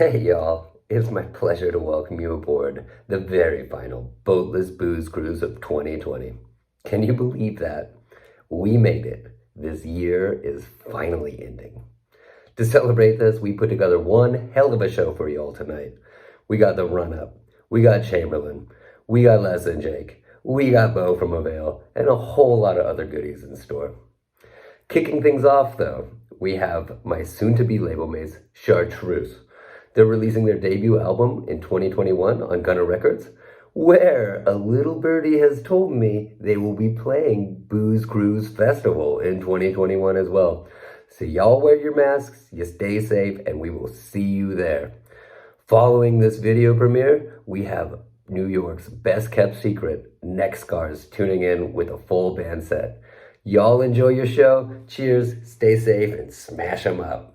Hey y'all, it's my pleasure to welcome you aboard the very final Boatless Booze Cruise of 2020. Can you believe that? We made it. This year is finally ending. To celebrate this, we put together one hell of a show for y'all tonight. We got the run-up, we got Chamberlain, we got Les and Jake, we got Bo from Avail, and a whole lot of other goodies in store. Kicking things off though, we have my soon-to-be label mates, Chartreuse. They're releasing their debut album in 2021 on Gunner Records, where a little birdie has told me they will be playing Booze Cruise Festival in 2021 as well. So y'all wear your masks, you stay safe, and we will see you there. Following this video premiere, we have New York's best kept secret, Neck Scars, tuning in with a full band set. Y'all enjoy your show. Cheers, stay safe, and smash 'em up.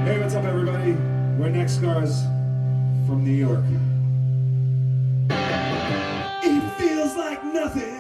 Hey, what's up, everybody? We're Neck Scars from New York. It feels like nothing.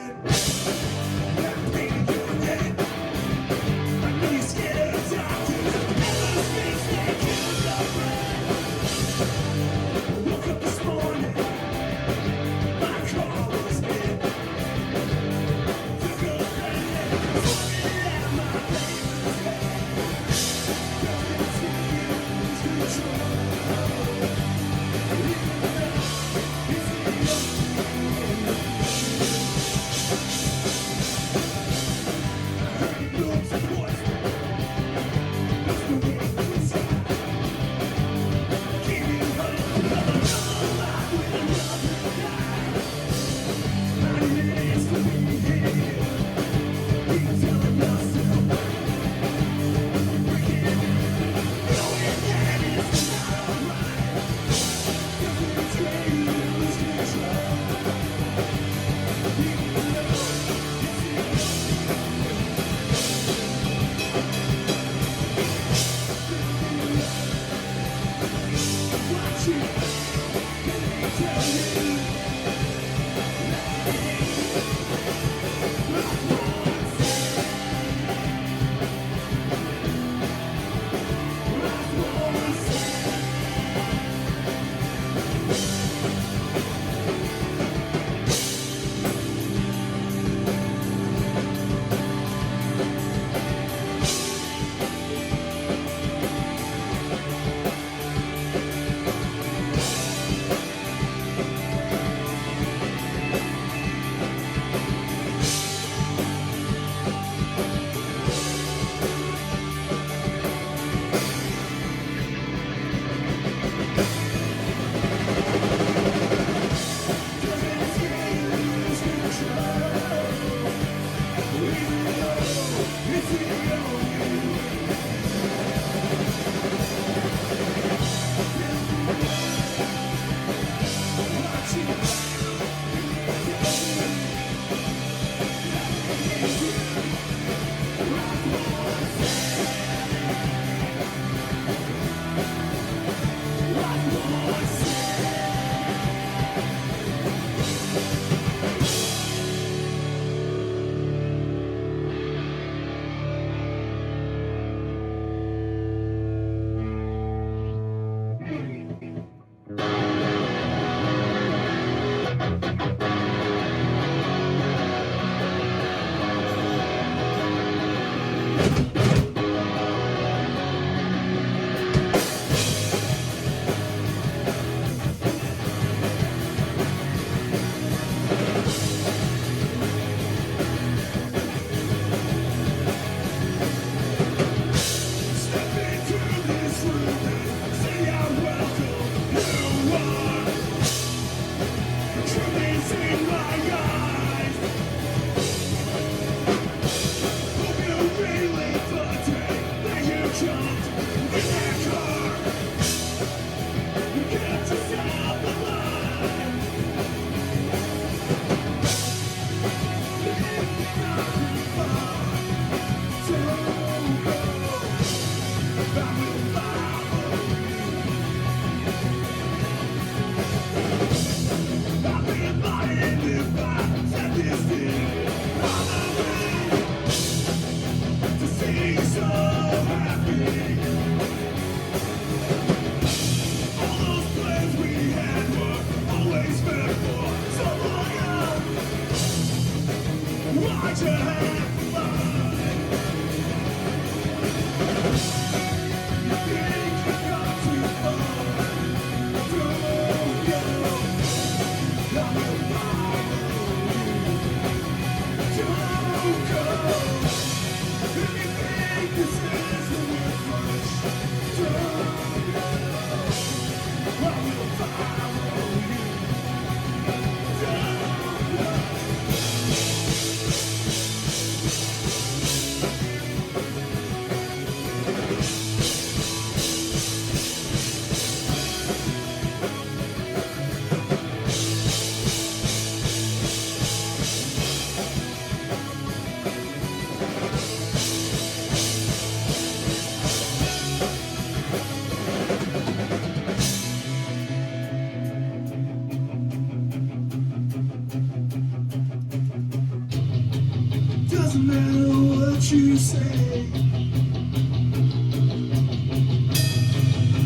Doesn't matter what you say,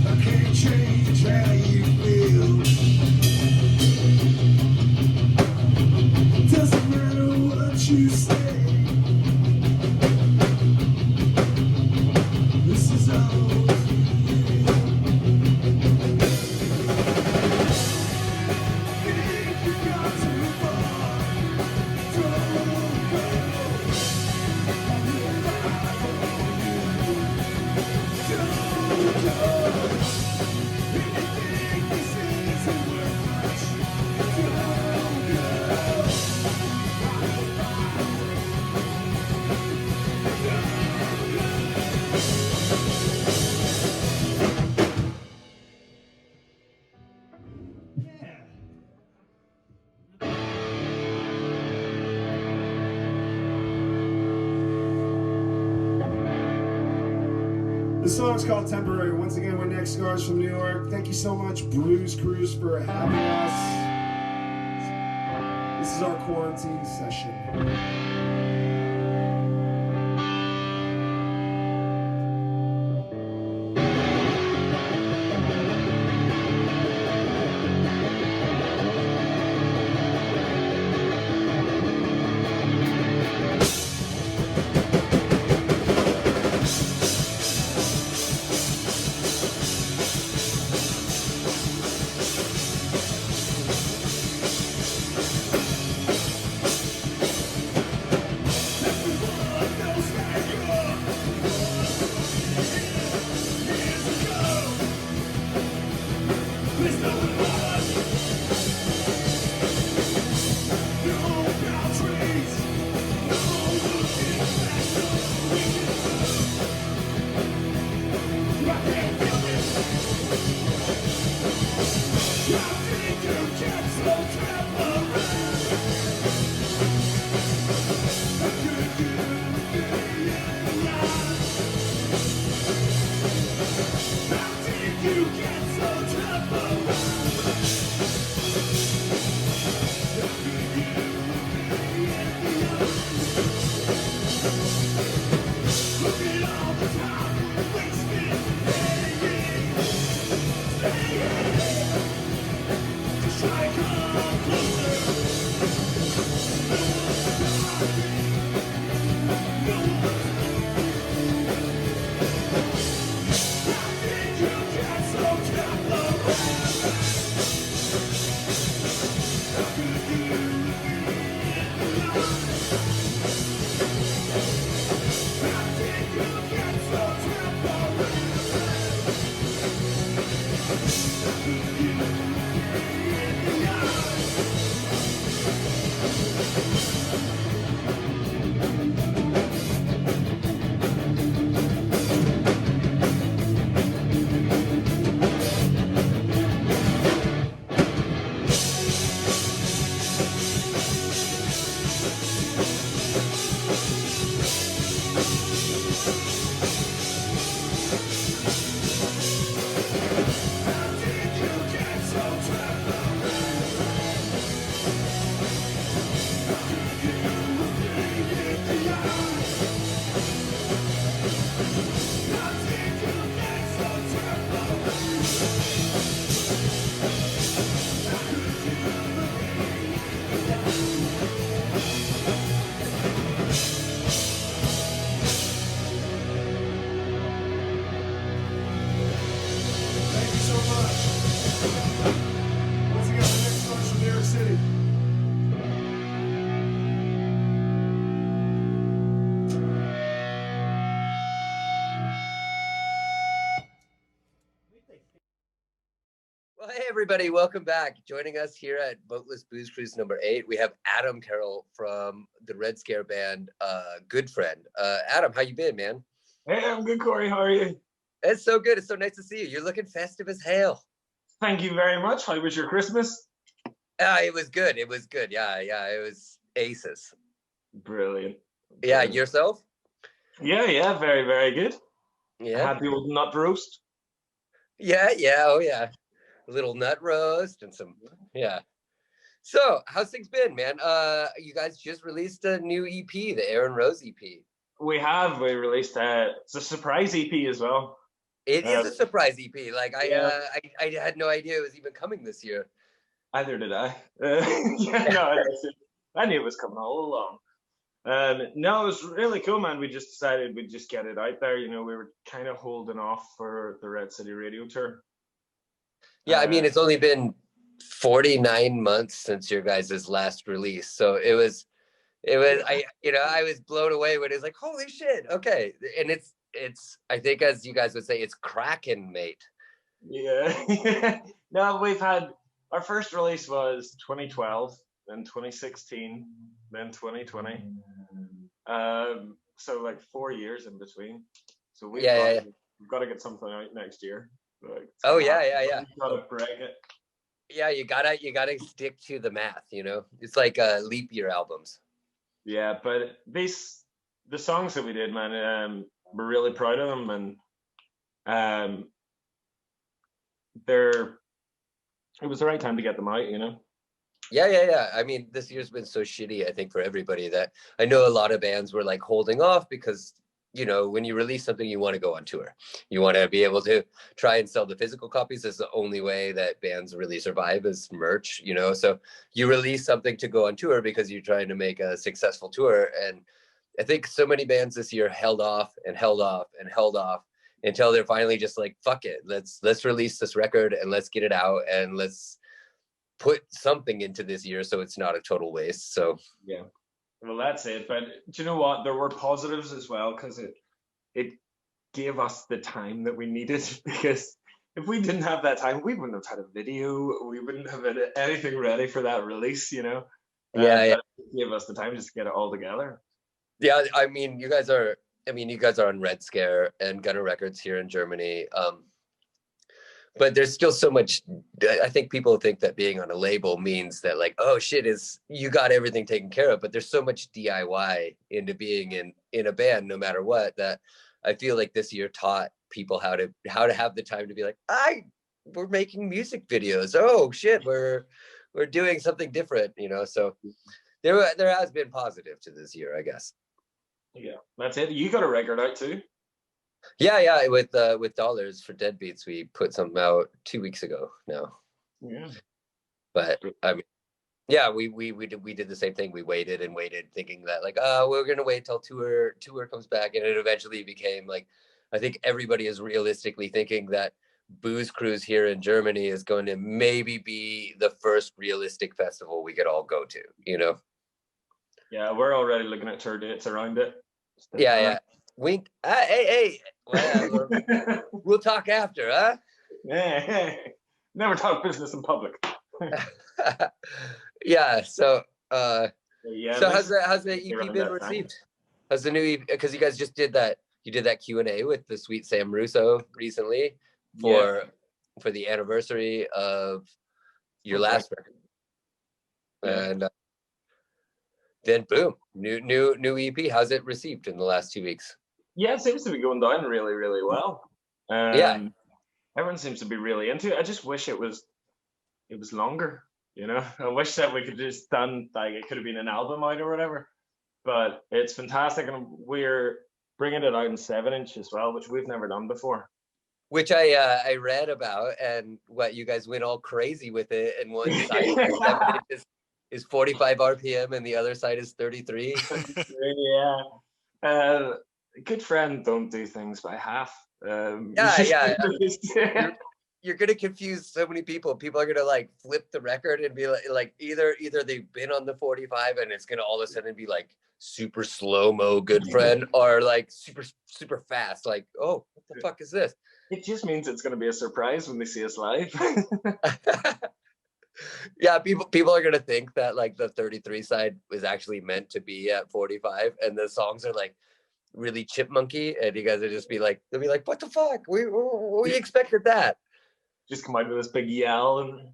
I can't change how you feel. Doesn't matter what you say, this is all for you. If you got too far, don't go. I will follow you. Don't go. If you think this isn't worth much, don't go. The song's called Temporary. Once again, we're Next Scars from New York. Thank you so much, Booze Cruise, for having us. This is our quarantine session. Well, hey, everybody, welcome back. Joining us here at Boatless Booze Cruise number 8, we have Adam Carroll from the Red Scare band, Good Friend. Adam, how you been, man? Hey, I'm good, Corey. How are you? It's so good. It's so nice to see you. You're looking festive as hell. Thank you very much. How was your Christmas? It was good. It was good. Yeah, it was aces. Brilliant. Yeah, yourself? Yeah, very, very good. Yeah. Happy with nut roast? Yeah, oh yeah. A little nut roast and some, yeah. So, how's things been, man? You guys just released a new EP, the Aaron Rose EP. We released it's a surprise EP as well. It is a surprise EP. Like Yeah. I had no idea it was even coming this year. Either did I. Yeah, no, I knew it was coming all along. No, it was really cool, man. We just decided we'd just get it out there. You know, we were kind of holding off for the Red City Radio tour. Yeah, I mean, it's only been 49 months since your guys' last release. So it was I was blown away when it was like, holy shit, okay. And it's I think, as you guys would say, it's cracking, mate. Yeah. No, we've had our first release was 2012, then 2016, then 2020. So like 4 years in between. So we've got to get something out next year. Like, yeah. We've got to break it. Yeah, you gotta stick to the math, you know. It's like leap year albums. Yeah, but the songs that we did, man, we're really proud of them, and it was the right time to get them out, you know. Yeah. I mean, this year's been so shitty, I think, for everybody, that I know a lot of bands were like holding off because, you know, when you release something, you want to go on tour. You want to be able to try and sell the physical copies. That's the only way that bands really survive, is merch, you know. So you release something to go on tour because you're trying to make a successful tour. And I think so many bands this year held off until they're finally just like, fuck it, let's release this record and let's get it out and let's put something into this year so it's not a total waste. So yeah. Well, that's it. But do you know what? There were positives as well, because it gave us the time that we needed. Because if we didn't have that time, we wouldn't have had a video. We wouldn't have had anything ready for that release, you know? Yeah. It gave us the time just to get it all together. Yeah, I mean, you guys are on Red Scare and Gunner Records here in Germany. But there's still so much. I think people think that being on a label means that, like, oh shit, you got everything taken care of. But there's so much DIY into being in a band, no matter what, that I feel like this year taught people how to have the time to be like, we're making music videos. Oh shit, we're doing something different, you know. So there has been positive to this year, I guess. Yeah, that's it. You got a record out too. Yeah, with Dollars for Deadbeats, we put something out 2 weeks ago now. Yeah. But I mean, yeah, we did the same thing. We waited and waited, thinking that, like, oh, we're gonna wait till tour comes back, and it eventually became like, I think everybody is realistically thinking that Booze Cruise here in Germany is going to maybe be the first realistic festival we could all go to, you know. Yeah, we're already looking at tour dates around it. Yeah. Wink. Hey. Well, we'll talk after, huh? Hey. Never talk business in public. Yeah. So, so how's the EP been received? How's the new EP? Because you guys just did that. You did that Q&A with the sweet Sam Russo recently for the anniversary of your last record, and then boom, new EP. How's it received in the last 2 weeks? Yeah, it seems to be going down really, really well. Everyone seems to be really into it. I just wish it was longer, you know. I wish that we could just done, like, it could have been an album out or whatever. But it's fantastic, and we're bringing it out in 7-inch as well, which we've never done before. Which I read about, and what you guys went all crazy with it, and one side 7 inches is 45 RPM and the other side is 33. Yeah. Good friend don't do things by half. Yeah. You're gonna confuse so many people. People are gonna like flip the record and be like either they've been on the 45 and it's gonna all of a sudden be like super slow-mo good friend, or like super fast, like, oh, what the fuck is this? It just means it's gonna be a surprise when they see us live. Yeah, people are gonna think that like the 33 side was actually meant to be at 45, and the songs are like really chipmunky, and you guys will just be like, they'll be like, what the fuck? We expected that. Just come out with this big yell, and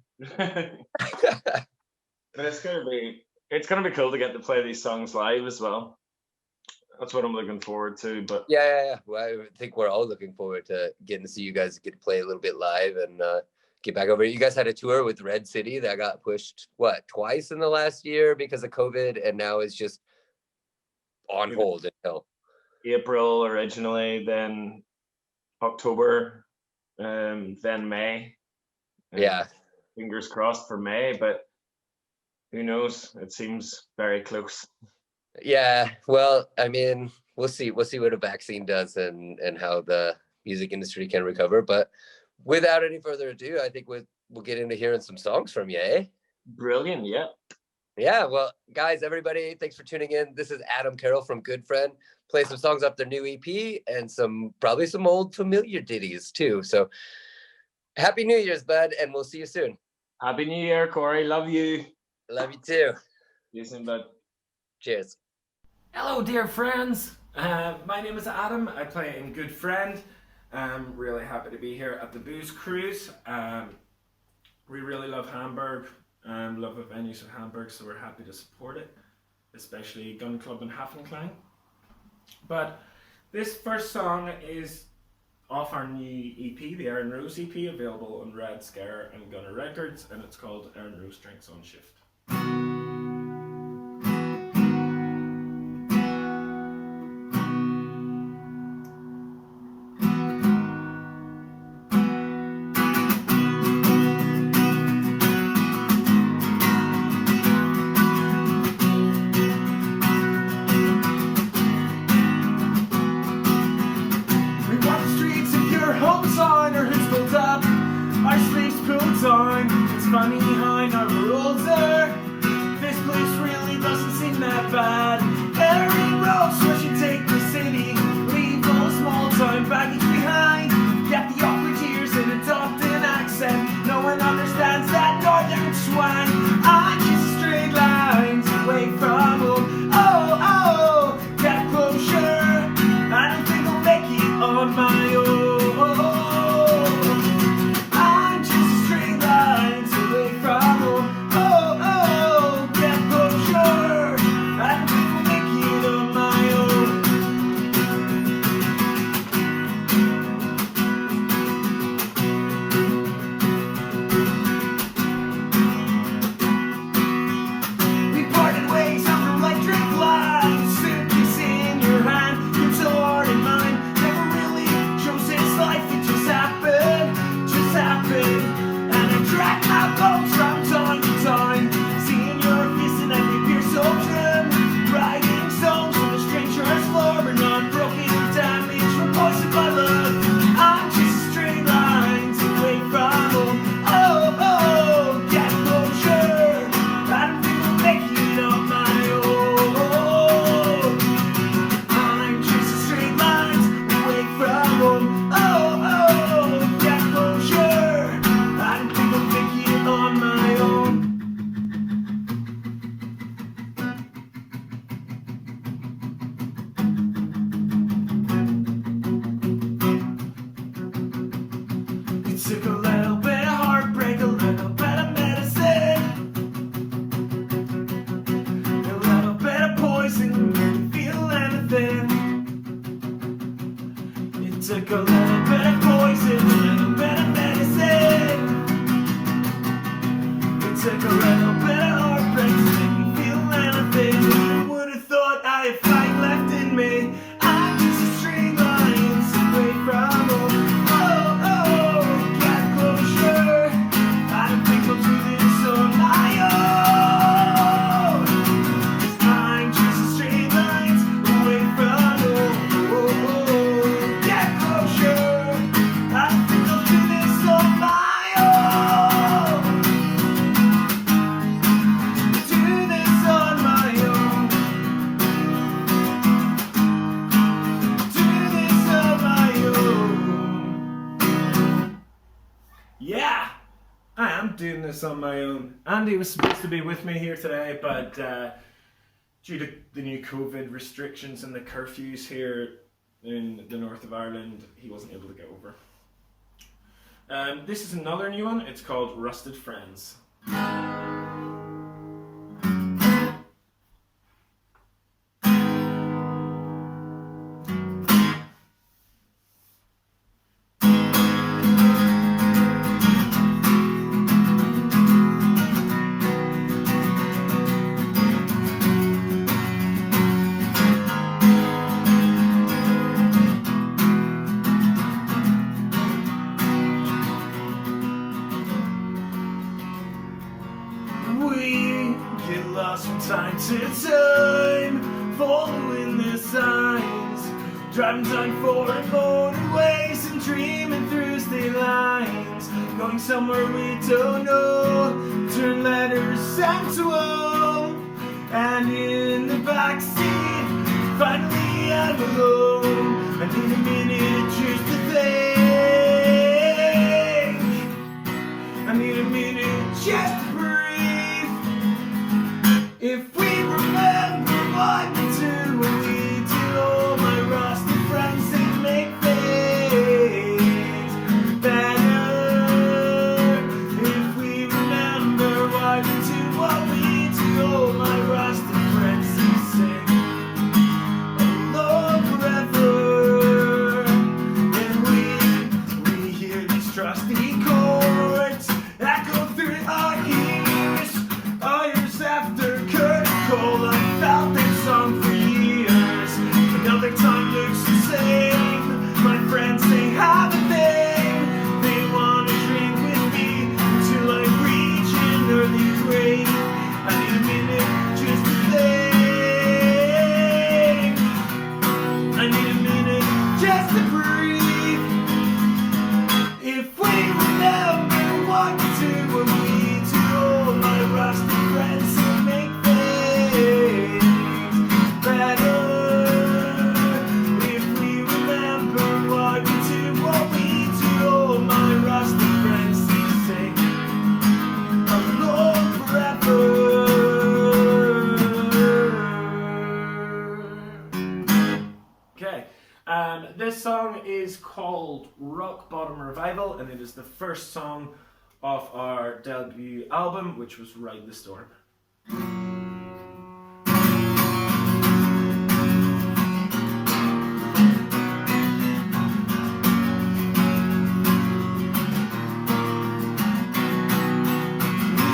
but it's gonna be cool to get to play these songs live as well. That's what I'm looking forward to. But yeah. Well, I think we're all looking forward to getting to see you guys get to play a little bit live and get back over. You guys had a tour with Red City that got pushed, what, twice in the last year because of COVID, and now it's just on hold until April originally, then October, then May. Yeah. Fingers crossed for May, but who knows? It seems very close. Yeah, well, I mean, we'll see what a vaccine does and how the music industry can recover. But without any further ado, I think we'll get into hearing some songs from you, eh? Brilliant, yeah. Yeah, well, guys, everybody, thanks for tuning in. This is Adam Carroll from Good Friend. Play some songs off their new EP and probably some old familiar ditties too. So Happy New Year's, bud, and we'll see you soon. Happy New Year, Corey. Love you. Love you too. See you soon, bud. Cheers. Hello, dear friends. My name is Adam. I play in Good Friend. I'm really happy to be here at the Booze Cruise. We really love Hamburg and love the venues in Hamburg, so we're happy to support it, especially Gun Club and Hafenklang. But this first song is off our new EP, the Aaron Rose EP, available on Red Scare and Gunner Records, and it's called Aaron Rose Drinks on Shift. It's funny how now we're older. This place really doesn't seem that bad. Aaron Rose, where she take the city, leave all small town baggage behind. Get the awkward years and adopt an accent. No one understands that northern swang. I'm just straight lines away from home. Oh, oh, get closure. I don't think I'll make it on my own. Took a little bit of poison, a little bit of medicine. It took a little bit of heartbreak to make me feel anything. Who would have thought I had fight left in me? I'm just a string lion, away from home. Oh, oh, get closure. I don't think I'll do this on my own. I'm just a string lion, away from home. Oh, oh. Doing this on my own. Andy was supposed to be with me here today, but due to the new COVID restrictions and the curfews here in the north of Ireland, he wasn't able to get over. This is another new one. It's called Rusted Friends. get lost from time to time, following the signs, driving down foreign motorways and dreaming through state lines, going somewhere we don't know, turn letters into home, and in the backseat, finally I'm alone. I need a minute just to think. I need a minute just to breathe. If we remember what we do when we do, all my rusty friends, they make things better. If we remember what we do, all my rusty friends, they sing alone forever. And we hear these trusty chords echo through our ears. All years after Kurt Cole, I felt that song for years. Another time looks the same. My friends, they have a thing. They wanna drink with me until I reach an early grave. I need a minute just to think. I need a minute just to breathe. If we remember what we do when we do, all my rusty friends will make things better. If we remember what we do, all my rusty friends they sing alone forever. Okay, this song is called Rock Bottom Revival, and it is the first song off our debut album, which was Ride the Storm. We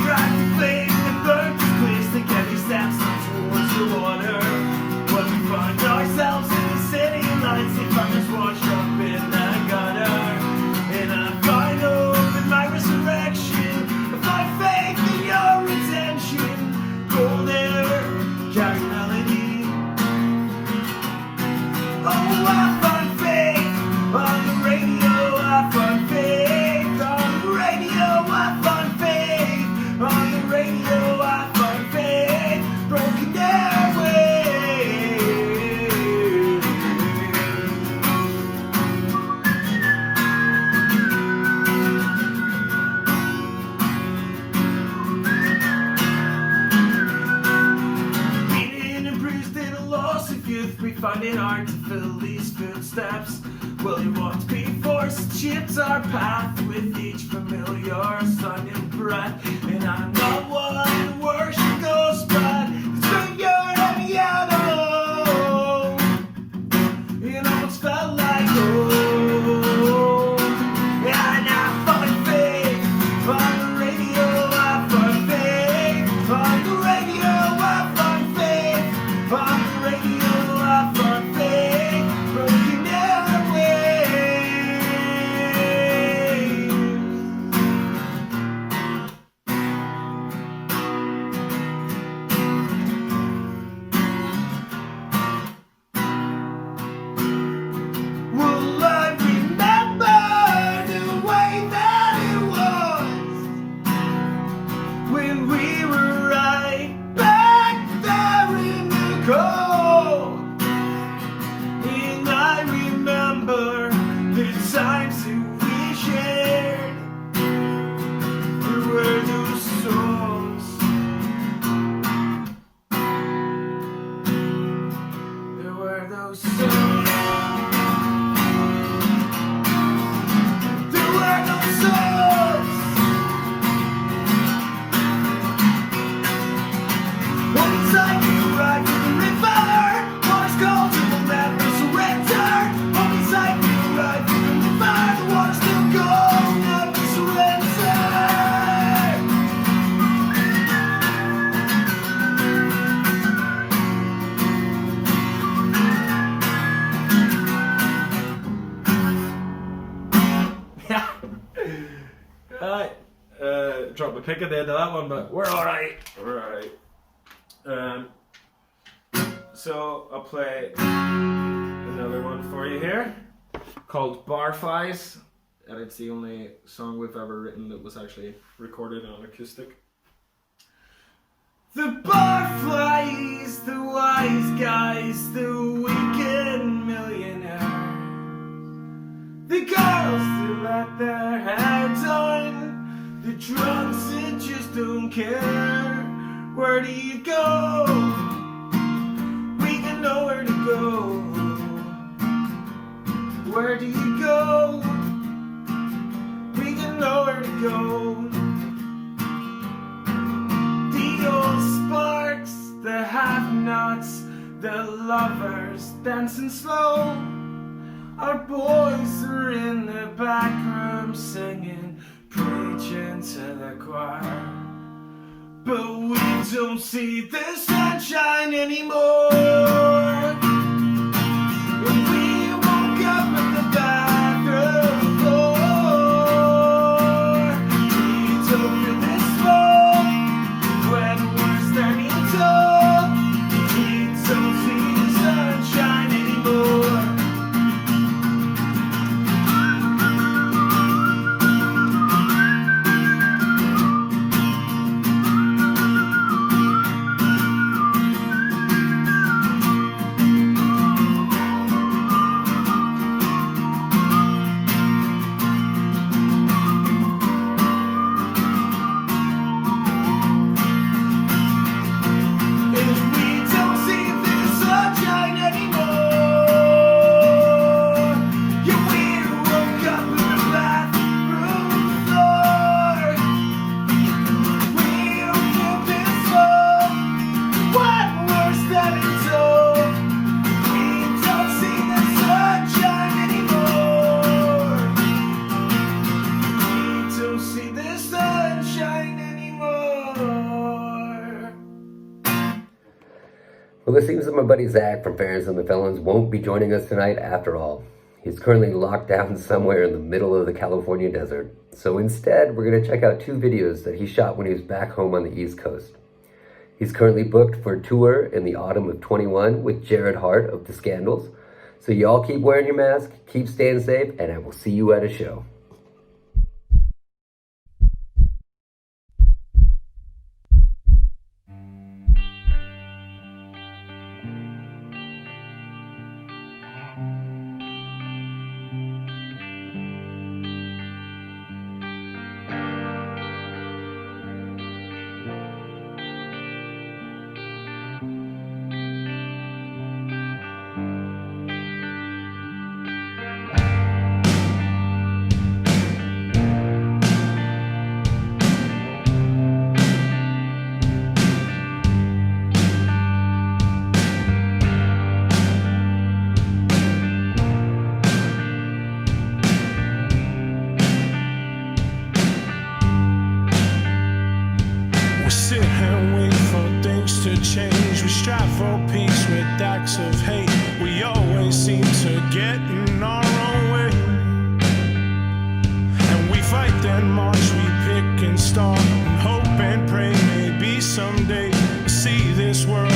ride the flame and burn this place, take every step towards the water. When we find ourselves in the city lights, they find us washed up in the gutter. And I find hope in my resurrection, I find faith in your redemption. Cold air, carry melody. Oh, I find faith on the radio, I find faith on the radio, I find faith on the radio, I find faith, broken airwaves. Beaten and bruised in a loss of youth, we find it hard to fill these footsteps. Will you want before it chips our path with each familiar sun and breath? And I'm not one to worship those bad, it's your heavy out alone. You know it's felt like home. And I find faith on the radio, I find faith on the radio, I find faith on the radio, I find faith, broken airwaves. Will I remember the way that it was when we were right back there in the cold? And I remember the times that we shared. There were those songs. There were those songs. There were those songs. One time you ride to the river, water's cold and we'll never surrender. One time you ride to the river, the water's still cold, never surrender. Alright, drop a pick at the end of that one, but we're alright. We're alright. So I'll play another one for you here called Barflies, and it's the only song we've ever written that was actually recorded on acoustic. The barflies, the wise guys, the weekend millionaires, the girls that let their hair down, the drunks that just don't care. Where do you go? We can know where to go. Where do you go? We can know where to go. The old sparks, the have-nots, the lovers dancing slow. Our boys are in the back room singing, preaching to the choir. But we don't see the sunshine anymore. We woke up at the bathroom floor. We don't feel this smoke when we're standing tall. We don't see the sunshine anymore. Well, it seems that my buddy Zack from Ferris and the Felons won't be joining us tonight after all. He's currently locked down somewhere in the middle of the California desert. So instead, we're going to check out 2 videos that he shot when he was back home on the East Coast. He's currently booked for a tour in the autumn of 21 with Jared Hart of The Scandals. So y'all keep wearing your mask, keep staying safe, and I will see you at a show. sit and wait for things to change. We strive for peace with acts of hate. We always seem to get in our own way. And we fight then march, we pick and start, and hope and pray maybe someday we'll see this world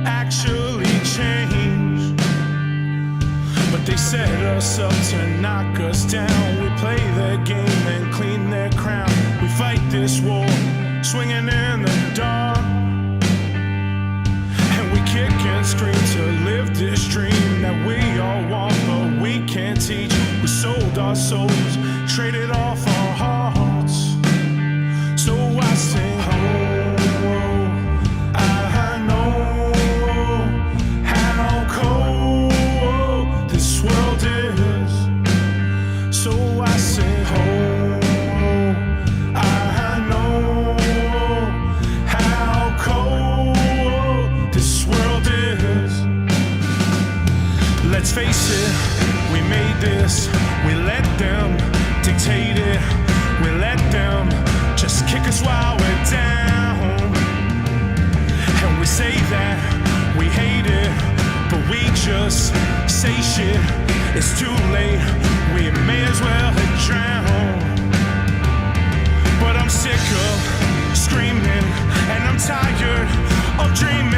actually change. But they set us up to knock us down. We play their game and clean their crown. We fight this war, swinging in the dark. And we kick and scream to live this dream that we all want, but we can't teach. We sold our souls, traded off our hearts. So I sing, oh, I know how cold this world is. So I sing, oh, I know how cold this world is. Let's face it, we made this. We let them dictate it. We let them just kick us while we're down. And we say that we hate it, but we just say shit. It's too late, we may as well have drowned. But I'm sick of screaming, and I'm tired of dreaming.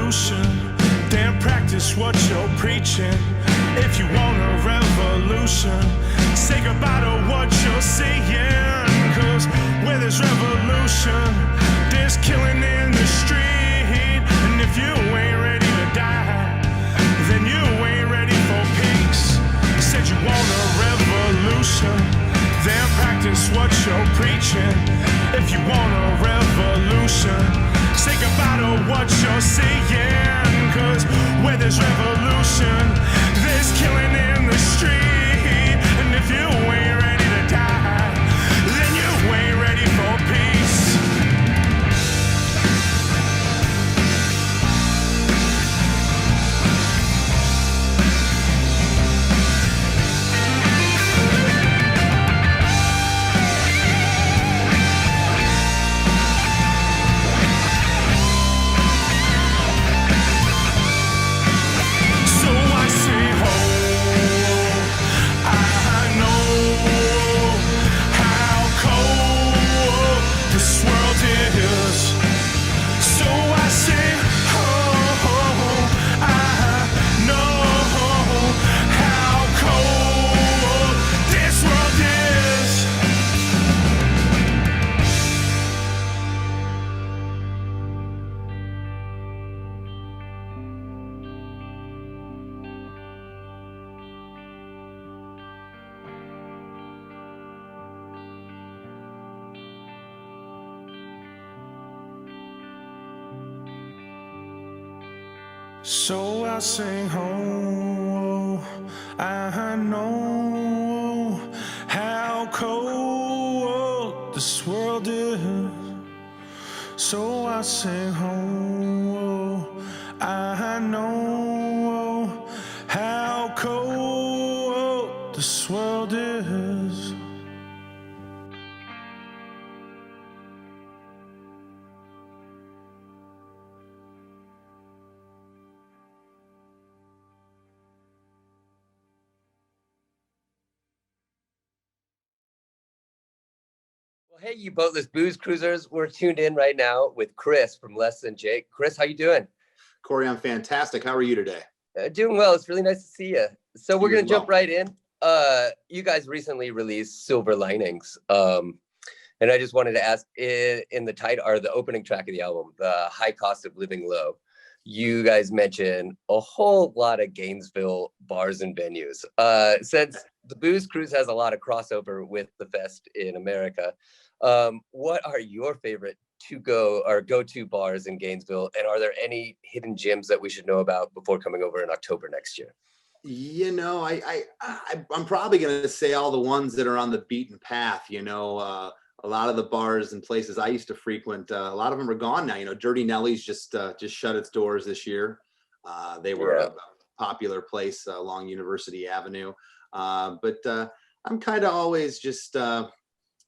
revolution, then practice what you're preaching. If you want a revolution, say goodbye to what you're saying. Cause where there's revolution, there's killing in the street. And if you ain't ready to die, then you ain't ready for peace. You said you want a revolution, then practice what you're preaching. If you want a revolution, say goodbye to what you're saying. Cause where there's revolution, there's killing in the street. And if you ain't ready to die, then you ain't ready for peace. So I sing, oh, I know how cold this world is. So I sing, oh, I know how cold this world is. Hey, you boatless booze cruisers, we're tuned in right now with Chris from Less Than Jake. Chris, how you doing? Corey, I'm fantastic. How are you today? Doing well. It's really nice to see you. So we're going to jump right in. You guys recently released Silver Linings. And I just wanted to ask, in the title, or the opening track of the album, The High Cost of Living Low, you guys mention a whole lot of Gainesville bars and venues. Since the Booze Cruise has a lot of crossover with the fest in America, what are your favorite go-to bars in Gainesville, and are there any hidden gems that we should know about before coming over in October next year? You know, I'm probably going to say all the ones that are on the beaten path. You know, a lot of the bars and places I used to frequent, a lot of them are gone now. You know, Dirty Nelly's just shut its doors this year. They were a popular place along University Avenue, but I'm kind of always just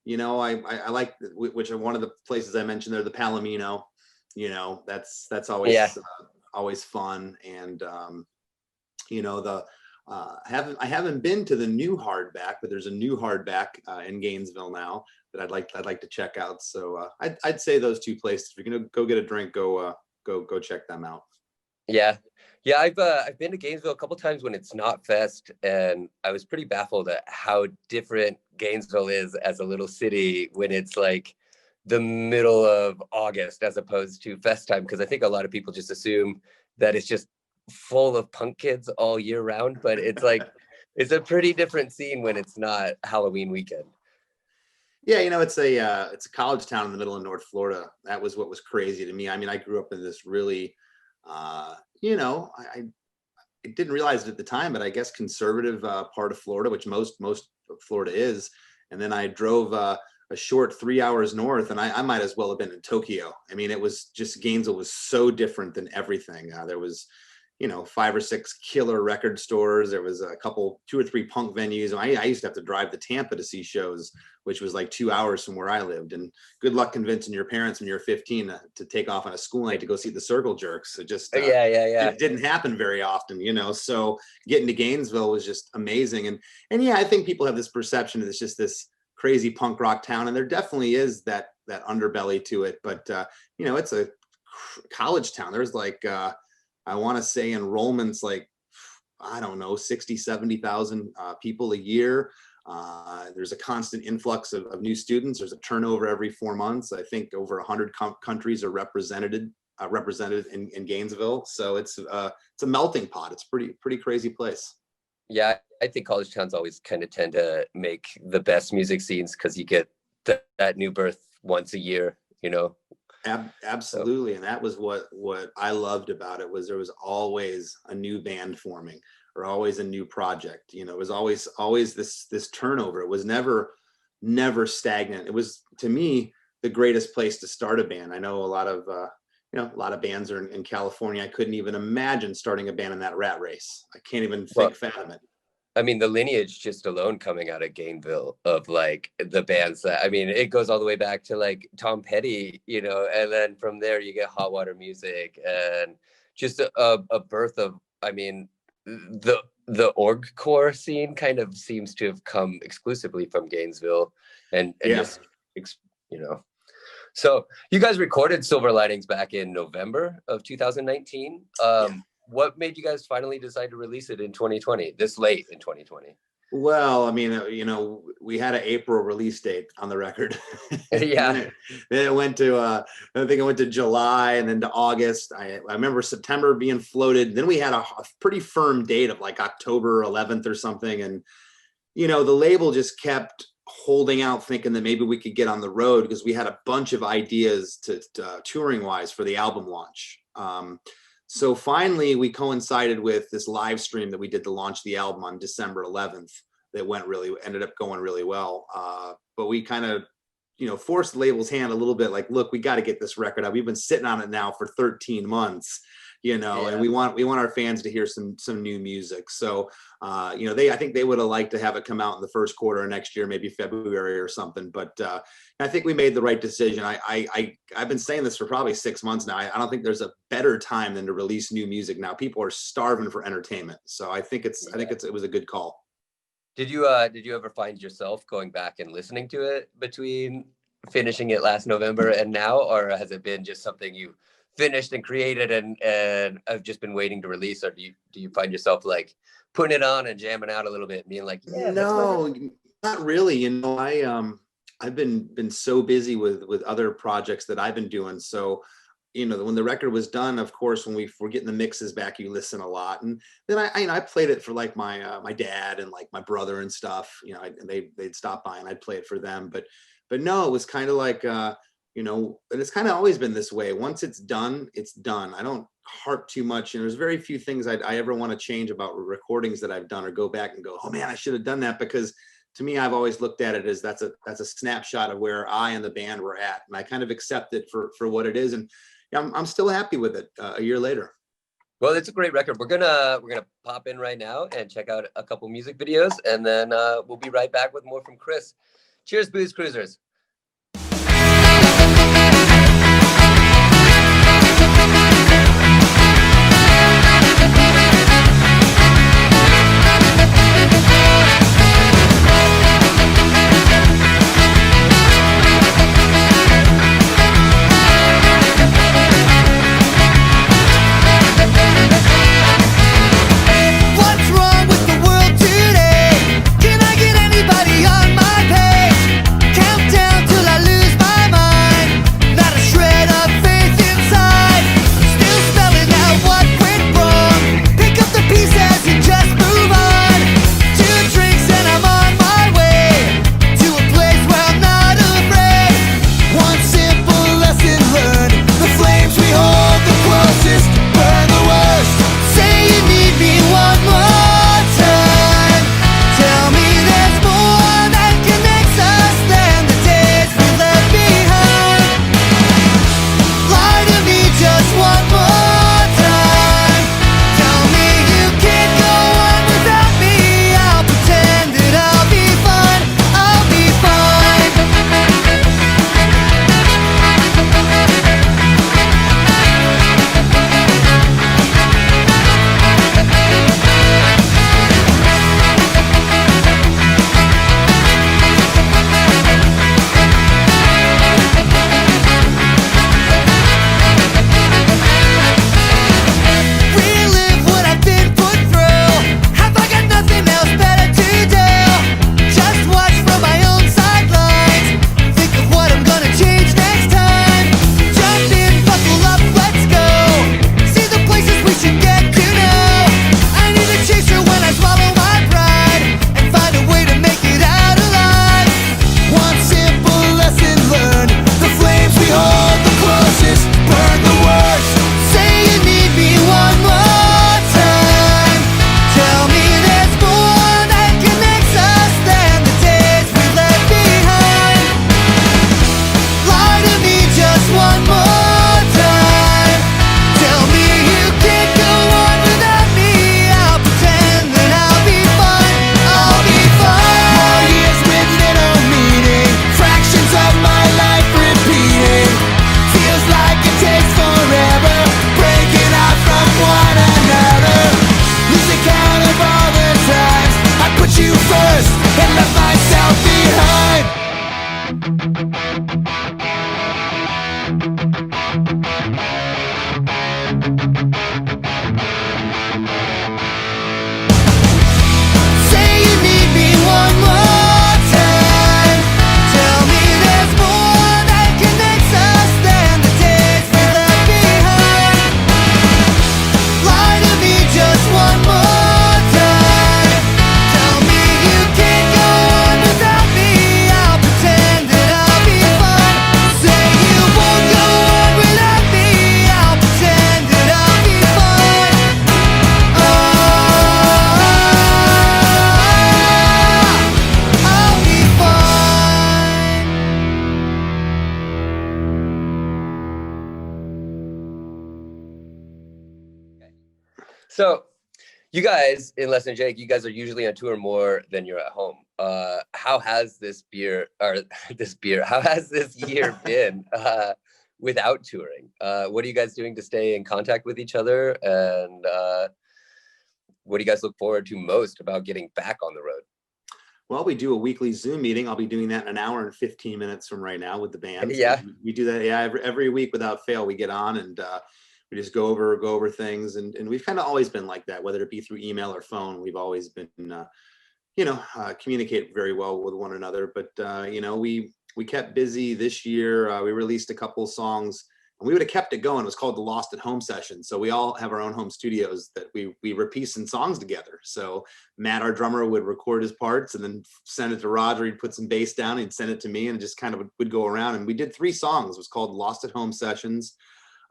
you know, I like, which are one of the places I mentioned there, the Palomino. You know, that's always always fun. And you know, I haven't been to the new Hardback, but there's a new Hardback in Gainesville now that I'd like to check out. So I'd say those two places. If you're gonna go get a drink, go check them out. Yeah, I've been to Gainesville a couple times when it's not fest, and I was pretty baffled at how different Gainesville is as a little city when it's like the middle of August as opposed to fest time, because I think a lot of people just assume that it's just full of punk kids all year round, but it's like it's a pretty different scene when it's not Halloween weekend. Yeah, you know, it's a college town in the middle of North Florida. That was what was crazy to me. I mean, I grew up in this really you know, I didn't realize it at the time, but I guess conservative part of Florida, which most of Florida is. And then I drove a short 3 hours north, and I might as well have been in Tokyo. I mean, it was just, Gainesville was so different than everything. There was, you know, 5 or 6 killer record stores. There was a couple, 2 or 3 punk venues. I used to have to drive to Tampa to see shows, which was like 2 hours from where I lived. And good luck convincing your parents when you're 15 to take off on a school night to go see the Circle Jerks. It just it didn't happen very often, you know. So getting to Gainesville was just amazing. And yeah, I think people have this perception that it's just this crazy punk rock town, and there definitely is that underbelly to it. But you know, it's a college town. There's like I want to say enrollments like, I don't know, 60, 70,000 people a year. There's a constant influx of new students. There's a turnover every 4 months. I think over 100 countries are represented in Gainesville. So it's a melting pot. It's pretty crazy place. Yeah, I think college towns always kind of tend to make the best music scenes because you get that new birth once a year, you know. Absolutely. And that was what I loved about it, was there was always a new band forming or always a new project. You know, it was always this turnover. It was never stagnant. It was, to me, the greatest place to start a band. I know a lot of bands are in California. I couldn't even imagine starting a band in that rat race. I can't even fathom it. I mean, the lineage just alone coming out of Gainesville of like the bands that, I mean, it goes all the way back to like Tom Petty, you know, and then from there you get Hot Water Music and just a birth of, I mean, the org core scene kind of seems to have come exclusively from Gainesville and just, you know. So you guys recorded Silver Linings back in November of 2019. What made you guys finally decide to release it in 2020, this late in 2020? Well, I mean, you know, we had an April release date on the record. Yeah. Then it went to, I think it went to July and then to August. I remember September being floated. Then we had a pretty firm date of like October 11th or something. And, you know, the label just kept holding out, thinking that maybe we could get on the road because we had a bunch of ideas to touring wise for the album launch. So finally, we coincided with this live stream that we did to launch the album on December 11th. That ended up going really well. But we kind of, you know, forced the label's hand a little bit. Like, look, we got to get this record out. We've been sitting on it now for 13 months, you know, and we want our fans to hear some new music. So, you know, I think they would have liked to have it come out in the first quarter of next year, maybe February or something. But I think we made the right decision. I've been saying this for probably 6 months now. I don't think there's a better time than to release new music now. People are starving for entertainment. So I think it was a good call. Did you ever find yourself going back and listening to it between finishing it last November and now, or has it been just something you finished and created and I've just been waiting to release, or do you find yourself like putting it on and jamming out a little bit and being like, yeah, no, not really. You know, I've been so busy with other projects that I've been doing. So, you know, when the record was done, of course, when we're getting the mixes back, you listen a lot. And then I played it for like my dad and like my brother and stuff, you know, they'd stop by and I'd play it for them. But no, it was kind of like, you know, and it's kind of always been this way. Once it's done, it's done. I don't harp too much. And there's very few things I ever want to change about recordings that I've done or go back and go, oh man, I should have done that. Because to me, I've always looked at it as that's a snapshot of where I and the band were at. And I kind of accept it for what it is. And I'm still happy with it a year later. Well, it's a great record. We're gonna pop in right now and check out a couple music videos, and then we'll be right back with more from Chris. Cheers, Booze Cruisers. What's wrong with the world today? Can I get anybody on my page? Countdown. So you guys in Less Than Jake, you guys are usually on tour more than you're at home. How has this year been without touring? What are you guys doing to stay in contact with each other? And what do you guys look forward to most about getting back on the road? Well, we do a weekly Zoom meeting. I'll be doing that in an hour and 15 minutes from right now with the band. Yeah. We do that. Yeah. Every week without fail, we get on and we just go over things. And we've kind of always been like that, whether it be through email or phone. We've always been, communicate very well with one another. But, we kept busy this year. We released a couple of songs. And we would have kept it going. It was called the Lost at Home session. So we all have our own home studios that we repeat some songs together. So Matt, our drummer, would record his parts and then send it to Roger. He'd put some bass down. He'd send it to me, and it just kind of would go around. And we did 3 songs. It was called Lost at Home sessions.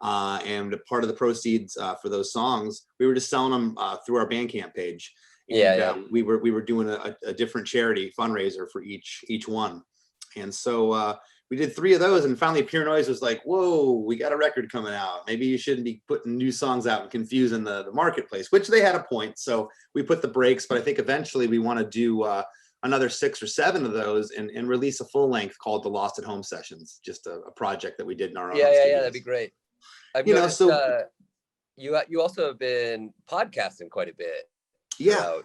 And part of the proceeds for those songs, we were just selling them through our Bandcamp page. And, we were doing a different charity fundraiser for each one. And so we did 3 of those, and finally Pure Noise was like, whoa, we got a record coming out. Maybe you shouldn't be putting new songs out and confusing the marketplace, which they had a point. So we put the brakes, but I think eventually we want to do another 6 or 7 of those and release a full length called the Lost at Home Sessions, just a project that we did in our own Yeah, studios. that'd be great. I've noticed, you also have been podcasting quite a bit. Yeah.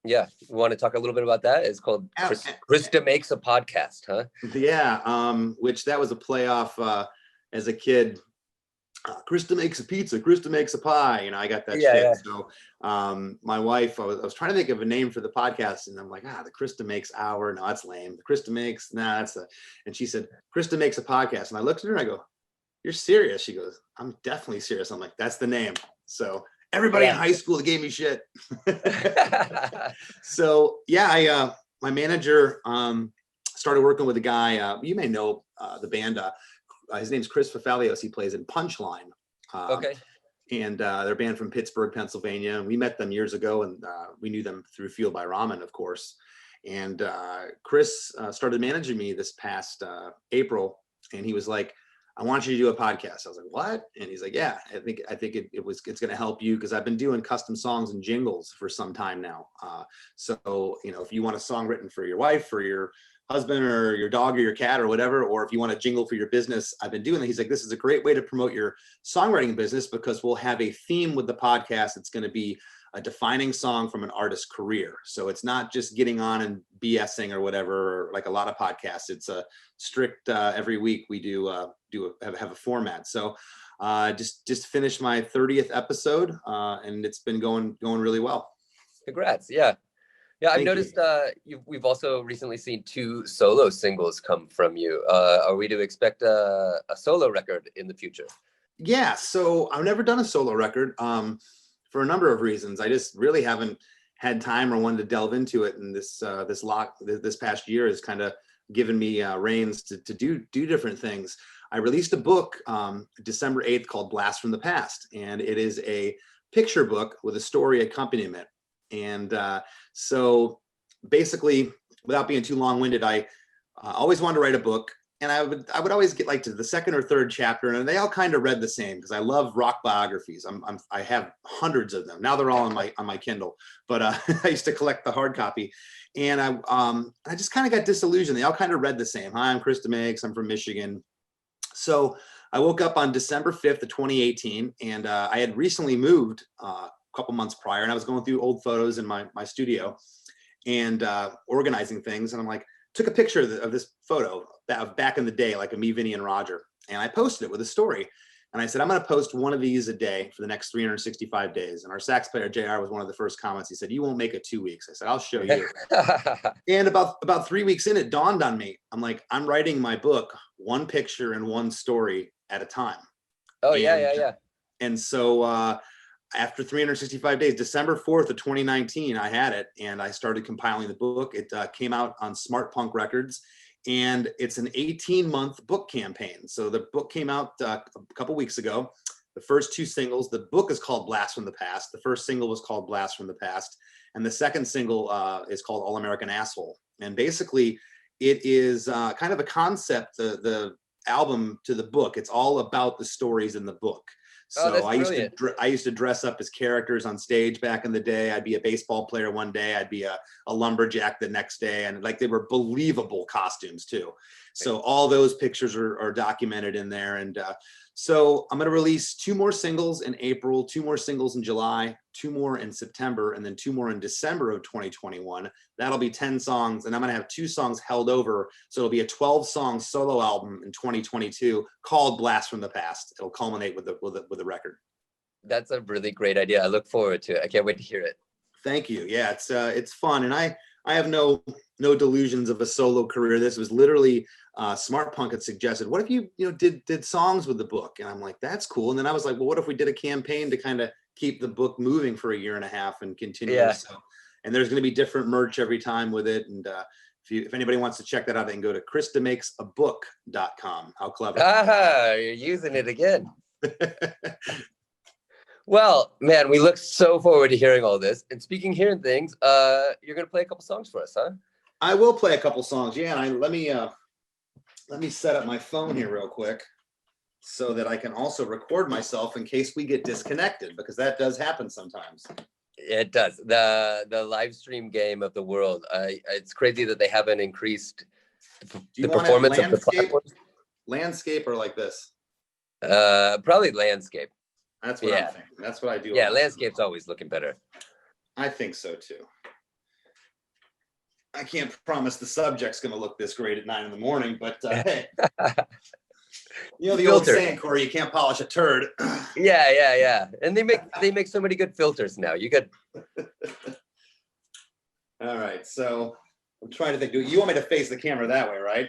Yeah, you want to talk a little bit about that? It's called Chris DeMakes a Podcast, huh? Yeah, which that was a playoff as a kid. Chris DeMakes a pizza, Chris DeMakes a pie. I got that shit. Yeah. So my wife, I was trying to think of a name for the podcast, and I'm like, the Chris DeMakes Hour. No, that's lame. The Chris DeMakes, that's and she said, Chris DeMakes a Podcast. And I looked at her and I go, you're serious? She goes, I'm definitely serious. I'm like, that's the name. So everybody in high school gave me shit. So yeah, my manager started working with a guy, you may know the band, his name's Chris Fafalios. He plays in Punchline. Okay. And they're a band from Pittsburgh, Pennsylvania. We met them years ago, and we knew them through Fueled by Ramen, of course. And Chris started managing me this past April, and he was like, I want you to do a podcast. I was like, what? And he's like, yeah, I think it's going to help you, because I've been doing custom songs and jingles for some time now. So, if you want a song written for your wife or your husband or your dog or your cat or whatever, or if you want a jingle for your business, I've been doing that. He's like, this is a great way to promote your songwriting business, because we'll have a theme with the podcast. It's going to be a defining song from an artist's career. So it's not just getting on and BSing or whatever, or like a lot of podcasts. It's a strict, every week we have a format. So just finished my 30th episode, and it's been going really well. Congrats. Yeah. I've noticed we've also recently seen 2 solo singles come from you. Are we to expect a solo record in the future? Yeah, so I've never done a solo record for a number of reasons. I just really haven't had time or wanted to delve into it, and this past year has kind of given me reins to do different things. I released a book December 8th called Blast from the Past, and it is a picture book with a story accompaniment. And so basically, without being too long-winded, I always wanted to write a book, and I would always get like to the 2nd or 3rd chapter, and they all kind of read the same, because I love rock biographies. I have hundreds of them now. They're all on my Kindle, but I used to collect the hard copy, and I just kind of got disillusioned. They all kind of read the same. Hi, I'm Chris DeMakes. I'm from Michigan. So I woke up on December 5th of 2018, and I had recently moved a couple months prior, and I was going through old photos in my studio and organizing things, and I'm like, took a picture of this photo of back in the day, like a me, Vinny, and Roger, and I posted it with a story. And I said, I'm going to post one of these a day for the next 365 days. And our sax player, JR, was one of the first comments. He said, you won't make it 2 weeks. I said, I'll show you. And about 3 weeks in, it dawned on me. I'm like, I'm writing my book, one picture and one story at a time. Oh, yeah. And so after 365 days, December 4th of 2019, I had it, and I started compiling the book. It came out on Smart Punk Records, and it's an 18-month book campaign. So the book came out a couple weeks ago. The first 2 singles, the book is called Blast from the Past. The first single was called Blast from the Past, and the second single is called All American Asshole. And basically, it is kind of a concept. The album to the book. It's all about the stories in the book. Oh, So that's I used to dress up as characters on stage back in the day. I'd be a baseball player one day. I'd be a lumberjack the next day. And like, they were believable costumes too. So all those pictures are documented in there. And so I'm going to release 2 more singles in April, 2 more singles in July, 2 more in September, and then 2 more in December of 2021. That'll be 10 songs. And I'm going to have 2 songs held over. So it'll be a 12-song solo album in 2022 called Blast from the Past. It'll culminate with the record. That's a really great idea. I look forward to it. I can't wait to hear it. Thank you. Yeah, it's fun. And I have no delusions of a solo career. This was literally Smart Punk had suggested, what if you did songs with the book? And I'm like, that's cool. And then I was like, well, what if we did a campaign to kind of keep the book moving for 1.5 years and continue? Yeah. So, and there's going to be different merch every time with it. And if anybody wants to check that out, they can go to chrisdemakesabook.com. How clever. You're using it again. Well, man, we look so forward to hearing all this. And speaking hearing things, you're going to play a couple songs for us, huh? I will play a couple songs. Yeah. And let me set up my phone here real quick so that I can also record myself in case we get disconnected, because that does happen sometimes. It does. The live stream game of the world. It's crazy that they haven't increased the performance of the platforms. Landscape or like this? Probably landscape. That's what I'm thinking. That's what I do. Yeah, landscape's always looking better. I think so too. I can't promise the subject's going to look this great at 9 in the morning, but hey, the old saying, Corey, you can't polish a turd. Yeah. And they make so many good filters now. You got. All right, so I'm trying to think. You want me to face the camera that way, right?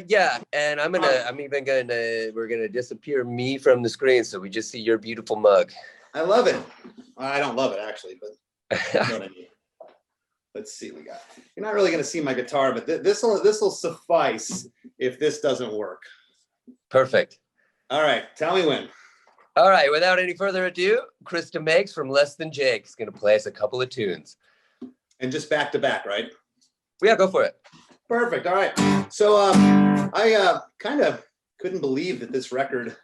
Yeah, and we're gonna disappear me from the screen so we just see your beautiful mug. I love it. I don't love it actually, but you know what I mean. Let's see, you're not really gonna see my guitar, but this will suffice if this doesn't work. Perfect. All right, tell me when. All right, without any further ado, Chris DeMakes from Less Than Jake is gonna play us a couple of tunes. And just back to back, right? Yeah, go for it. Perfect. All right. So I kind of couldn't believe that this record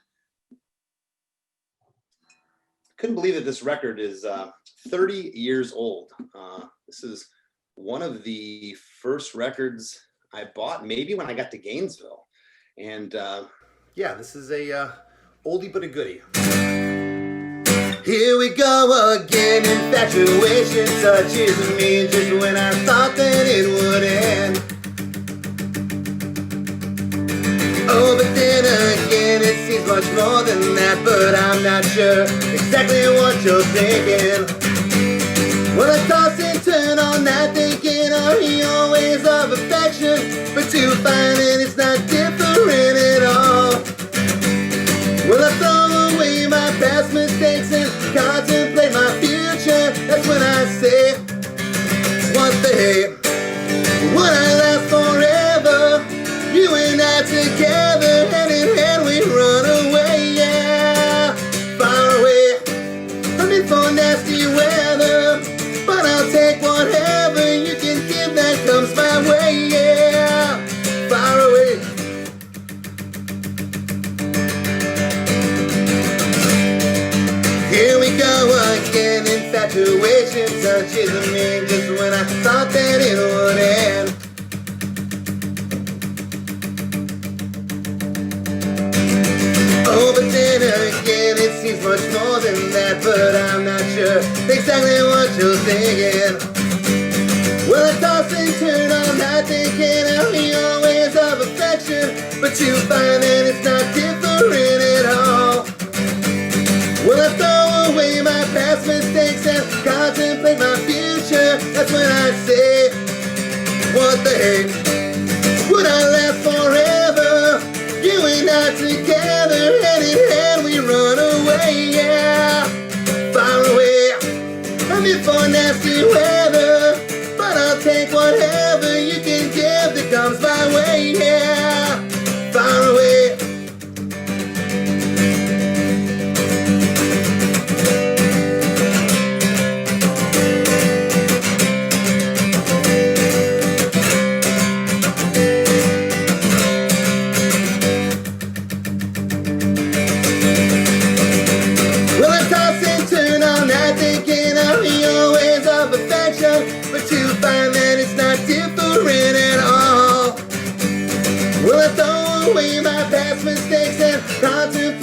is 30 years old. This is one of the first records I bought, maybe when I got to Gainesville. And yeah, this is a oldie but a goodie. Here we go again, infatuation touches me just when I thought that it would end. Oh, but then again, it seems much more than that, but I'm not sure exactly what you're thinking. Well, I toss and turn on that thinking of your ways of affection, but to find that it's not different at all. Well, I throw away my past mistakes and contemplate my future. That's when I say, what the heck? Would I last forever? You and I together, hand in hand, we run away, yeah. Far away, I'm in for nasty weather, but I'll take whatever you can give that comes my way, yeah. Far away. Here we go again, infatuation touches me just when I thought that it would end. Oh, but then again, it seems much more than that, but I'm not sure exactly what you're thinking. Well, I toss and turn on that thinking of your ways of affection, but you find that it's not different at all. Well, I throw away my past mistakes and contemplate my future. That's when I say, what the heck? Would I last forever? You and I together, hand in hand, we run away, yeah. Far away, I'm in for nasty weather, but I'll take whatever you can give that comes my way, yeah. Far away.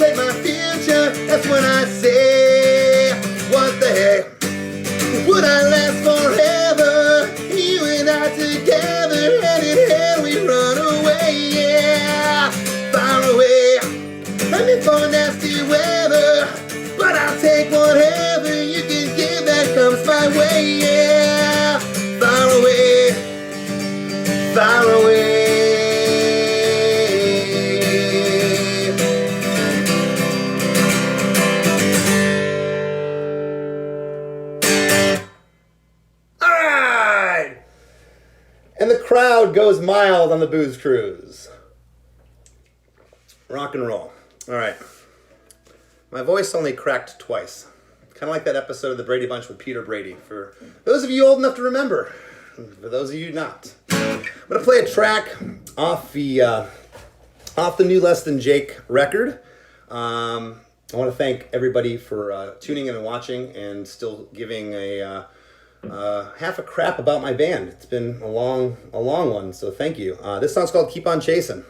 contemplate my future, that's when I say, what the heck? Would I last forever? You and I together, hand in hand we run away, yeah. Far away, I'm in for nasty weather, but I'll take whatever you can give that comes my way, yeah. Far away, far away. And the crowd goes mild on the Booze Cruise. Rock and roll. All right. My voice only cracked twice. Kind of like that episode of The Brady Bunch with Peter Brady. For those of you old enough to remember. For those of you not. I'm going to play a track off the new Less Than Jake record. I want to thank everybody for tuning in and watching and still giving a... half a crap about my band. It's been a long one, so thank you. This song's called Keep On Chasing.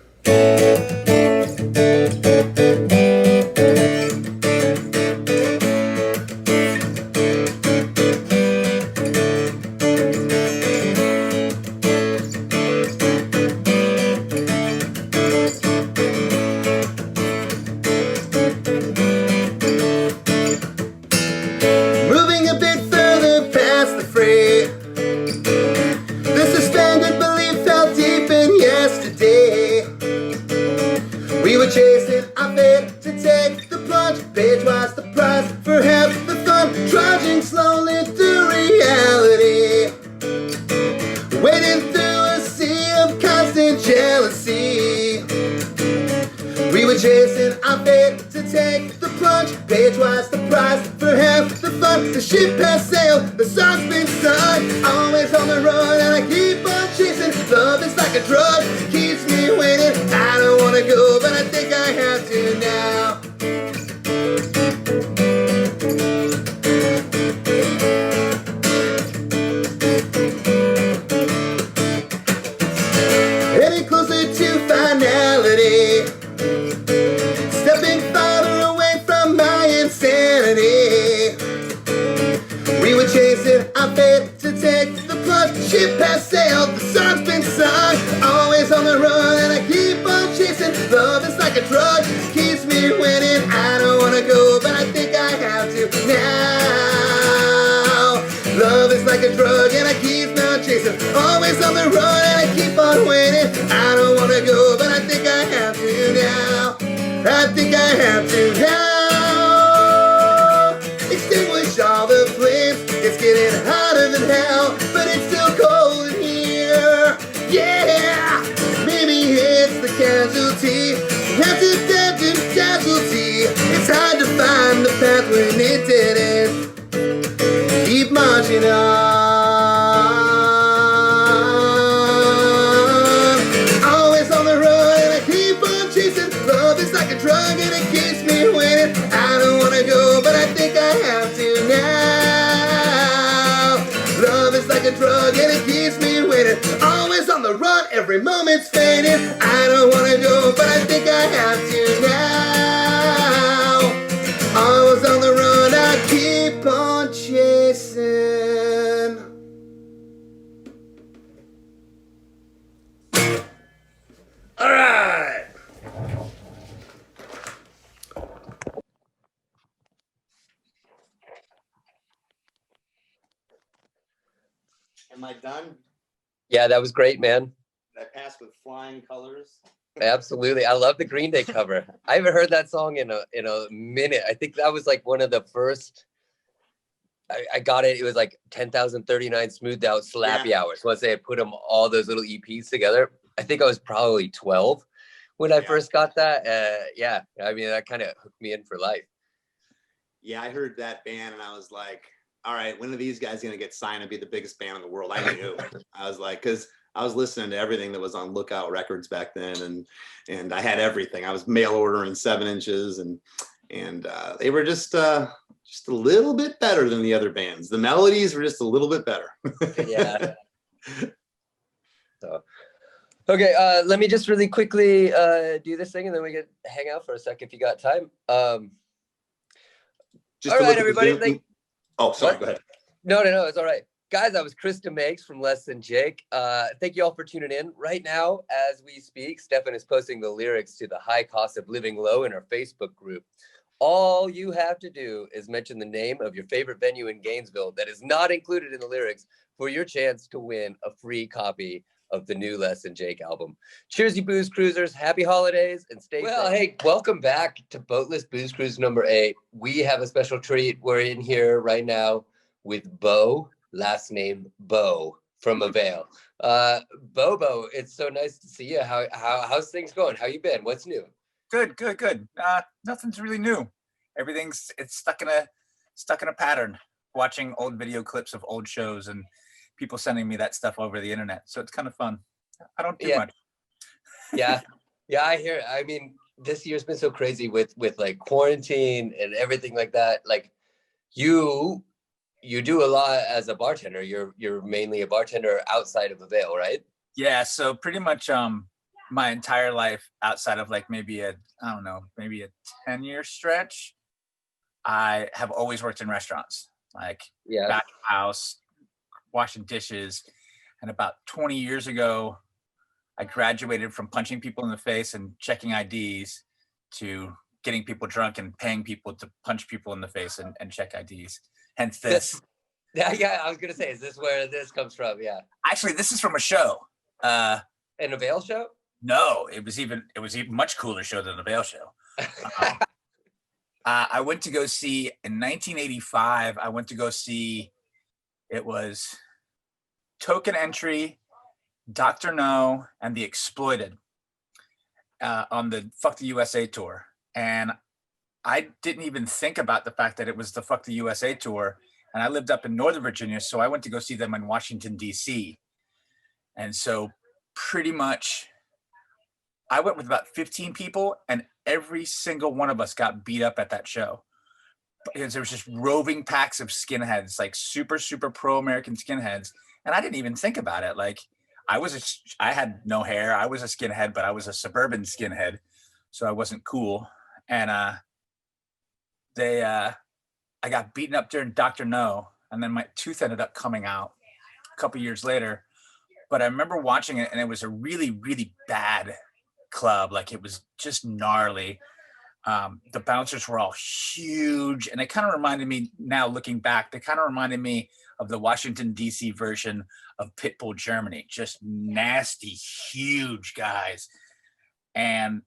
Am I done? Yeah, that was great, man. Did I pass with flying colors? Absolutely. I love the Green Day cover. I haven't heard that song in a minute. I think that was like one of the first. I got it. It was like 10,039 smoothed out slappy hours. Once they had put all those little EPs together. I think I was probably 12 when I first got that. Yeah. I mean, that kind of hooked me in for life. Yeah, I heard that band and I was like, all right, when are these guys going to get signed and be the biggest band in the world? I knew. I was like, because I was listening to everything that was on Lookout Records back then, and I had everything. I was mail ordering 7 inches, and they were just a little bit better than the other bands. The melodies were just a little bit better. Yeah. So, Okay, let me just really quickly do this thing, and then we can hang out for a sec if you got time. Just All to right, look at the everybody. Zoom. Oh, sorry. What? Go ahead. No, it's all right. Guys, that was Chris DeMakes from Less Than Jake. Thank you all for tuning in. Right now, as we speak, Stefan is posting the lyrics to The High Cost of Living Low in our Facebook group. All you have to do is mention the name of your favorite venue in Gainesville that is not included in the lyrics for your chance to win a free copy of the new Less Than Jake album. Cheers, you booze cruisers. Happy holidays and stay safe. Well, hey, welcome back to Boatless Booze Cruise number 8. We have a special treat. We're in here right now with Bo, last name Bo from Avail. Bobo, it's so nice to see you. How's things going? How you been? What's new? Good. Nothing's really new. It's stuck in a pattern. Watching old video clips of old shows and people sending me that stuff over the internet. So it's kind of fun. I don't do much. Yeah, I hear it. I mean, this year's been so crazy with like quarantine and everything like that. Like you do a lot as a bartender. You're mainly a bartender outside of Avail, right? Yeah, so pretty much my entire life outside of like maybe a 10-year stretch, I have always worked in restaurants, like back of house, washing dishes. And about 20 years ago, I graduated from punching people in the face and checking IDs to getting people drunk and paying people to punch people in the face and check IDs. Hence this. Yeah, I was gonna say, is this where this comes from? Yeah. Actually, this is from a show. An Avail show? No, it was even much cooler show than the Avail show. I went to go see in 1985. I went to go see. It was Token Entry, Dr. No, and The Exploited on the Fuck the USA tour. And I didn't even think about the fact that it was the Fuck the USA tour. And I lived up in Northern Virginia, so I went to go see them in Washington, D.C. And so pretty much I went with about 15 people, and every single one of us got beat up at that show. Because there was just roving packs of skinheads, like super, super pro-American skinheads. And I didn't even think about it. Like I had no hair. I was a skinhead, but I was a suburban skinhead. So I wasn't cool. And I got beaten up during Dr. No. And then my tooth ended up coming out a couple years later. But I remember watching it, and it was a really, really bad club. Like, it was just gnarly. The bouncers were all huge, and it kind of reminded me, now looking back, they kind of reminded me of the Washington, D.C. version of Pitbull Germany. Just nasty, huge guys. And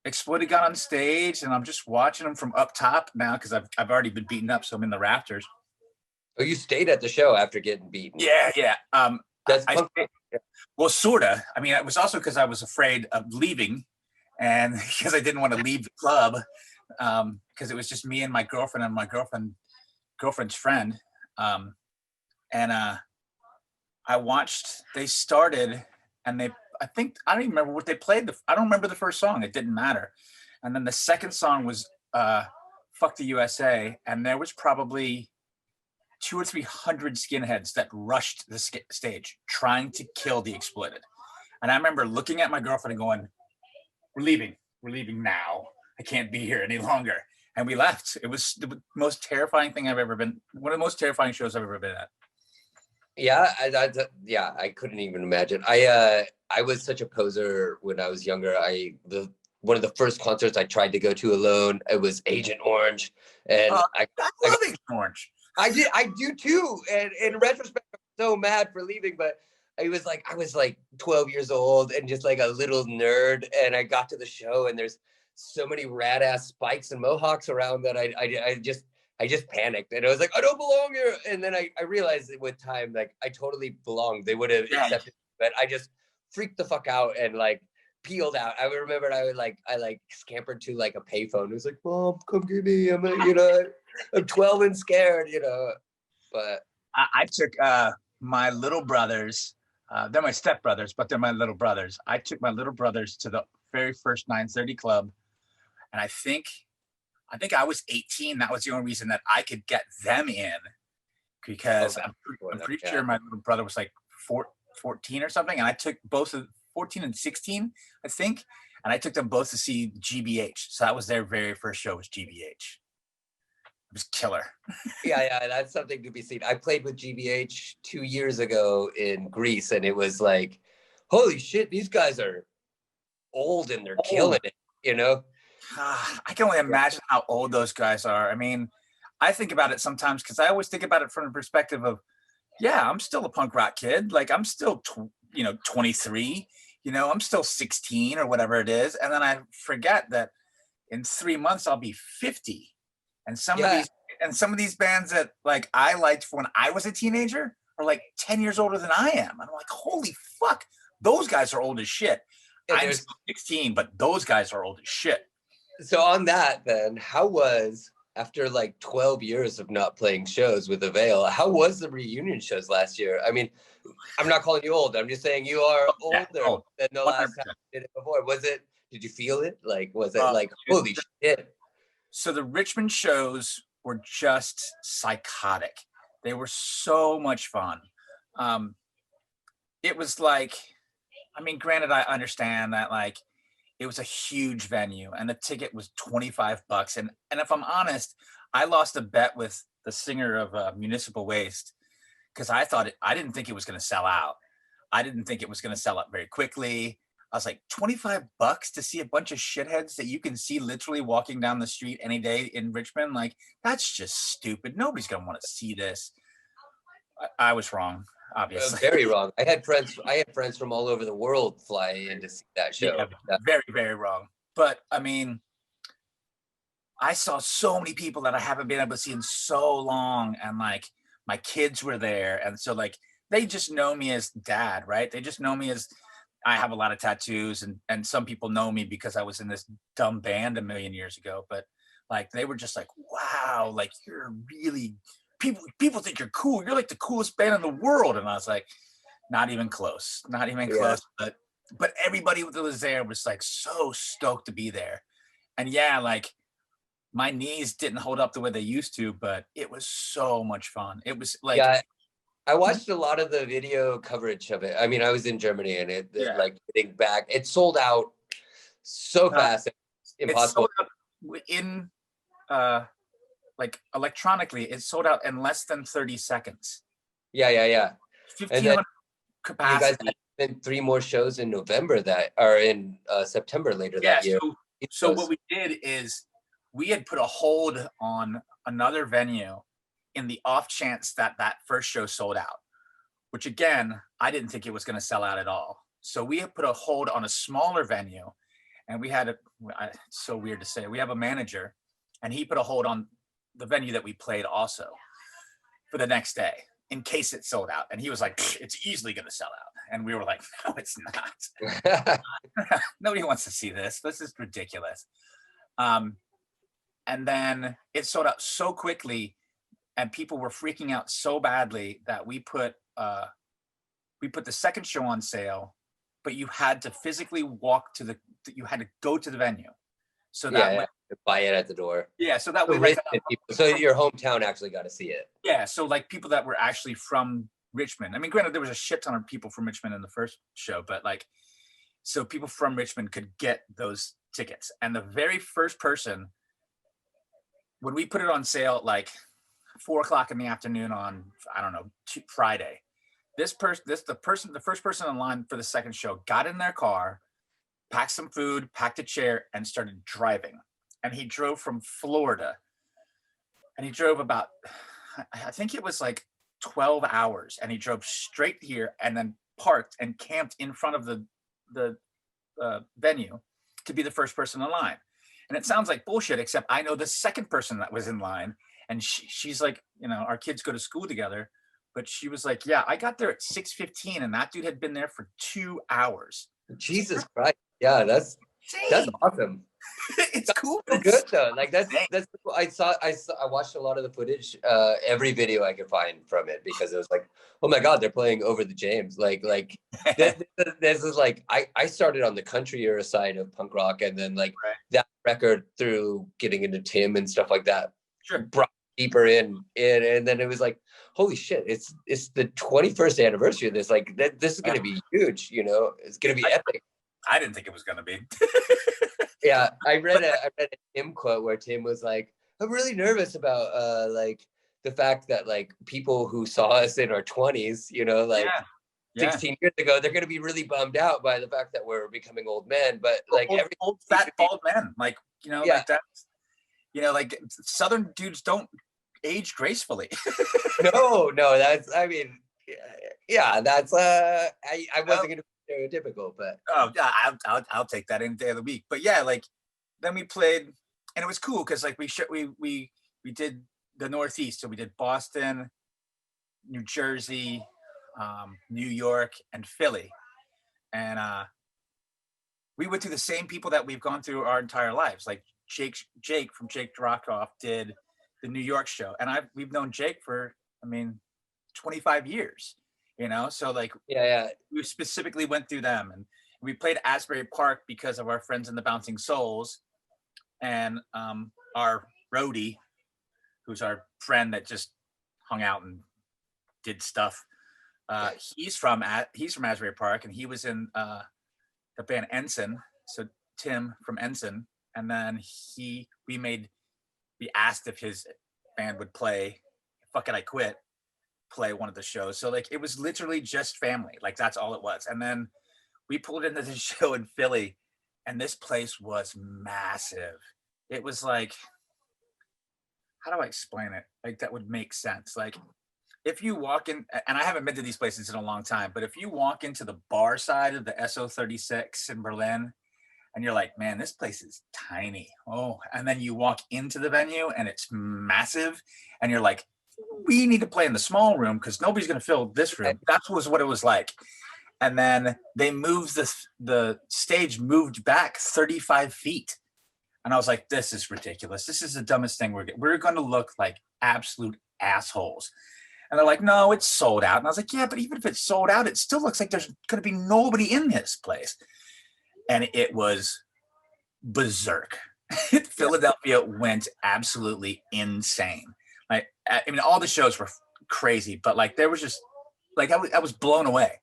Exploited got on stage, and I'm just watching them from up top now because I've already been beaten up, so I'm in the rafters. Oh, you stayed at the show after getting beaten? Yeah. Well, sort of. I mean, it was also because I was afraid of leaving, and because I didn't want to leave the club, because it was just me and my girlfriend and my girlfriend's friend. I watched, they started, and I don't even remember what they played. I don't remember the first song. It didn't matter. And then the second song was Fuck the USA, and there was probably 200 or 300 skinheads that rushed the stage trying to kill the Exploited. And I remember looking at my girlfriend and going, we're leaving now. I can't be here any longer. And we left. It was the most terrifying thing I've ever been, one of the most terrifying shows I've ever been at. Yeah, I couldn't even imagine. I was such a poser when I was younger. One of the first concerts I tried to go to alone, it was Agent Orange. And I love Agent Orange. I do too. And in retrospect, I'm so mad for leaving, but I was like 12 years old and just like a little nerd. And I got to the show, and there's so many rad ass spikes and mohawks around that I just panicked, and I was like, I don't belong here. And then I realized that with time, like, I totally belonged. They would have accepted me, but I just freaked the fuck out and like peeled out. I remember I scampered to like a payphone. It was like, Mom, come get me. I'm 12 and scared, but I took my little brothers, they're my stepbrothers, but they're my little brothers. I took my little brothers to the very first 930 club. And I think I was 18. That was the only reason that I could get them in, because I'm pretty sure my little brother was like 14 or something. And I took both of 14 and 16, I think. And I took them both to see GBH. So that was their very first show, was GBH. It was killer. Yeah, that's something to be seen. I played with GBH 2 years ago in Greece, and it was like, holy shit, these guys are old and they're killing it, you know? I can only imagine how old those guys are. I mean, I think about it sometimes because I always think about it from the perspective of, yeah, I'm still a punk rock kid. Like I'm still, 23, I'm still 16 or whatever it is. And then I forget that in 3 months I'll be 50. And some of these bands that like I liked when I was a teenager are like 10 years older than I am. I'm like, holy fuck, those guys are old as shit. Yeah, I'm still 16, but those guys are old as shit. So on that then, how was, after like 12 years of not playing shows with Avail, how was the reunion shows last year? I mean, I'm not calling you old. I'm just saying you are older than the last time you did it before. Did you feel it? Like, was it like, holy shit? So the Richmond shows were just psychotic. They were so much fun. It was like, I mean, granted, I understand that like it was a huge venue and the ticket was $25. And if I'm honest, I lost a bet with the singer of Municipal Waste because I didn't think it was going to sell out. I didn't think it was going to sell out very quickly. I was like, $25 to see a bunch of shitheads that you can see literally walking down the street any day in Richmond. Like, that's just stupid. Nobody's going to want to see this. I was wrong, obviously. Very wrong. I had friends from all over the world fly in to see that show. Yeah, very, very wrong. But I mean, I saw so many people that I haven't been able to see in so long. And like my kids were there. And so like, they just know me as dad, right? They just know me as, I have a lot of tattoos and some people know me because I was in this dumb band a million years ago. But like, they were just like, wow, like you're really, people think you're cool. You're like the coolest band in the world. And I was like, not even close. But everybody that was there was like so stoked to be there. And yeah, like my knees didn't hold up the way they used to, but it was so much fun. It was like, I watched a lot of the video coverage of it. I mean, I was in Germany and like getting back, it sold out so fast. Impossible. It sold out in like electronically, it sold out in less than 30 seconds. Yeah. 1,500 capacity. You guys had 3 more shows in November that are in September later that year. So what we did is we had put a hold on another venue in the off chance that first show sold out, which again, I didn't think it was going to sell out at all. So we had put a hold on a smaller venue and we had it's so weird to say, we have a manager and he put a hold on the venue that we played also for the next day in case it sold out. And he was like, it's easily going to sell out. And we were like, no, it's not. Nobody wants to see this. This is ridiculous. And then it sold out so quickly and people were freaking out so badly that we put the second show on sale, but you had to physically you had to go to the venue. So that buy it at the door. Yeah, so that way, so your hometown actually got to see it. Yeah, so like people that were actually from Richmond. I mean, granted, there was a shit ton of people from Richmond in the first show, but like, so people from Richmond could get those tickets. And the very first person, when we put it on sale at like 4:00 in the afternoon on, I don't know, Friday, the first person in line for the second show got in their car, packed some food, packed a chair, and started driving. And he drove from Florida. And he drove about, I think it was like 12 hours. And he drove straight here and then parked and camped in front of the venue to be the first person in line. And it sounds like bullshit, except I know the second person that was in line. And she's like, our kids go to school together. But she was like, yeah, I got there at 6:15 and that dude had been there for 2 hours. Jesus Christ. Yeah, that's awesome. It's cool. So good though. Like that's I watched a lot of the footage, every video I could find from it because it was like, oh my God, they're playing Over the James. Like this is like I started on the country era side of punk rock and then like that record through getting into Tim and stuff like that brought deeper in, and then it was like, holy shit, it's the 21st anniversary of this. Like this is gonna be huge, you know, it's gonna be epic. I didn't think it was gonna be. Yeah, I read a Tim quote where Tim was like, I'm really nervous about like the fact that like people who saw us in our 20s, you know, like 16 years ago, they're gonna be really bummed out by the fact that we're becoming old men. But like old fat bald men, like, you know, like that's, you know, like Southern dudes don't age gracefully. no, that's, I mean, yeah, that's I wasn't gonna be stereotypical, but I'll take that any day of the week. But yeah, like then we played, and it was cool because like we did the Northeast, so we did Boston, New Jersey, New York, and Philly, and we went through the same people that we've gone through our entire lives. Like Jake from Jake Rockoff did the New York show, and we've known Jake for, I mean, 25 years, you know. So like, we specifically went through them, and we played Asbury Park because of our friends in the Bouncing Souls, and our roadie, who's our friend that just hung out and did stuff. He's from Asbury Park, and he was in the band Ensign. So Tim from Ensign, and then we asked if his band would play Fuck It, I Quit, play one of the shows. So like it was literally just family. Like that's all it was. And then we pulled into the show in Philly, and this place was massive. It was like, how do I explain it? Like that would make sense. Like if you walk in, and I haven't been to these places in a long time, but if you walk into the bar side of the SO36 in Berlin, and you're like, man, this place is tiny. Oh, and then you walk into the venue and it's massive, and you're like, we need to play in the small room because nobody's going to fill this room. That was what it was like. And then they moved the stage moved back 35 feet. And I was like, this is ridiculous. This is the dumbest thing we're going to look like absolute assholes. And they're like, no, it's sold out. And I was like, yeah, but even if it's sold out, it still looks like there's going to be nobody in this place. And it was berserk. Philadelphia went absolutely insane. Like, I mean, all the shows were crazy, but like there was just like I was blown away.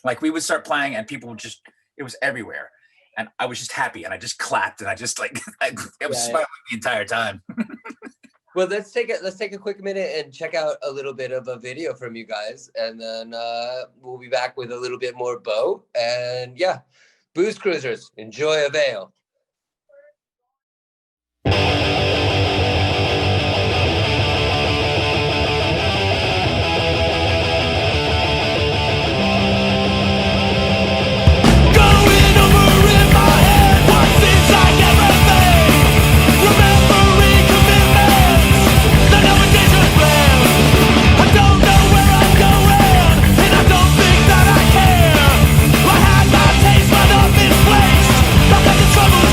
Like we would start playing and people would just, it was everywhere, and I was just happy and I just clapped and I just like I was smiling the entire time. Well, let's take a quick minute and check out a little bit of a video from you guys, and then we'll be back with a little bit more Bo. And yeah, Booze Cruisers, enjoy Avail. Trouble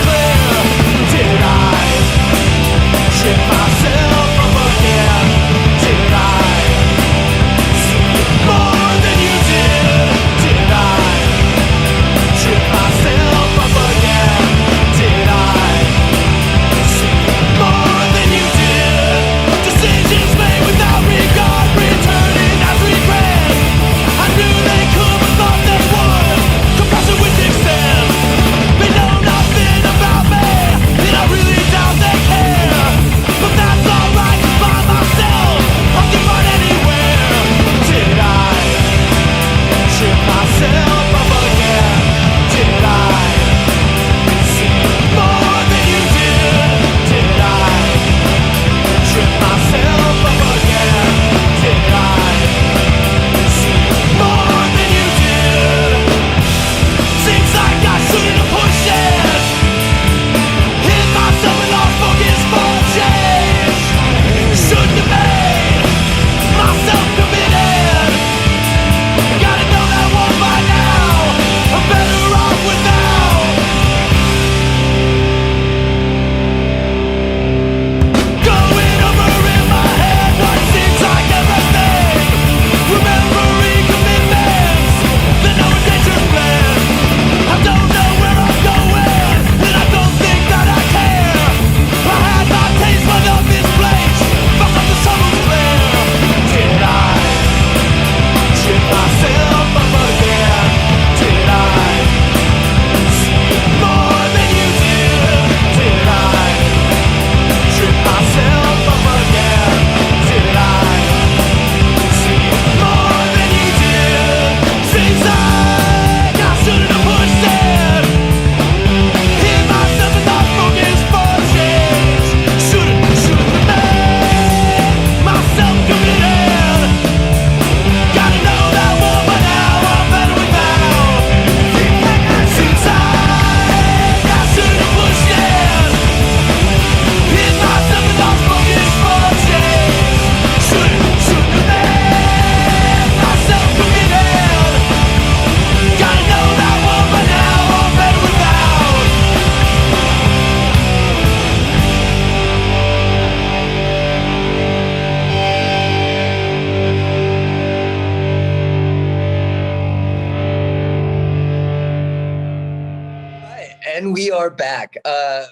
are back.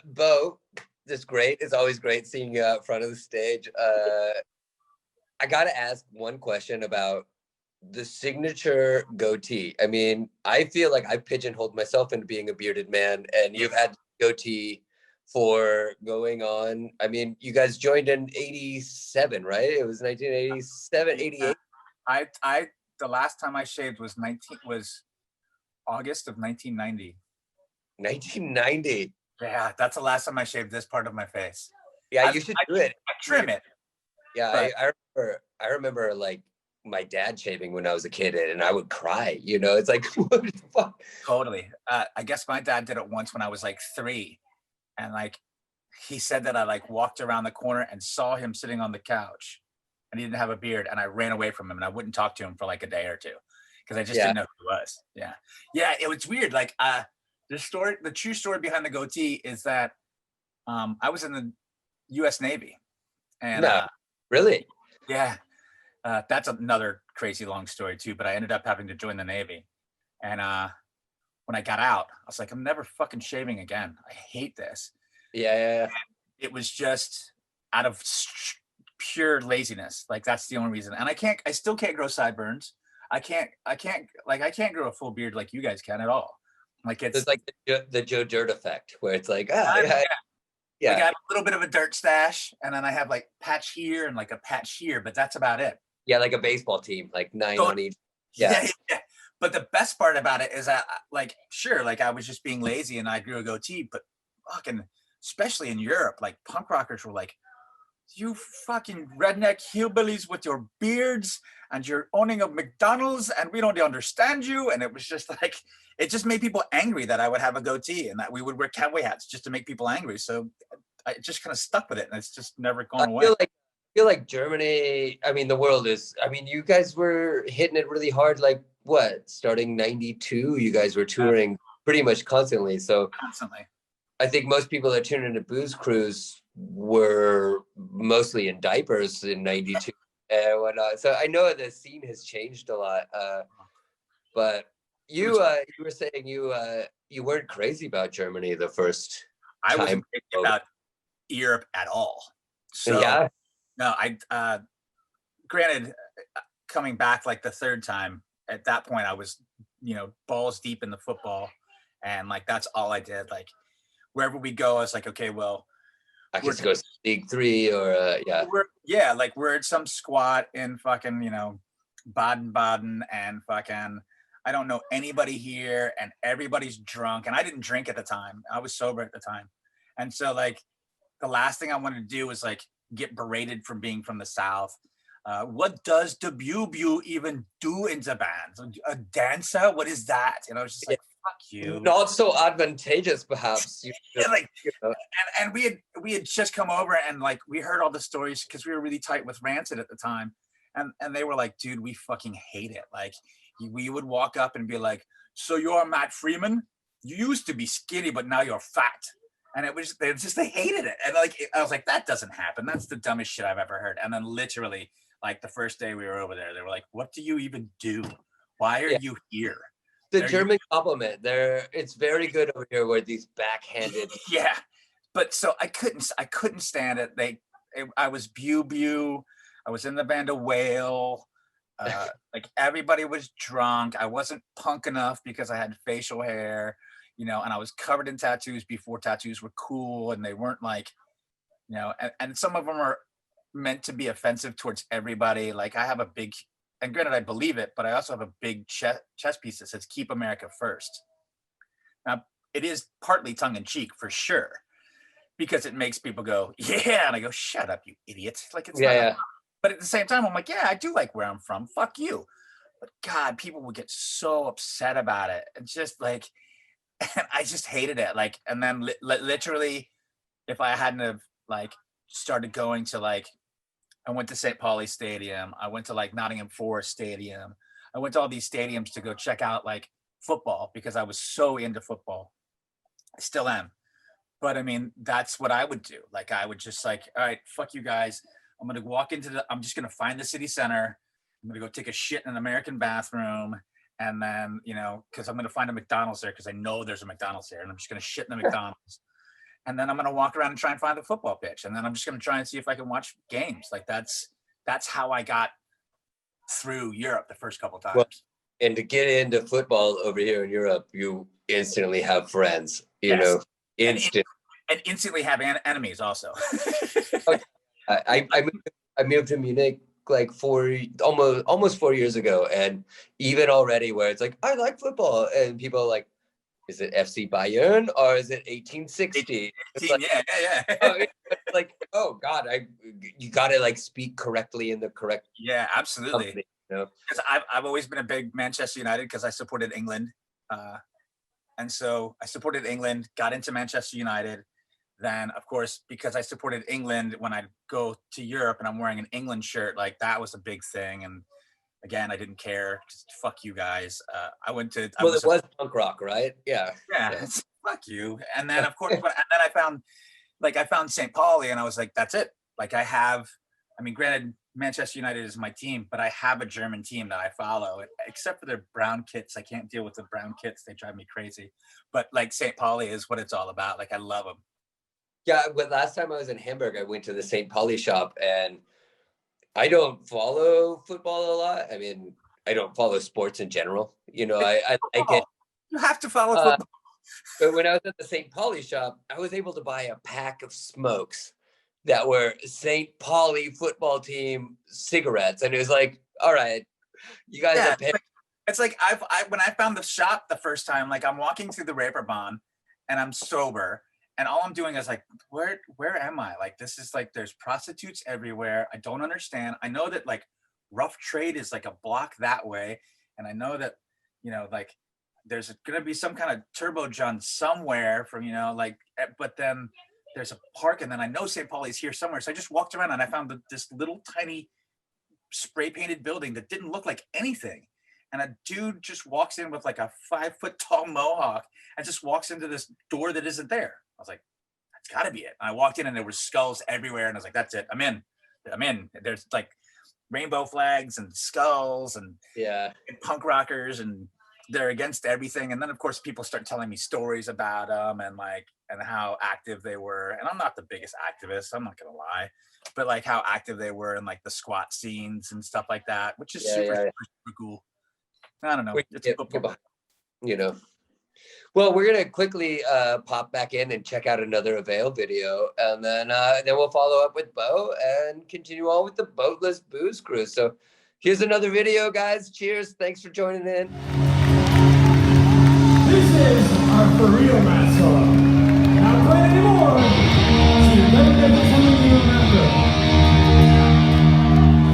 Bo, it's great. It's always great seeing you out front of the stage. I got to ask one question about the signature goatee. I mean, I feel like I pigeonholed myself into being a bearded man, and you've had goatee for going on. I mean, you guys joined in 87, right? It was 1987, 88. I the last time I shaved was August of 1990. 1990. Yeah, that's the last time I shaved this part of my face. Yeah, you should do it. I trim it. Yeah, I remember like my dad shaving when I was a kid, and I would cry. You know, it's like, what the fuck? Totally. I guess my dad did it once when I was like 3, and like he said that I like walked around the corner and saw him sitting on the couch, and he didn't have a beard, and I ran away from him, and I wouldn't talk to him for like a day or two because I just didn't know who he was. Yeah, it was weird. Like the true story behind the goatee is that I was in the U.S. Navy, and really, yeah. That's another crazy long story too, but I ended up having to join the Navy. And when I got out, I was like, I'm never fucking shaving again. I hate this. Yeah. It was just out of pure laziness. Like that's the only reason. And I still can't grow sideburns. I can't grow a full beard like you guys can at all. Like it's like the Joe Dirt effect where it's like, I got a little bit of a dirt stash, and then I have like patch here and like a patch here, but that's about it. Yeah, like a baseball team, like 9 on each. Yeah. But the best part about it is that, like, sure, like I was just being lazy and I grew a goatee, but fucking, especially in Europe, like punk rockers were like, you fucking redneck hillbillies with your beards and you're owning a McDonald's and we don't understand you. And it was just like, it just made people angry that I would have a goatee and that we would wear cowboy hats just to make people angry. So I just kind of stuck with it, and it's just never gone away. I feel like Germany, I mean, the world is, I mean, you guys were hitting it really hard, like what, starting 92, you guys were touring pretty much constantly. So constantly. I think most people that tuned into Booze Cruise were mostly in diapers in 92 and whatnot. So I know the scene has changed a lot. But you were saying you weren't crazy about Germany the first time. I wasn't crazy about Europe at all. So yeah. No, granted, coming back like the third time, at that point I was, balls deep in the football, and like that's all I did. Like wherever we go, I was like, okay, well, I could go League 3 or we're at some squat in fucking, Baden-Baden, and fucking I don't know anybody here, and everybody's drunk, and I didn't drink at the time. I was sober at the time. And so like the last thing I wanted to do was like get berated from being from the South. What does the bu even do in the band? A dancer? What is that? And I was just like, fuck you. Not so advantageous, perhaps. And we had just come over, and like we heard all the stories because we were really tight with Rancid at the time. And they were like, dude, we fucking hate it. Like we would walk up and be like, so you're Matt Freeman? You used to be skinny, but now you're fat. And it was they hated it. And like I was like, that doesn't happen. That's the dumbest shit I've ever heard. And then literally, like the first day we were over there, they were like, what do you even do? Why are you here? The German compliment. It's very good over here where these backhanded. Yeah. But so I couldn't stand it. I was Bu. I was in the band Avail. Like everybody was drunk. I wasn't punk enough because I had facial hair. And I was covered in tattoos before tattoos were cool, and they weren't like, and some of them are meant to be offensive towards everybody. Like I have a big, and granted I believe it, but I also have a big chest piece that says "Keep America First." Now it is partly tongue in cheek for sure, because it makes people go, yeah, and I go, shut up, you idiot. Like it's not. But at the same time, I'm like, yeah, I do like where I'm from. Fuck you. But God, people would get so upset about it. It's just like. And I just hated it. Like, and then literally, if I hadn't have like started going to like, I went to St. Pauli Stadium. I went to like Nottingham Forest Stadium. I went to all these stadiums to go check out like football because I was so into football. I still am. But I mean, that's what I would do. Like, I would just like, all right, fuck you guys. I'm going to walk I'm just going to find the city center. I'm going to go take a shit in an American bathroom. And then, because I'm going to find a McDonald's there because I know there's a McDonald's there, and I'm just going to shit in the McDonald's. And then I'm going to walk around and try and find the football pitch. And then I'm just going to try and see if I can watch games. Like that's how I got through Europe the first couple of times. Well, and to get into football over here in Europe, you instantly have friends, instant. And instantly have enemies also. I moved to Munich like almost 4 years ago, and even already where it's like, I like football, and people are like, is it FC Bayern or is it 1860? It's like, yeah. It's like, oh God, you gotta like speak correctly in the correct. Yeah, absolutely. Company, Because I've always been a big Manchester United because I supported England, and so I supported England, got into Manchester United. Then, of course, because I supported England, when I'd go to Europe and I'm wearing an England shirt, like that was a big thing. And again, I didn't care. Just fuck you guys. I went to. Well, it was punk rock, right? Yeah. Yeah. Fuck you. And then, of course, and then I found St. Pauli, and I was like, that's it. Like granted, Manchester United is my team, but I have a German team that I follow. Except for their brown kits, I can't deal with the brown kits. They drive me crazy. But like St. Pauli is what it's all about. Like I love them. Yeah, but last time I was in Hamburg, I went to the St. Pauli shop, and I don't follow football a lot. I mean, I don't follow sports in general. I like it. You have to follow football. But when I was at the St. Pauli shop, I was able to buy a pack of smokes that were St. Pauli football team cigarettes, and it was like, all right, you guys are paying. It's like when I found the shop the first time, like I'm walking through the Reeperbahn, and I'm sober. And all I'm doing is like, where am I? Like, this is like, there's prostitutes everywhere. I don't understand. I know that like Rough Trade is like a block that way. And I know that, like there's going to be some kind of Turbo John somewhere from, but then there's a park, and then I know St. Pauli's here somewhere. So I just walked around and I found this little tiny spray painted building that didn't look like anything. And a dude just walks in with like a 5 foot tall mohawk and just walks into this door that isn't there. I was like, that's gotta be it. And I walked in and there were skulls everywhere. And I was like, that's it. I'm in. There's like rainbow flags and skulls and punk rockers, and they're against everything. And then of course people start telling me stories about them and how active they were. And I'm not the biggest activist, I'm not gonna lie, but like how active they were in like the squat scenes and stuff like that, which is super cool. I don't know. Well, we're gonna quickly pop back in and check out another Avail video, and then we'll follow up with Bo and continue on with the Boatless Booze Cruise. So here's another video, guys. Cheers! Thanks for joining in. This is our for real Matt solo. Not playing anymore. So you better get to something you remember.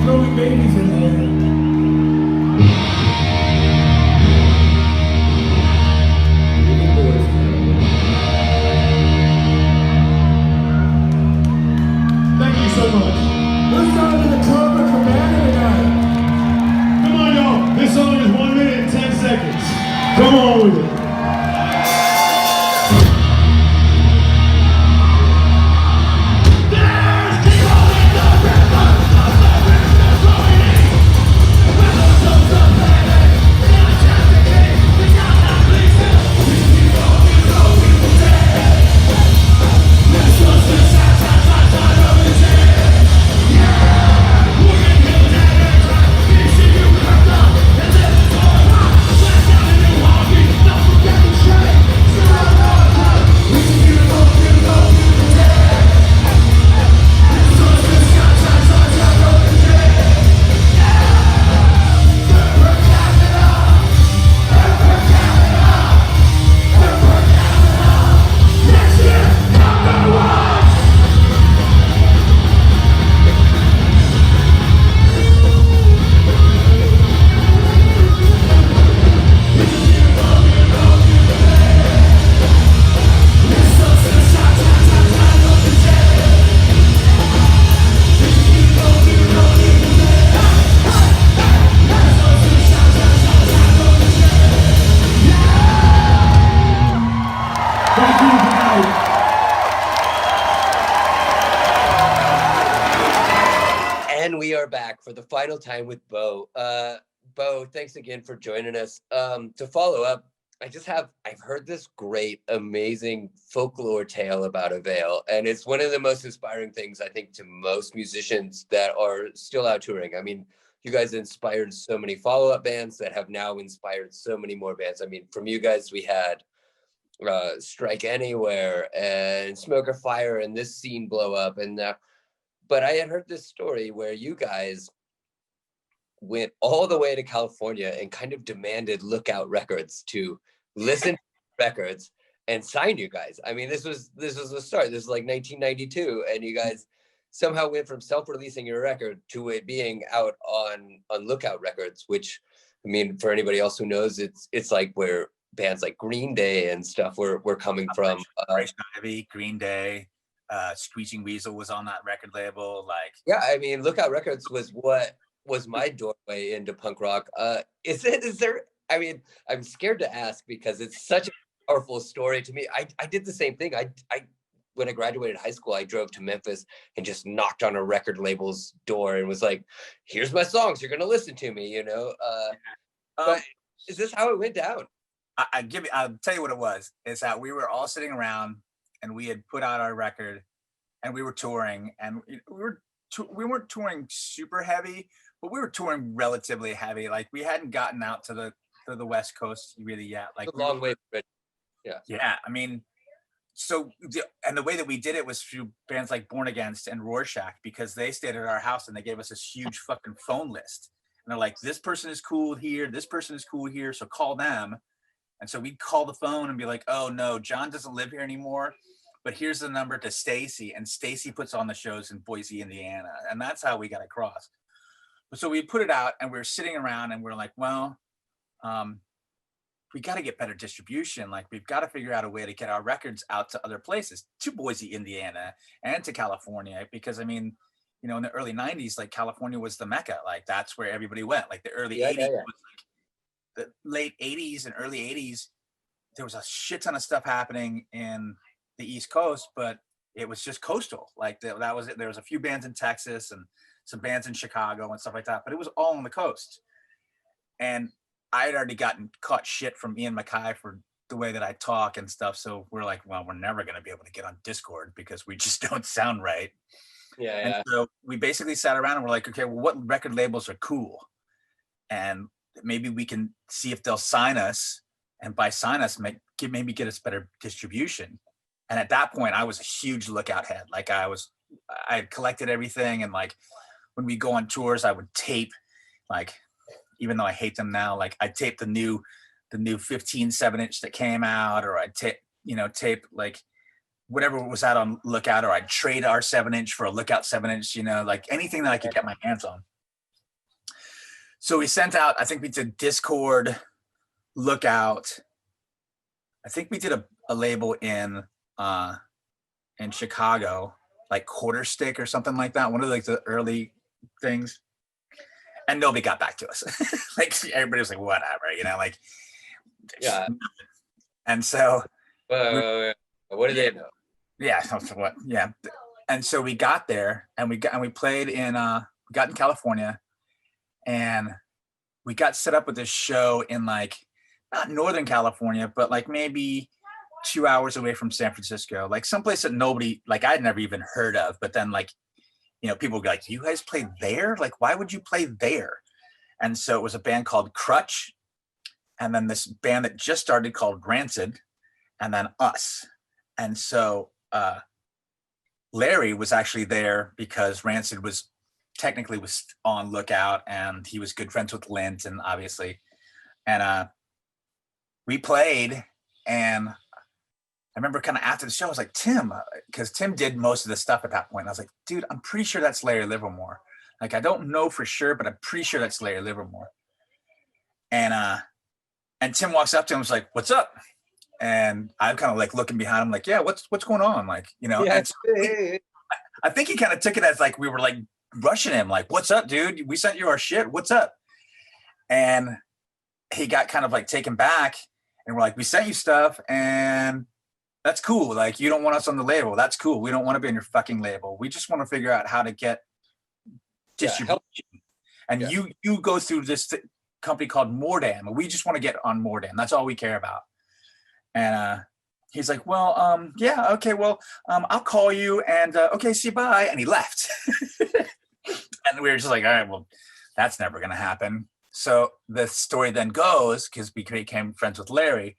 Throwing babies in there. So much. Let's start with the Cobra Commander tonight. Come on, y'all. This song is 1 minute and 10 seconds. Come on with it. And we are back for the final time with Bo. Bo, thanks again for joining us. To follow up, I've heard this great, amazing folklore tale about Avail, and it's one of the most inspiring things, I think, to most musicians that are still out touring. I mean, you guys inspired so many follow-up bands that have now inspired so many more bands. I mean, from you guys, we had Strike Anywhere and Smoke or Fire and this scene blow up. But I had heard this story where you guys went all the way to California and kind of demanded Lookout Records to listen to records and sign you guys. I mean, this was the start. This is like 1992, and you guys somehow went from self-releasing your record to it being out on Lookout Records, which, I mean, for anybody else who knows, it's like where bands like Green Day and stuff were coming from. Ivy, Green Day, Screeching Weasel was on that record label. Like, yeah, I mean, Lookout Records was my doorway into punk rock. Is there, I mean, I'm scared to ask because it's such a powerful story to me. I did the same thing. I when I graduated high school, I drove to Memphis and just knocked on a record label's door and was like, here's my songs, you're gonna listen to me, you know? But is this how it went down? I'll tell you what it was. Is that we were all sitting around and we had put out our record and we were touring, and we weren't touring super heavy, but we were touring relatively heavy. Like, we hadn't gotten out to the West Coast really yet. Like, a long way. Yeah. I mean, so, and the way that we did it was through bands like Born Against and Rorschach, because they stayed at our house and they gave us this huge fucking phone list. And they're like, this person is cool here, this person is cool here, so call them. And so we'd call the phone and be like, oh no, John doesn't live here anymore, but here's the number to Stacy, and Stacy puts on the shows in Boise, Indiana. And that's how we got across. So we put it out and we were sitting around and we're like, well, we got to get better distribution. Like, we've got to figure out a way to get our records out to other places, to Boise, Indiana, and to California. Because, I mean, you know, in the early 90s, like, California was the Mecca. Like, that's where everybody went. Like, the early 80s was like, the late 80s and early 80s, there was a shit ton of stuff happening in the East Coast, but it was just coastal. Like, that was it. There was a few bands in Texas and some bands in Chicago and stuff like that, but it was all on the coast. And I had already gotten caught shit from Ian Mackay for the way that I talk and stuff. So we're like, well, we're never going to be able to get on Discord because we just don't sound right. Yeah. And so we basically sat around and we're like, okay, well, what record labels are cool? And maybe we can see if they'll sign us, and by sign us, maybe get us better distribution. And at that point, I was a huge Lookout head. Like, I had collected everything, and like, when we go on tours, I would tape, like, even though I hate them now, like, I'd tape the new 15 7-inch that came out, or I'd tape like whatever was out on Lookout, or I'd trade our 7-inch for a Lookout 7-inch, you know, like anything that I could get my hands on. So we sent out, I think we did Discord, Lookout. I think we did a label in Chicago, like Quarter Stick or something like that. One of like the early things. And nobody got back to us. Like, everybody was like, whatever, you know, like, Yeah. And so what did they know? Yeah. What? Yeah. And so we got there and we played in we got in California, and we got set up with this show in, like, not Northern California, but like maybe 2 hours away from San Francisco, like someplace that nobody, like, I'd never even heard of. But then, like, you know, people would be like, you guys play there? Like, why would you play there? And so it was a band called Crutch, and then this band that just started called Rancid, and then us. And so Larry was actually there because Rancid was on Lookout, and he was good friends with Lint, and obviously. And we played, and I remember kind of after the show, I was like, Tim, because Tim did most of the stuff at that point. I was like, dude, I'm pretty sure that's Larry Livermore. Like, I don't know for sure, but I'm pretty sure that's Larry Livermore. And Tim walks up to him and was like, what's up? And I'm kind of like looking behind him, like, yeah, what's going on? Like, you know, and so I think he kind of took it as like we were like rushing him, like, what's up, dude? We sent you our shit. What's up? And he got kind of like taken back, and we're like, we sent you stuff, and that's cool. Like, you don't want us on the label. That's cool. We don't want to be on your fucking label. We just want to figure out how to get distribution. And you go through this company called Mordam, and we just want to get on Mordam. That's all we care about. And he's like, well, yeah, okay, well, I'll call you, and okay, see you, bye. And he left. And we were just like, all right, well, that's never going to happen. So the story then goes, because we became friends with Larry,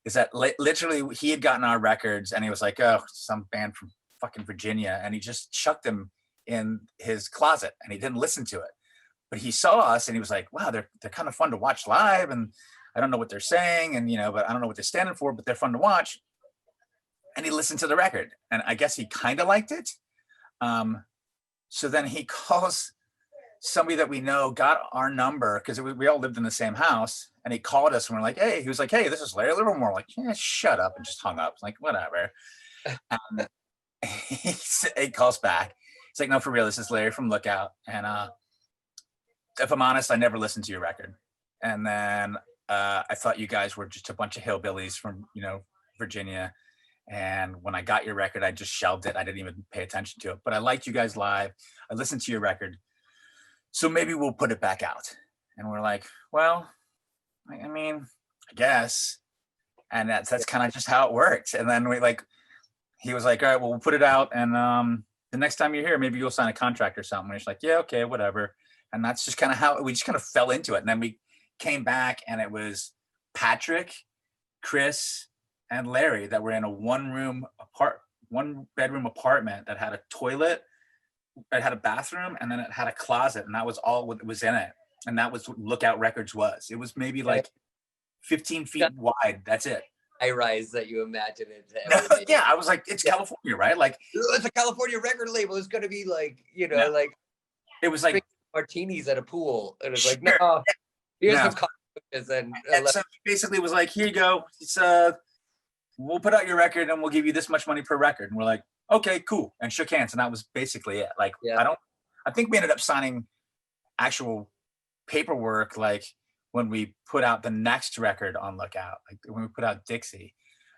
is that literally he had gotten our records, and he was like, oh, some band from fucking Virginia, and he just chucked them in his closet, and he didn't listen to it. But he saw us, and he was like, wow, they're kind of fun to watch live, and I don't know what they're saying, and but I don't know what they're standing for, but they're fun to watch. And he listened to the record, and I guess he kind of liked it. So then he calls somebody that we know, got our number, because we all lived in the same house, and he called us, and we're like, hey, he was like, hey, this is Larry Livermore. Like, yeah, shut up, and just hung up. Like, whatever. And he calls back. He's like, no, for real, this is Larry from Lookout. And if I'm honest, I never listened to your record. And then I thought you guys were just a bunch of hillbillies from, Virginia. And when I got your record, I just shelved it. I didn't even pay attention to it. But I liked you guys live. I listened to your record. So maybe we'll put it back out. And we're like, well, I mean, I guess. And that's kind of just how it worked. And then he was like, all right, well, we'll put it out. And the next time you're here, maybe you'll sign a contract or something. And it's like, yeah, okay, whatever. And that's just kind of how we just kind of fell into it. And then we came back, and it was Patrick, Chris, and Larry that were in a one bedroom apartment that had a toilet, it had a bathroom, and then it had a closet, and that was all what was in it. And that was what Lookout Records was. It was maybe like 15 feet wide. That's it. High rise that you imagine it. Yeah, I was like, it's California, right? Like, it's a California record label. It's going to be like, like it was like martinis at a pool, and it's like, no, here's some cockroaches and so basically it was like, here you go. It's we'll put out your record, and we'll give you this much money per record. And we're like, okay, cool, and shook hands, and that was basically it. Like, I think we ended up signing actual paperwork like when we put out the next record on Lookout, like when we put out Dixie.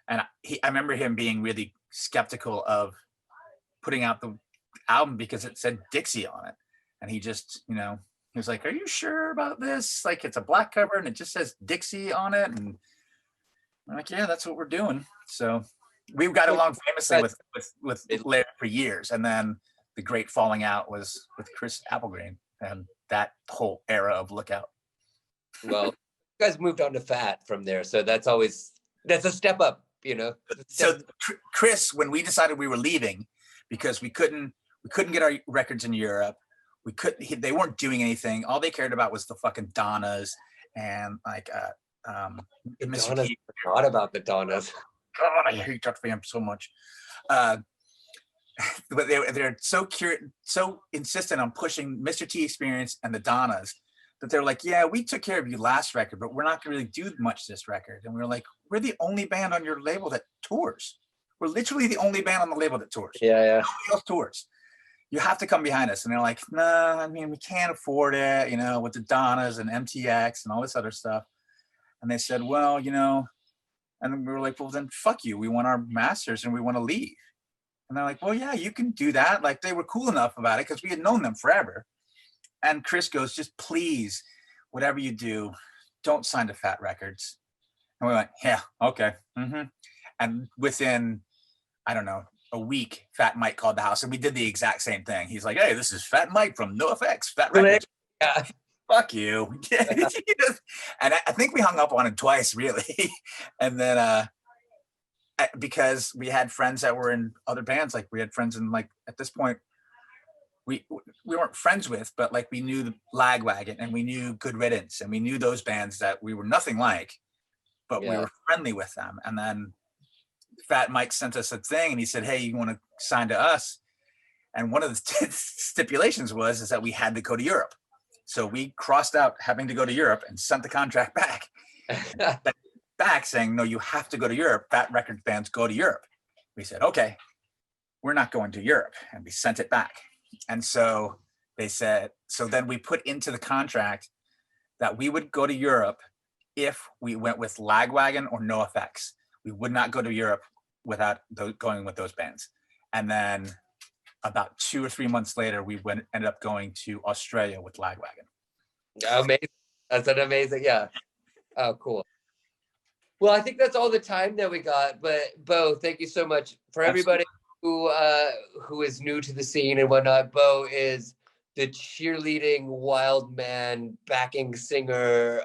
And I remember him being really skeptical of putting out the album because it said Dixie on it. And he just, he was like, are you sure about this? Like, it's a black cover and it just says Dixie on it. And I'm like, yeah, that's what we're doing. So we got along famously with Larry for years. And then the great falling out was with Chris Applegreen and that whole era of Lookout. Well, you guys moved on to Fat from there. So that's a step up, So Chris, when we decided we were leaving because we couldn't get our records in Europe, they weren't doing anything. All they cared about was the fucking Donnas and like Mr. Donnas. Forgot about the Donnas. God, I hate Dr. Bam so much. But they're so insistent on pushing Mr. T Experience and the Donnas that they're like, yeah, we took care of you last record, but we're not gonna really do much this record. And we were like, we're the only band on your label that tours. We're literally the only band on the label that tours. Yeah. Nobody else tours. You have to come behind us. And they're like, nah, I mean, we can't afford it, with the Donnas and MTX and all this other stuff. And they said, well, and we were like, well, then fuck you. We want our masters and we want to leave. And they're like, well, yeah, you can do that. Like, they were cool enough about it because we had known them forever. And Chris goes, just please, whatever you do, don't sign to Fat Records. And we went, yeah, okay. Mm-hmm. And within, I don't know, a week, Fat Mike called the house and we did the exact same thing. He's like, hey, this is Fat Mike from NoFX, Fat Records. Yeah. Fuck you. And I think we hung up on it twice, really. And then because we had friends that were in other bands, like we had friends in, like, at this point, we weren't friends with, but like we knew the Lagwagon and we knew Good Riddance and we knew those bands that we were nothing like, but we were friendly with them. And then Fat Mike sent us a thing and he said, hey, you want to sign to us? And one of the stipulations is that we had to go to Europe. So we crossed out having to go to Europe and sent the contract back saying, no, you have to go to Europe. Fat Records bands go to Europe. We said, okay, we're not going to Europe. And we sent it back. And so they said, so then we put into the contract that we would go to Europe if we went with Lagwagon or NoFX. We would not go to Europe without going with those bands. And then about 2 or 3 months later, we ended up going to Australia with Lagwagon. Amazing. That's an amazing, yeah. Oh, cool. Well, I think that's all the time that we got. But Bo, thank you so much. For everybody who is new to the scene and whatnot, Bo is the cheerleading wild man, backing singer,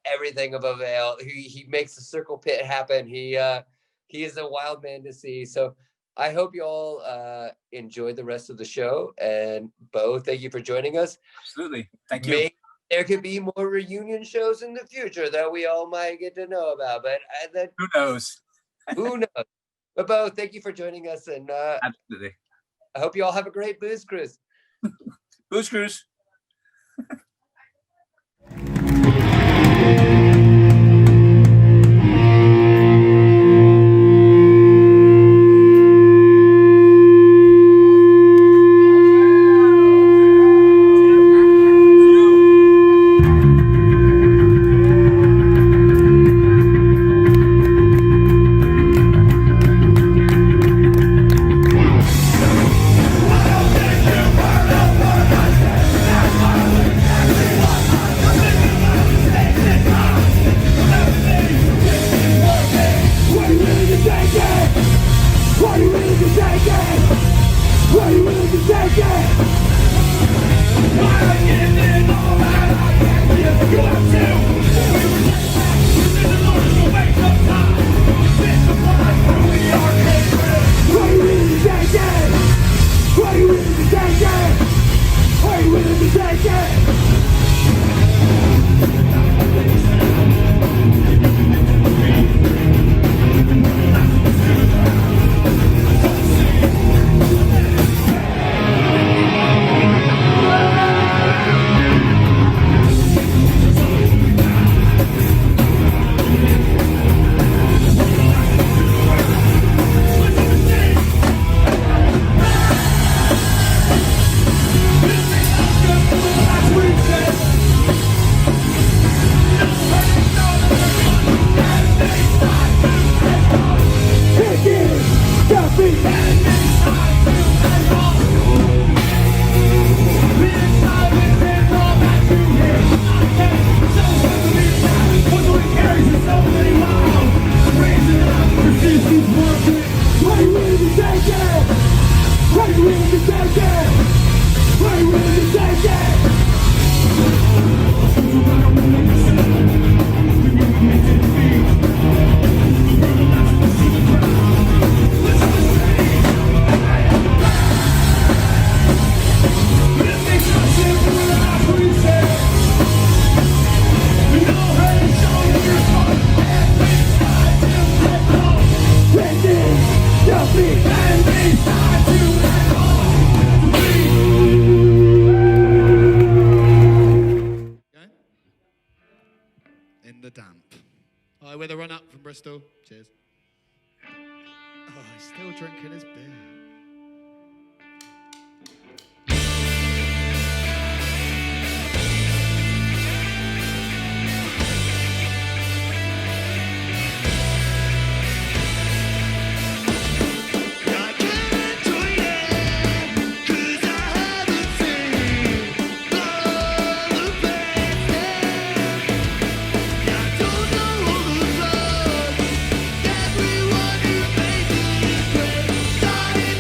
everything of Avail. He makes the circle pit happen. He is a wild man to see. So I hope you all enjoyed the rest of the show. And Bo, thank you for joining us. Absolutely. Thank you. Maybe there could be more reunion shows in the future that we all might get to know about. But Who knows? who knows? But Bo, thank you for joining us. And Absolutely. I hope you all have a great booze cruise. Booze Cruise. In the damp. Hi, with a run up from Bristol. Cheers. Oh, he's still drinking his beer. Everyone who made me great.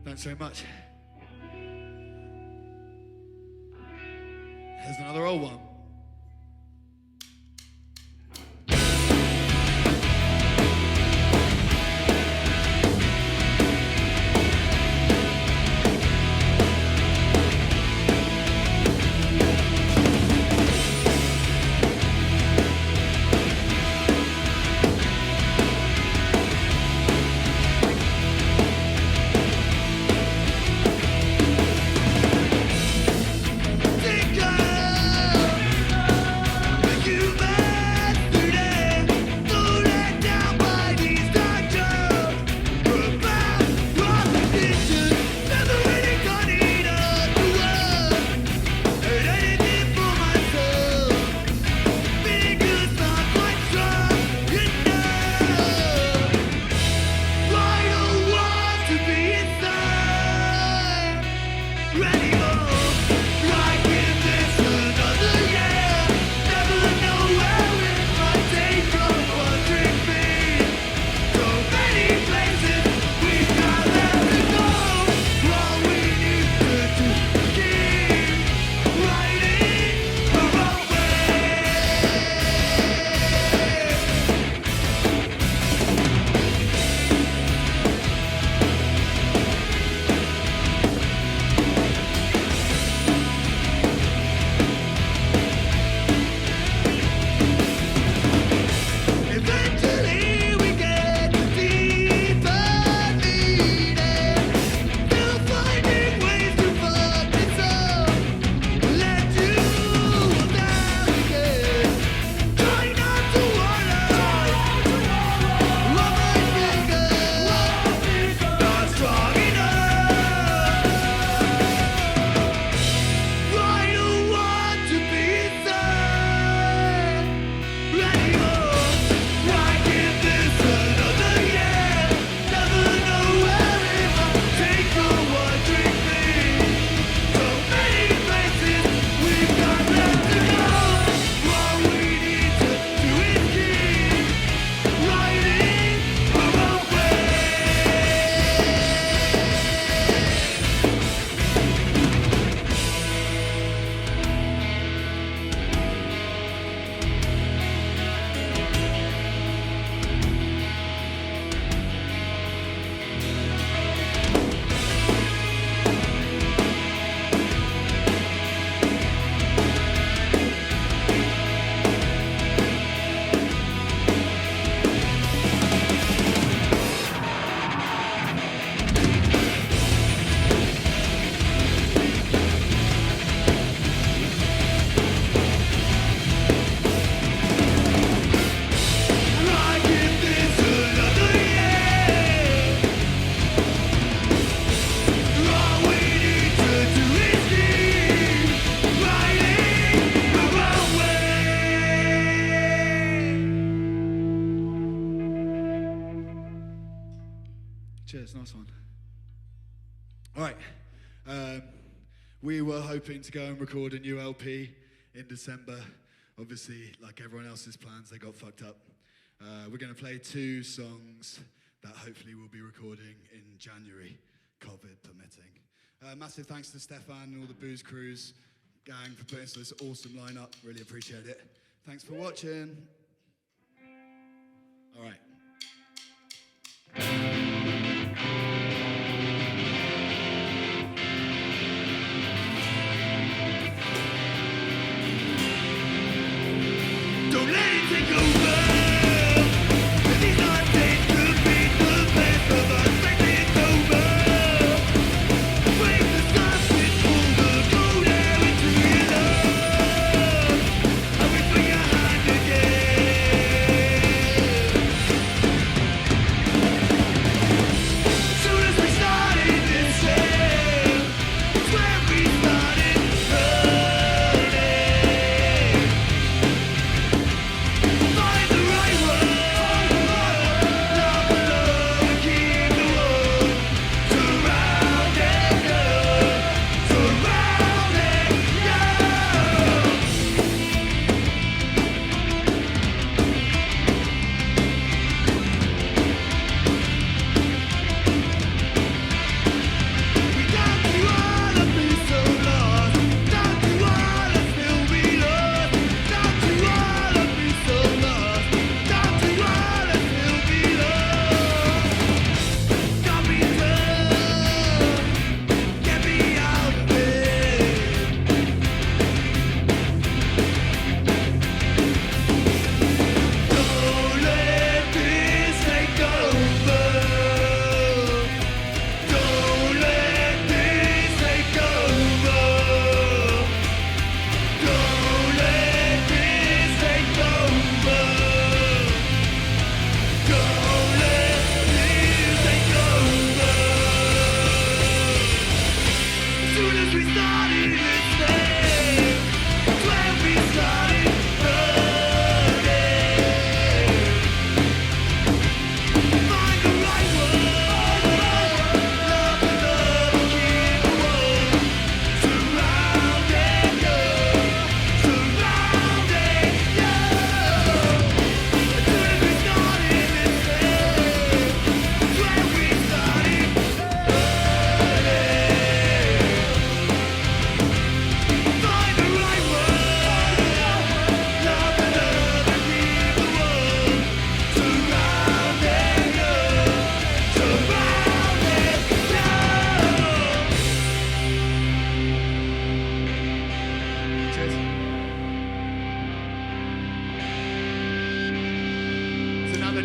Thanks so much. Here's another old one. Cheers, nice one. All right, we were hoping to go and record a new LP in December. Obviously, like everyone else's plans, they got fucked up. We're going to play 2 songs that hopefully we'll be recording in January, COVID permitting. Massive thanks to Stefan and all the Booze Cruise gang for putting this awesome lineup. Really appreciate it. Thanks for watching. All right. Don't let it take over. These are days could be the best of us. Like it's over. Break the sausage, pull the gold air into your love. I wait for your hand again. Soon as we started this year, it's where we started running. Fire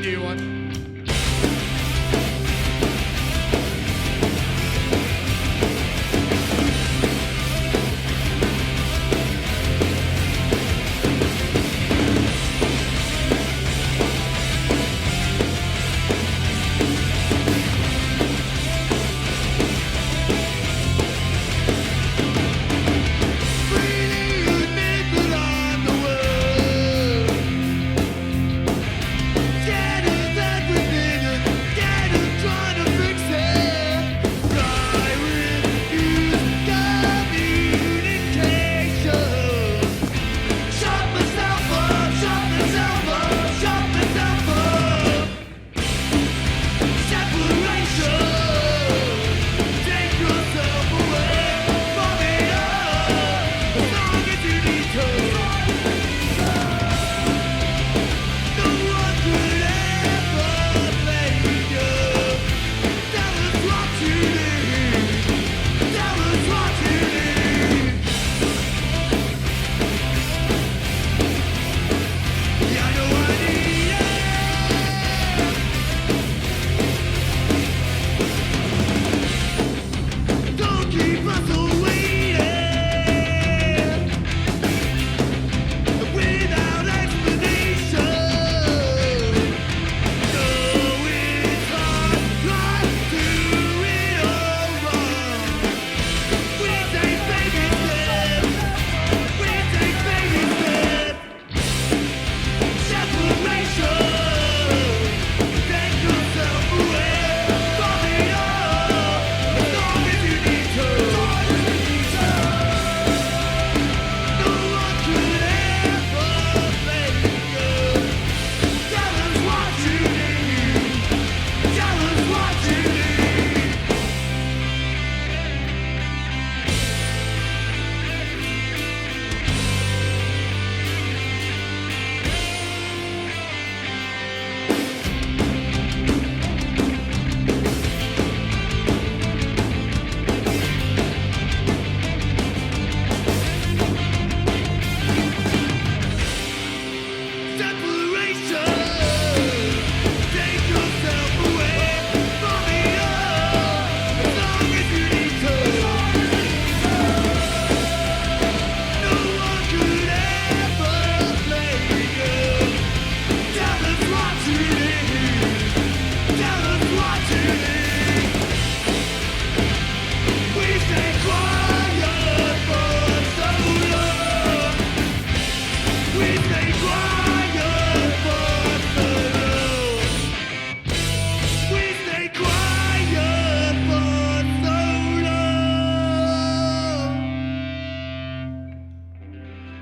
new one.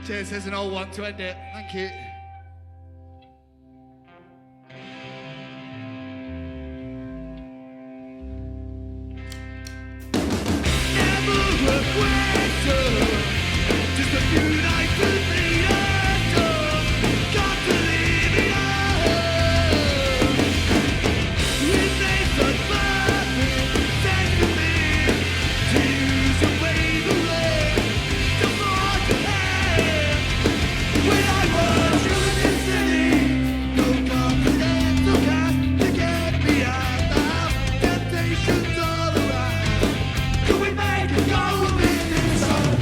Cheers, there's an old one to end it. Thank you. Never a question, just a few nights to be undone. Got to leave it alone. It makes us perfect, thanks to me. To use your wave away, the more you have. When I was in this city, no confidence, no cash to get me out now. Temptations all around. Could we make a go of it this time?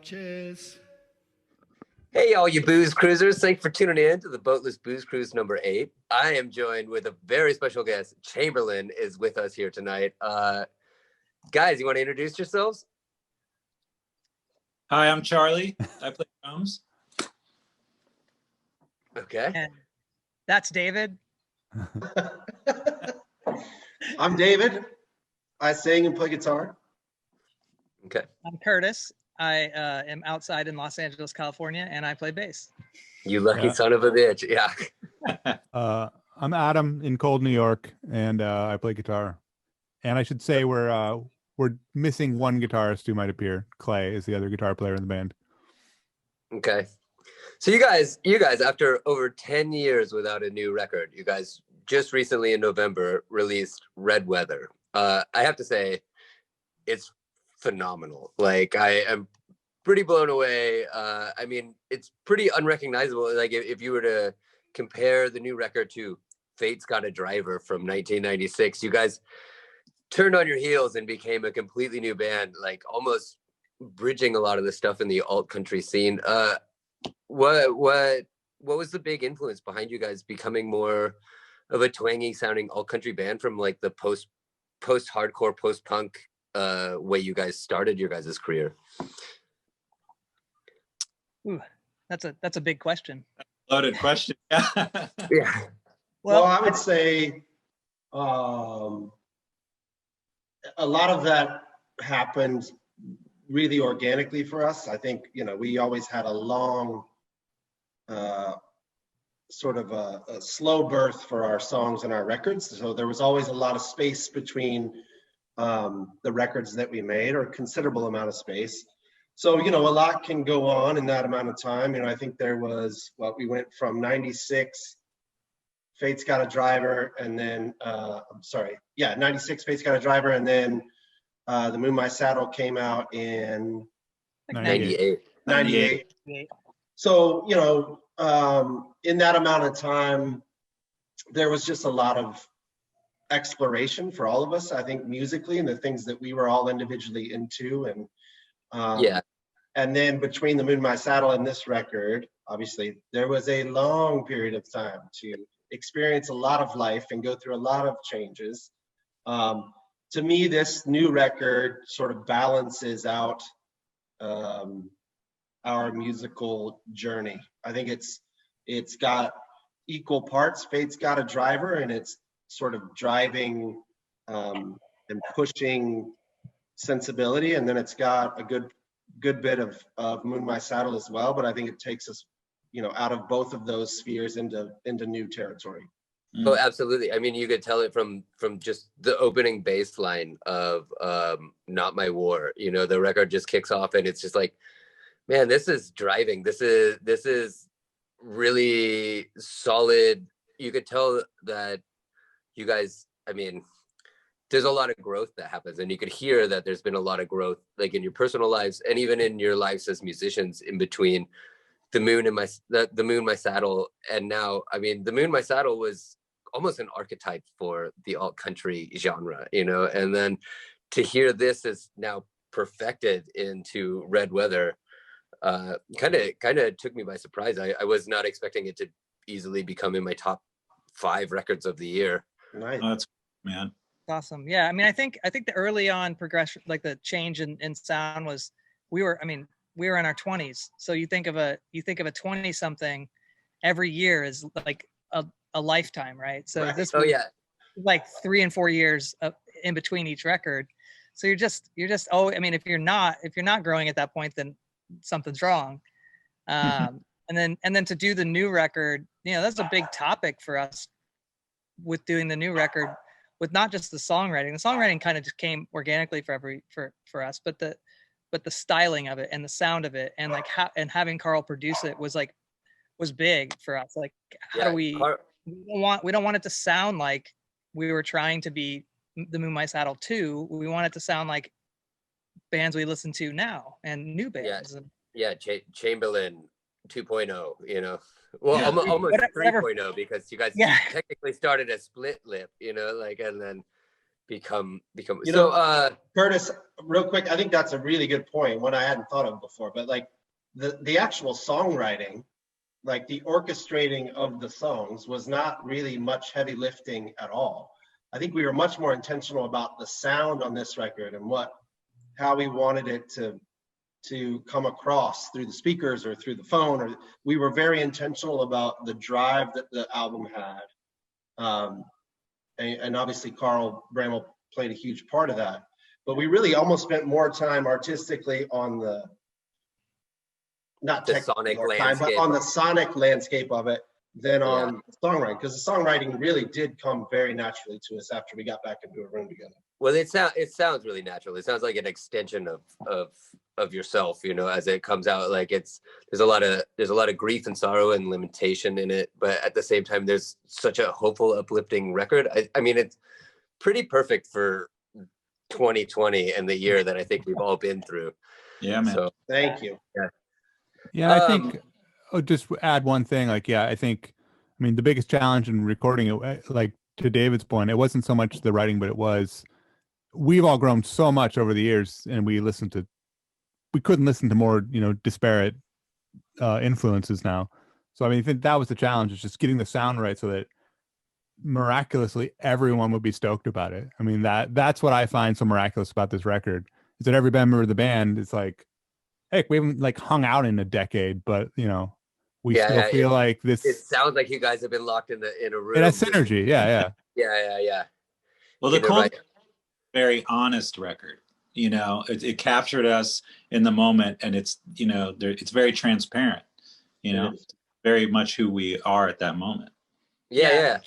Cheers. Hey, all you booze cruisers. Thanks for tuning in to the Boatless Booze Cruise number 8. I am joined with a very special guest. Chamberlain is with us here tonight. Guys, you want to introduce yourselves? Hi, I'm Charlie. I play drums. Okay. And that's David. I'm David. I sing and play guitar. Okay. I'm Curtis. I am outside in Los Angeles, California, and I play bass. You lucky son of a bitch. Yeah. I'm Adam in cold New York, and I play guitar. And I should say we're missing one guitarist who might appear. Clay is the other guitar player in the band. Okay. So you guys, after over 10 years without a new record, you guys just recently in November released Red Weather. I have to say, it's phenomenal. Like, I am pretty blown away. I mean, it's pretty unrecognizable. Like, if you were to compare the new record to Fate's Got a Driver from 1996, you guys turned on your heels and became a completely new band, like almost bridging a lot of the stuff in the alt country scene. What was the big influence behind you guys becoming more of a twangy sounding alt country band from like the post hardcore, post punk way you guys started your guys' career? Ooh, that's a big question. Loaded question. Yeah. Well, I would say a lot of that happened really organically for us. I think, we always had a long sort of a slow birth for our songs and our records. So there was always a lot of space between the records that we made, or a considerable amount of space. So, a lot can go on in that amount of time. I think there was, we went from 96, Fate's Got a Driver, and then, 96, Fate's Got a Driver, and then The Moon My Saddle came out in 98. 98. So, in that amount of time, there was just a lot of exploration for all of us, I think, musically, and the things that we were all individually into. And and then between The Moon My Saddle and this record, obviously, there was a long period of time to experience a lot of life and go through a lot of changes. To me, this new record sort of balances out our musical journey. I think it's got equal parts. Fate's Got a Driver, and it's sort of driving and pushing sensibility, and then it's got a good bit of Moon My Saddle as well. But I think it takes us, out of both of those spheres into new territory. Oh, absolutely. I mean, you could tell it from just the opening bass line of Not My War. The record just kicks off and it's just like, man, this is driving. This is really solid. You could tell that you guys, I mean, there's a lot of growth that happens, and you could hear that there's been a lot of growth, like in your personal lives and even in your lives as musicians, in between The Moon My Saddle and now. I mean, The Moon My Saddle was almost an archetype for the alt country genre, and then to hear this is now perfected into Red Weather, kind of took me by surprise. I was not expecting it to easily become in my top 5 records of the year. Nice. Oh, that's man. Awesome. Yeah. I mean, I think the early on progression, like the change in sound was, we were in our 20s. So you think of a 20 something, every year is like a lifetime, right? So Right. this Oh was yeah. like 3 and 4 years in between each record. So you're just, I mean, if you're not growing at that point, then something's wrong. And then to do the new record, that's a big topic for us with doing the new record, with not just the songwriting. The songwriting kind of just came organically for us, but the styling of it and the sound of it, and like having Carl produce it was big for us. Like, how do we don't want it to sound like we were trying to be The Moon My Saddle 2. We want it to sound like bands we listen to now and new bands. Chamberlain 2.0, well, almost 3.0, because you guys technically started as Split Lip, and then become Curtis, real quick, I think that's a really good point, one I hadn't thought of before, but like the actual songwriting, like the orchestrating of the songs was not really much heavy lifting at all. I think we were much more intentional about the sound on this record and how we wanted it to come across through the speakers or through the phone, or we were very intentional about the drive that the album had. And obviously Carl Bramwell played a huge part of that, but we really almost spent more time artistically on the sonic landscape, but on the sonic landscape of it than on songwriting, because the songwriting really did come very naturally to us after we got back into a room together. Well, it sounds really natural. It sounds like an extension of yourself, you know, as it comes out. Like there's a lot of grief and sorrow and lamentation in it, but at the same time, there's such a hopeful, uplifting record. I mean, it's pretty perfect for 2020 and the year that I think we've all been through. Yeah, man. So, thank you. Yeah, I think I'll just add one thing. Like, yeah, I mean, the biggest challenge in recording it, like to David's point, it wasn't so much the writing, but we've all grown so much over the years, and we couldn't listen to more, you know, disparate influences now. So I mean, I think that was the challenge, is just getting the sound right so that miraculously everyone would be stoked about it. I mean, that's what I find so miraculous about this record, is that every member of the band is like, heck, we haven't like hung out in a decade, but you know, we still feel like this. It sounds like you guys have been locked in a room. It has synergy. Yeah. Well, the Cold, very honest record. You know, it captured us in the moment, and it's, you know, it's very transparent. You know, very much who we are at that moment. Yeah.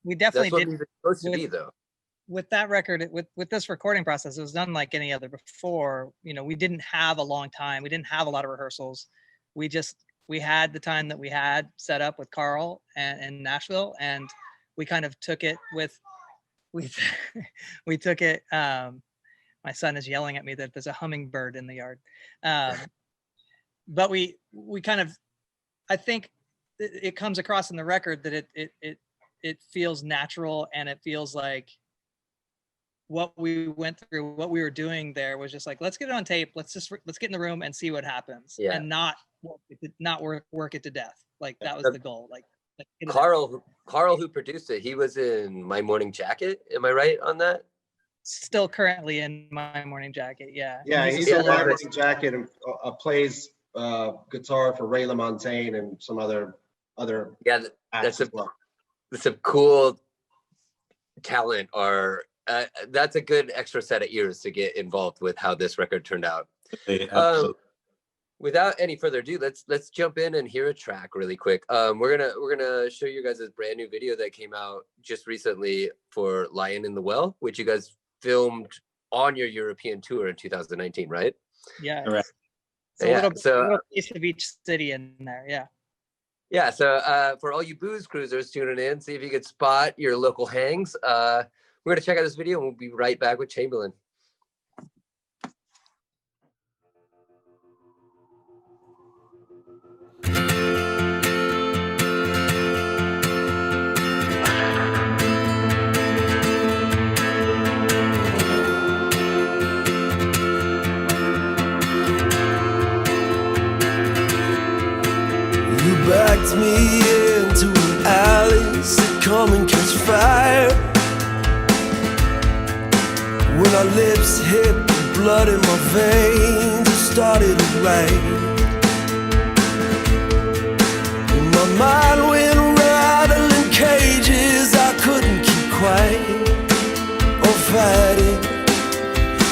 We definitely That's what did. we were supposed to be, though. With that record, with this recording process, it was done like any other before. You know, we didn't have a long time. We didn't have a lot of rehearsals. We had the time that we had set up with Carl and Nashville, and we kind of took it we took it. My son is yelling at me that there's a hummingbird in the yard. But we kind of, I think it comes across in the record that it feels natural, and it feels like what we went through, what we were doing there was just like, let's get it on tape. Let's get in the room and see what happens, and not work it to death. Like that was the goal. Like Carl, who produced it, he was in My Morning Jacket. Am I right on that? Still currently in My Morning Jacket. Yeah. Yeah, he's in My Morning Jacket and plays guitar for Ray LaMontagne and some other. Yeah, that's some cool talent. Or that's a good extra set of ears to get involved with how this record turned out. Without any further ado, let's jump in and hear a track really quick. We're gonna show you guys a brand new video that came out just recently for Lion in the Well, which you guys filmed on your European tour in 2019, right? Yeah. Correct. So a little piece of each city in there. Yeah. Yeah. So for all you booze cruisers tuning in, see if you could spot your local hangs. We're gonna check out this video, and we'll be right back with Chamberlain. Backed me into an alley, said come and catch fire. When our lips hit the blood in my veins, it started to rain. My mind went rattling cages, I couldn't keep quiet or fighting.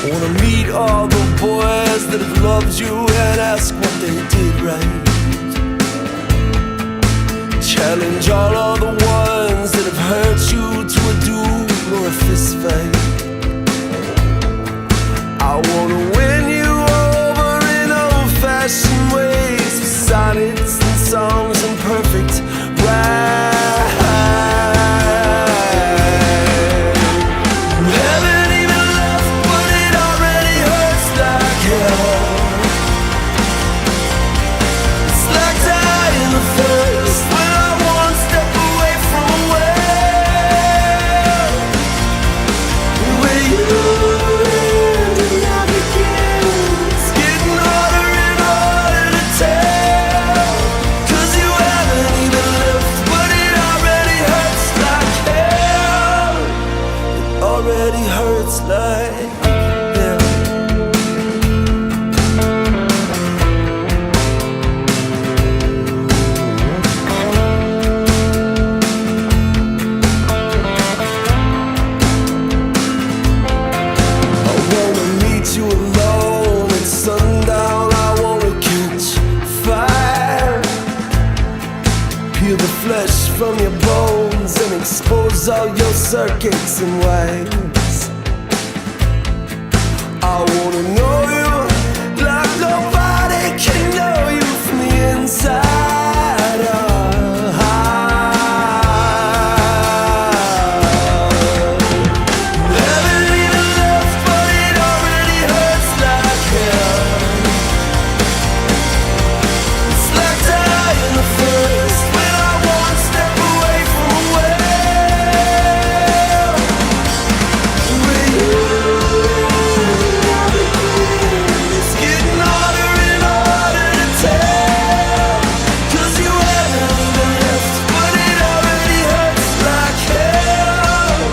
I wanna meet all the boys that have loved you and ask what they did right. Challenge all of the ones that have hurt you to a duel or a fist fight. I wanna win you over in old-fashioned ways, with sonnets and songs and perfect rhyme. You haven't even loved, but it already hurts like hell. It's like dying the first. lose all your circuits and waves. I wanna know you like nobody can know you from the inside out. Haven't even left, but it already hurts like hell. It's like dying the first when I one step away from a well. With you, it's getting harder and harder to tell. 'Cause you haven't even left, but it already hurts like hell.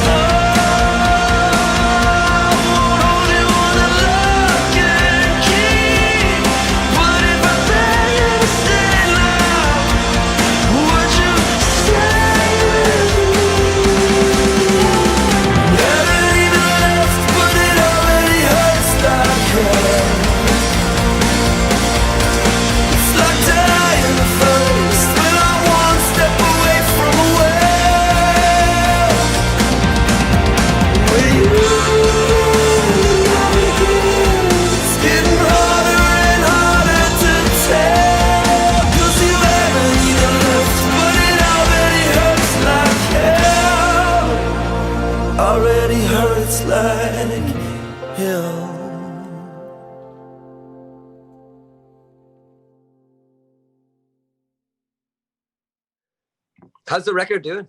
Oh, I only wanna look and keep. But if I beg you to stay now, would you stay with me? Haven't even left, but it already hurts like hell. It's like dying the first when I'm one step away from a well. With you, it's getting harder and harder to tell. 'Cause you haven't even left, but it already hurts like hell. Already hurts like hell. How's the record doing?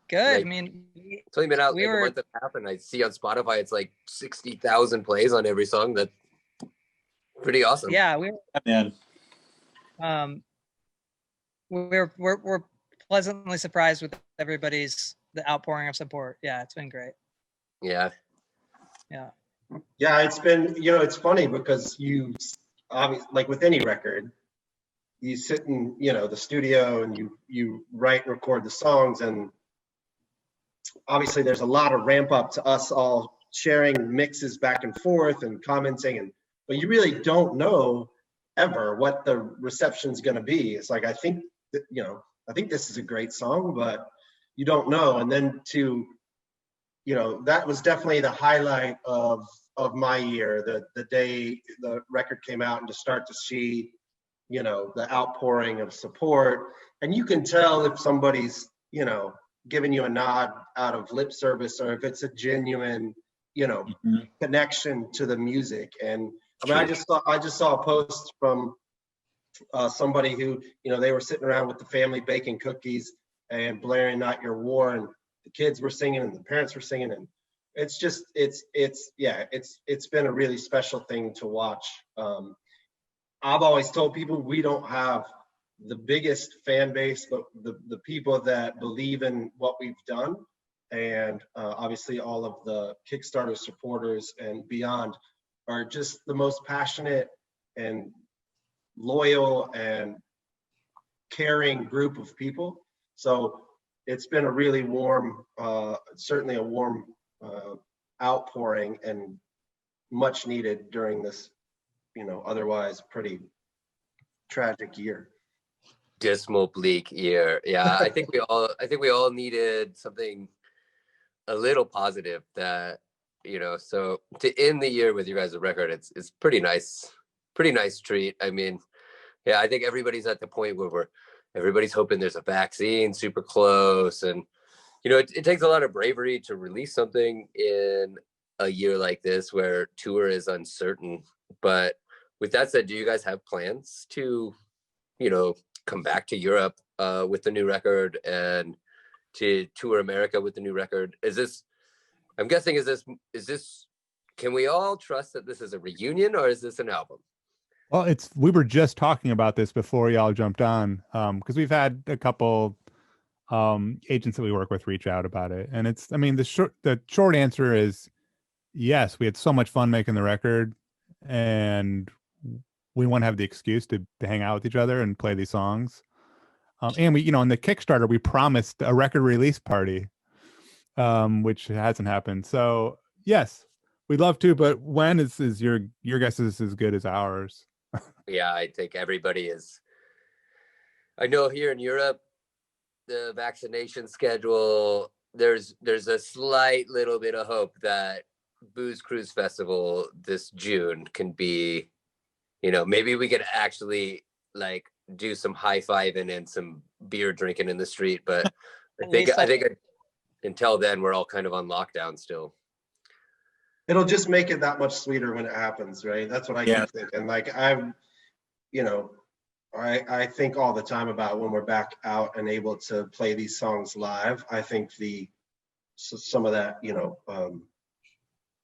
Good. Like, I mean, It's only been out we like a were, month and a half, and I see on Spotify it's like 60,000 plays on every song. That's pretty awesome. yeah, we Man, um we're pleasantly surprised with everybody's the outpouring of support. Yeah, it's been great. Yeah. Yeah. Yeah, it's been, it's funny because you, obviously, like with any record, you sit in, the studio and you write and record the songs, and obviously there's a lot of ramp up to us all sharing mixes back and forth and commenting, but you really don't know ever what the reception's going to be. It's like, I think this is a great song, but you don't know. And then that was definitely the highlight of my year, the day the record came out, and to start to see, the outpouring of support. And you can tell if somebody's, giving you a nod out of lip service, or if it's a genuine, connection to the music. And I mean, I just saw a post from somebody who, they were sitting around with the family baking cookies and blaring "Not Your War," and the kids were singing and the parents were singing, and it's been a really special thing to watch. I've always told people we don't have the biggest fan base, but the people that believe in what we've done, and obviously all of the Kickstarter supporters and beyond, are just the most passionate and loyal and caring group of people. So it's been a really warm, certainly a warm outpouring, and much needed during this, otherwise pretty tragic year. Dismal, bleak year. Yeah, I think we all needed something a little positive that, so to end the year with you guys' record, it's pretty nice treat. I mean, yeah, I think everybody's at the point where everybody's hoping there's a vaccine super close, and it takes a lot of bravery to release something in a year like this where tour is uncertain. But with that said, do you guys have plans to, come back to Europe with the new record and to tour America with the new record? I'm guessing, is this, can we all trust that this is a reunion, or is this an album? Well, we were just talking about this before y'all jumped on, because we've had a couple agents that we work with reach out about it, and the short answer is yes. We had so much fun making the record, and we want to have the excuse to hang out with each other and play these songs. And we, in the Kickstarter, we promised a record release party, which hasn't happened. So yes, we'd love to, but when is your guess is as good as ours. Yeah, I think everybody is I know here in Europe, the vaccination schedule, there's a slight little bit of hope that Booze Cruise Festival this June can be, maybe we could actually like do some high-fiving and some beer drinking in the street. But I think until then, we're all kind of on lockdown still. It'll just make it that much sweeter when it happens, right? That's what I keep thinking. Like I think all the time about when we're back out and able to play these songs live. I think some of that,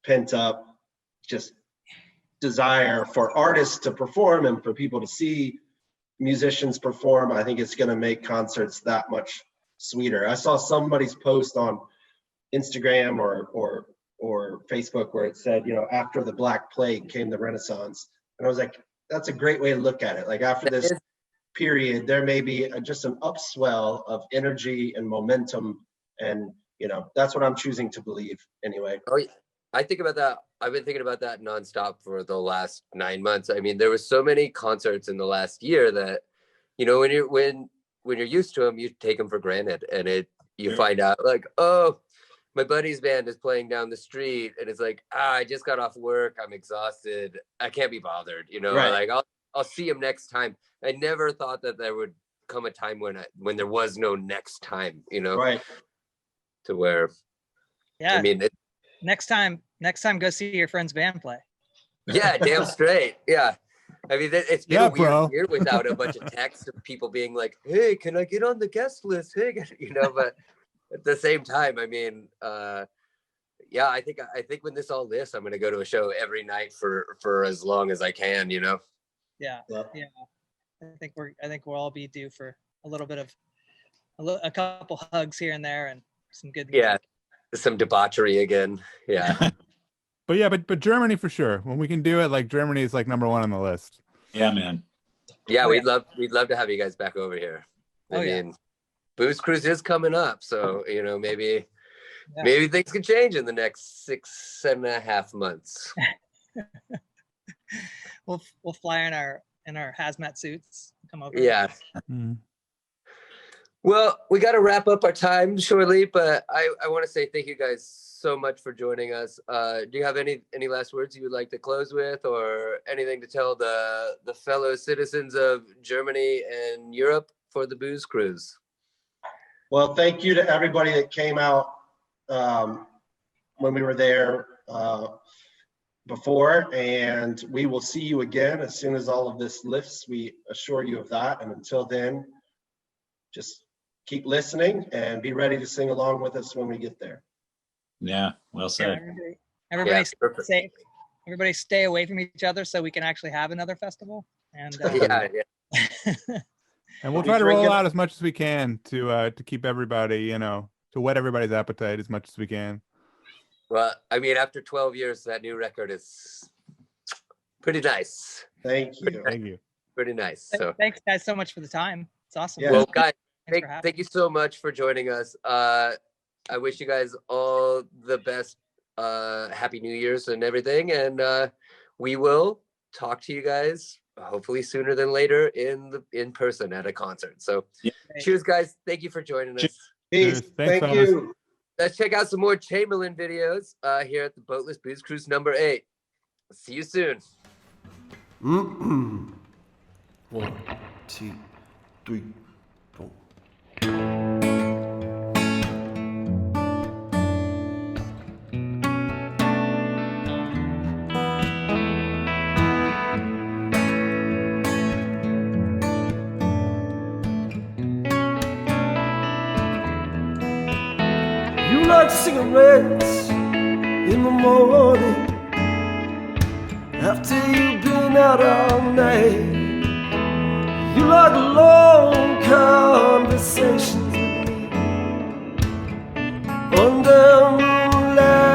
pent up just desire for artists to perform and for people to see musicians perform, I think it's going to make concerts that much sweeter. I saw somebody's post on Instagram or Facebook where it said, after the Black Plague came the Renaissance. And I was like, that's a great way to look at it. Like after this period, there may be just an upswell of energy and momentum. And, that's what I'm choosing to believe anyway. Oh, yeah. I think about that. I've been thinking about that nonstop for the last 9 months. I mean, there were so many concerts in the last year that, when you're used to them, you take them for granted, and you find out like, oh, my buddy's band is playing down the street, and it's like, I just got off work, I'm exhausted, I can't be bothered, right. Like I'll see him next time. I never thought that there would come a time when there was no next time, right. To where, yeah, I mean, next time, go see your friend's band play. Yeah, damn straight. Yeah. I mean, it's been a weird year without a bunch of texts of people being like, hey, can I get on the guest list? Hey, but at the same time, I mean, I think when this all lifts, I'm going to go to a show every night for as long as I can, Yeah. I think we'll all be due for a little bit of a couple hugs here and there and some good music. Yeah. Some debauchery again. Yeah. but Germany for sure. When we can do it, like Germany is like number 1 on the list. Yeah, man. Yeah, we'd love to have you guys back over here. I mean, Booze Cruise is coming up, so maybe things can change in the next 6.5 months. We'll fly in our hazmat suits. Come over. Yeah. Well, we got to wrap up our time shortly, but I want to say thank you guys so much for joining us. Do you have any last words you would like to close with, or anything to tell the fellow citizens of Germany and Europe for the Booze Cruise? Well, thank you to everybody that came out when we were there before, and we will see you again as soon as all of this lifts. We assure you of that. And until then, just keep listening and be ready to sing along with us when we get there. Yeah, well said. Everybody stay safe. Everybody stay away from each other so we can actually have another festival. And and we'll try to roll out as much as we can to keep everybody, to whet everybody's appetite as much as we can. Well, I mean, after 12 years, that new record is pretty nice. Thank you. Thank you. Pretty nice. So thanks guys so much for the time. It's awesome. Yeah. Well, guys, thank you so much for joining us. I wish you guys all the best. Happy New Year's and everything. And we will talk to you guys hopefully sooner than later in person at a concert. So cheers, guys. Thank you for joining us. Peace. Thank you. Let's check out some more Chamberlain videos here at the Boatless Booze Cruise number 8. See you soon. 1, 2, 3, 4. You like cigarettes in the morning after you've been out all night. You like long conversations with me under moonlight.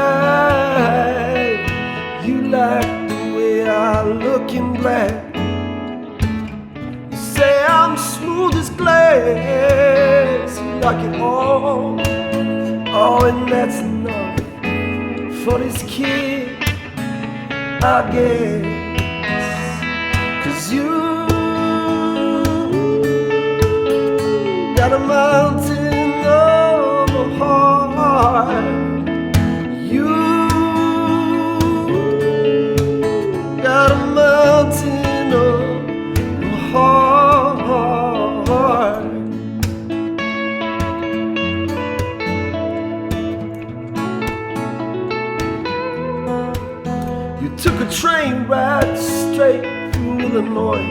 You like the way I look in black. You say I'm smooth as glass. You like it all. Oh, and that's enough for this kid, I guess. 'Cause you heart. You got a mountain of a heart. You took a train ride straight through Illinois.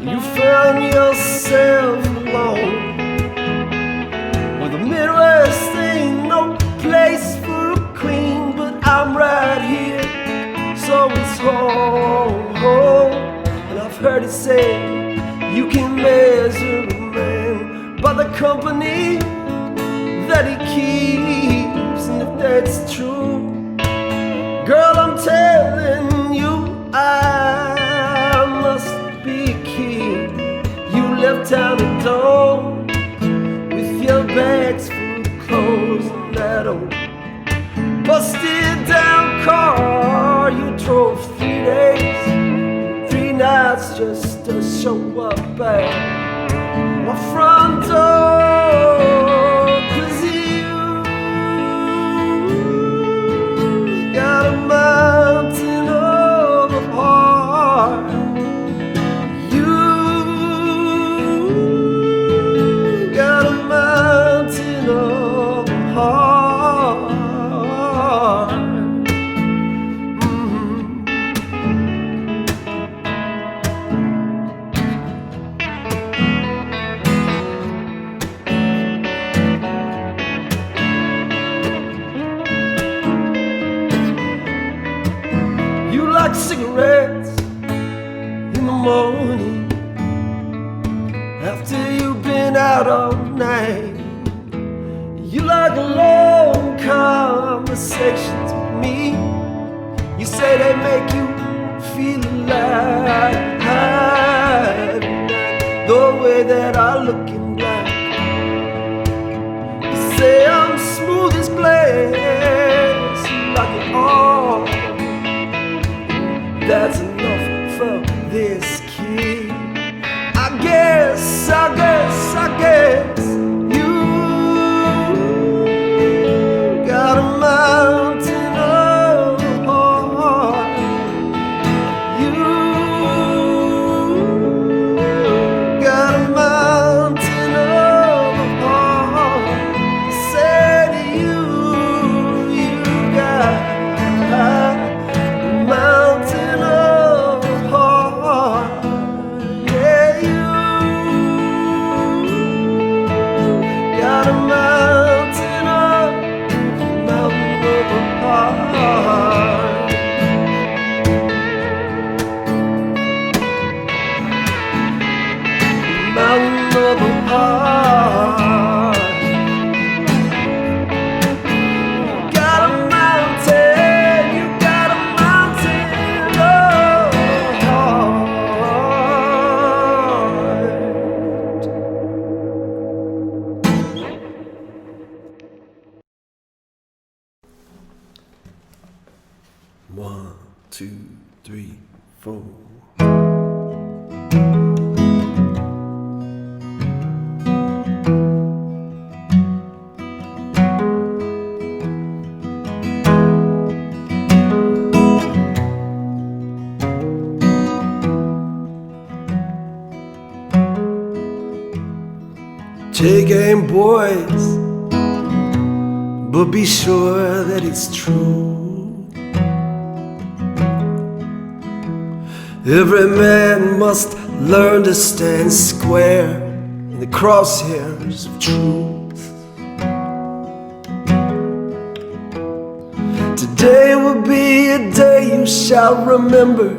You found yourself alone. Well, the Midwest ain't no place for a queen, but I'm right here, so it's home, home. And I've heard it said you can measure a man by the company that he keeps. And if that's true, girl, I'm telling you, I must be a king. You left town at dawn with your bags full of clothes and that old busted down car. You drove 3 days, 3 nights just to show up at my front door. 'Cause you got a mountain of a heart. You got a mountain of a heart. You like cigarettes in the morning after you've been out all night. You like long conversations with me. You say they make you feel alive. The way that I look in black. You say I'm smooth as glass. You like it all. That's enough for this kid. I guess you got a mountain of a heart. You got a mountain of a heart. Said you got a mountain of a heart. Yeah, you got a mountain of a heart. Mountain of a heart. Got a mountain, you got a mountain of a heart. One, two, three, four. Take aim, boys, but be sure that it's true. Every man must learn to stand square in the crosshairs of truth. Today will be a day you shall remember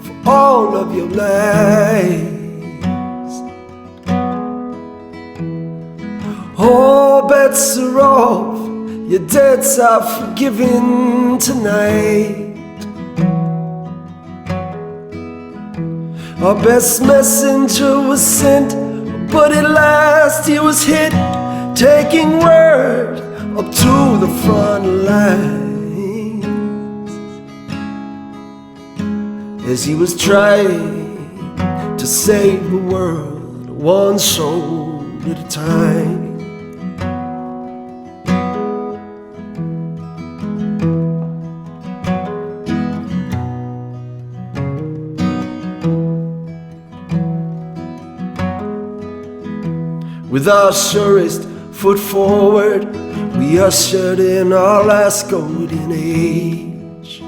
for all of your lives. All bets are off, your debts are forgiven tonight. Our best messenger was sent, but at last he was hit, taking word up to the front lines as he was trying to save the world one soul at a time. With our surest foot forward, we ushered in our last golden age.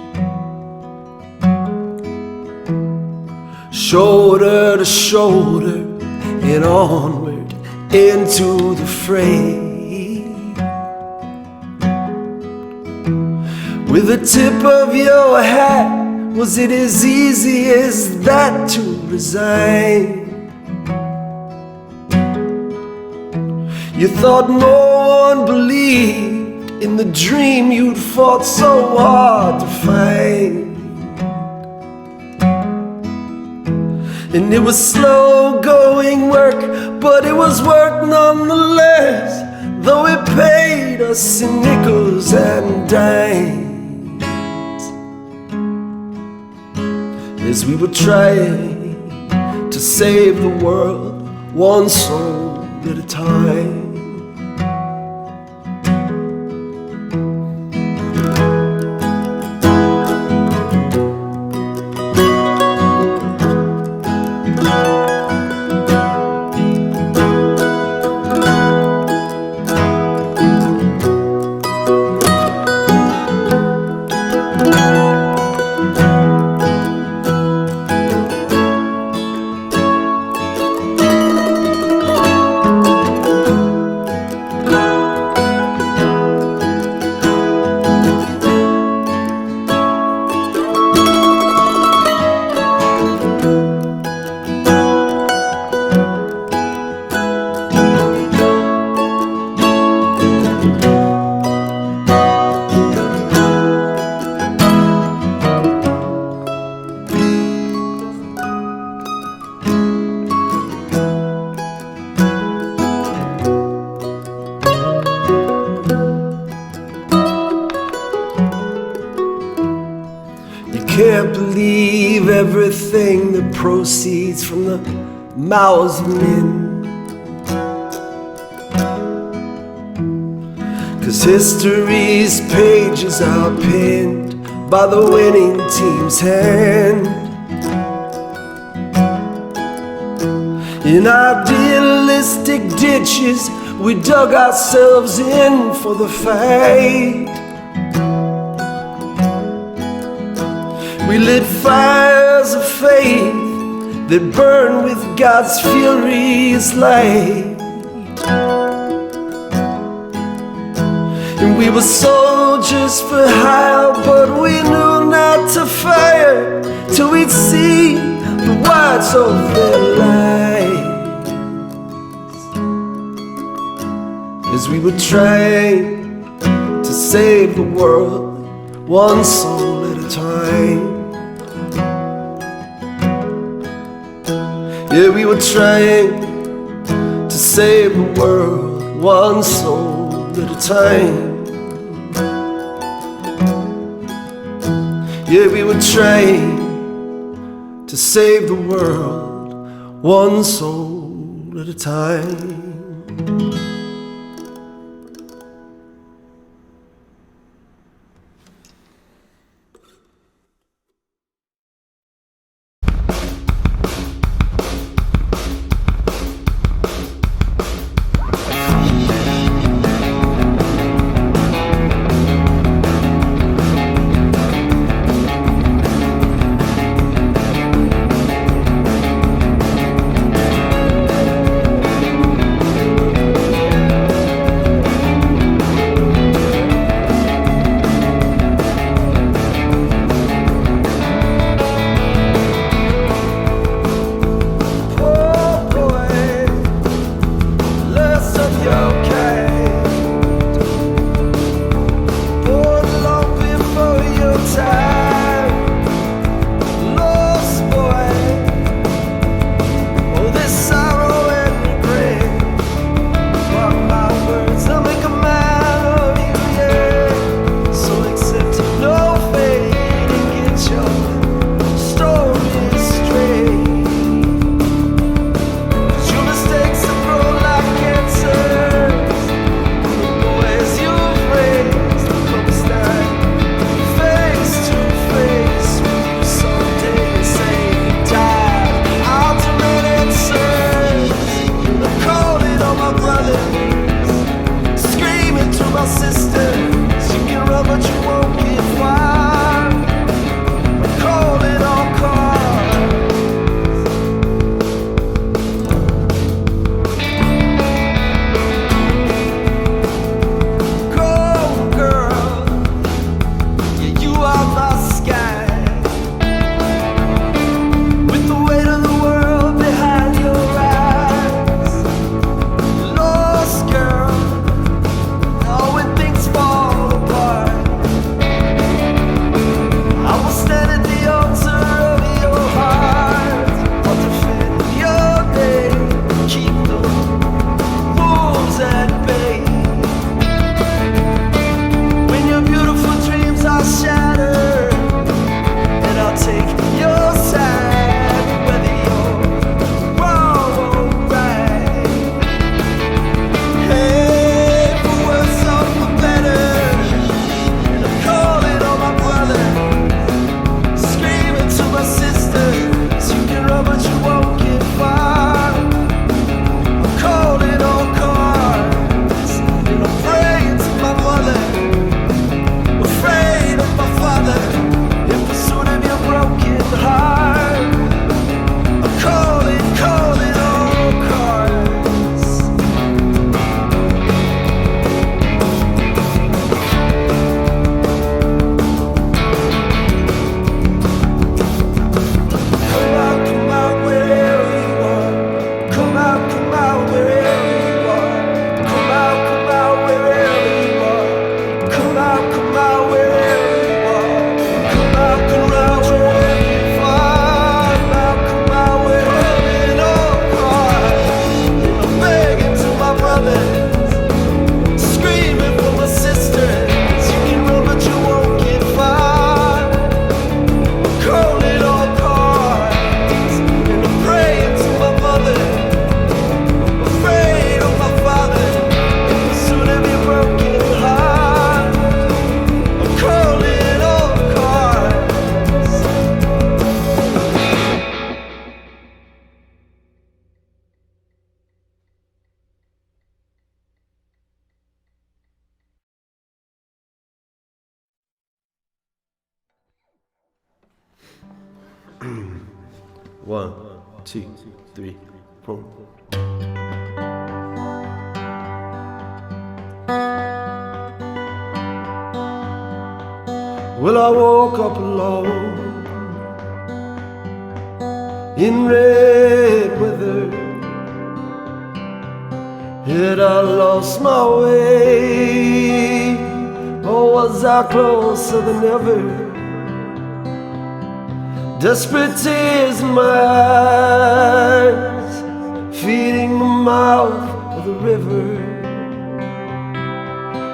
Shoulder to shoulder and onward into the fray. With the tip of your hat, was it as easy as that to resign? You thought no one believed in the dream you'd fought so hard to find. And it was slow going work, but it was work nonetheless, though it paid us in nickels and dimes. As we were trying to save the world, one soul at a time. Can't believe everything that proceeds from the mouths of men. 'Cause history's pages are penned by the winning team's hand. In idealistic ditches we dug ourselves in for the fight. We lit fires of faith that burn with God's furious light. And we were soldiers for hire, but we knew not to fire till we'd see the whites of their lives. As we were trying to save the world, one soul at a time. Yeah, we were trying to save the world, one soul at a time. Yeah, we were trying to save the world, one soul at a time. 1, 2, 3, 4. Well, I woke up alone in red weather. Had I lost my way, or was I closer than ever? Desperate tears in my eyes, feeding the mouth of the river.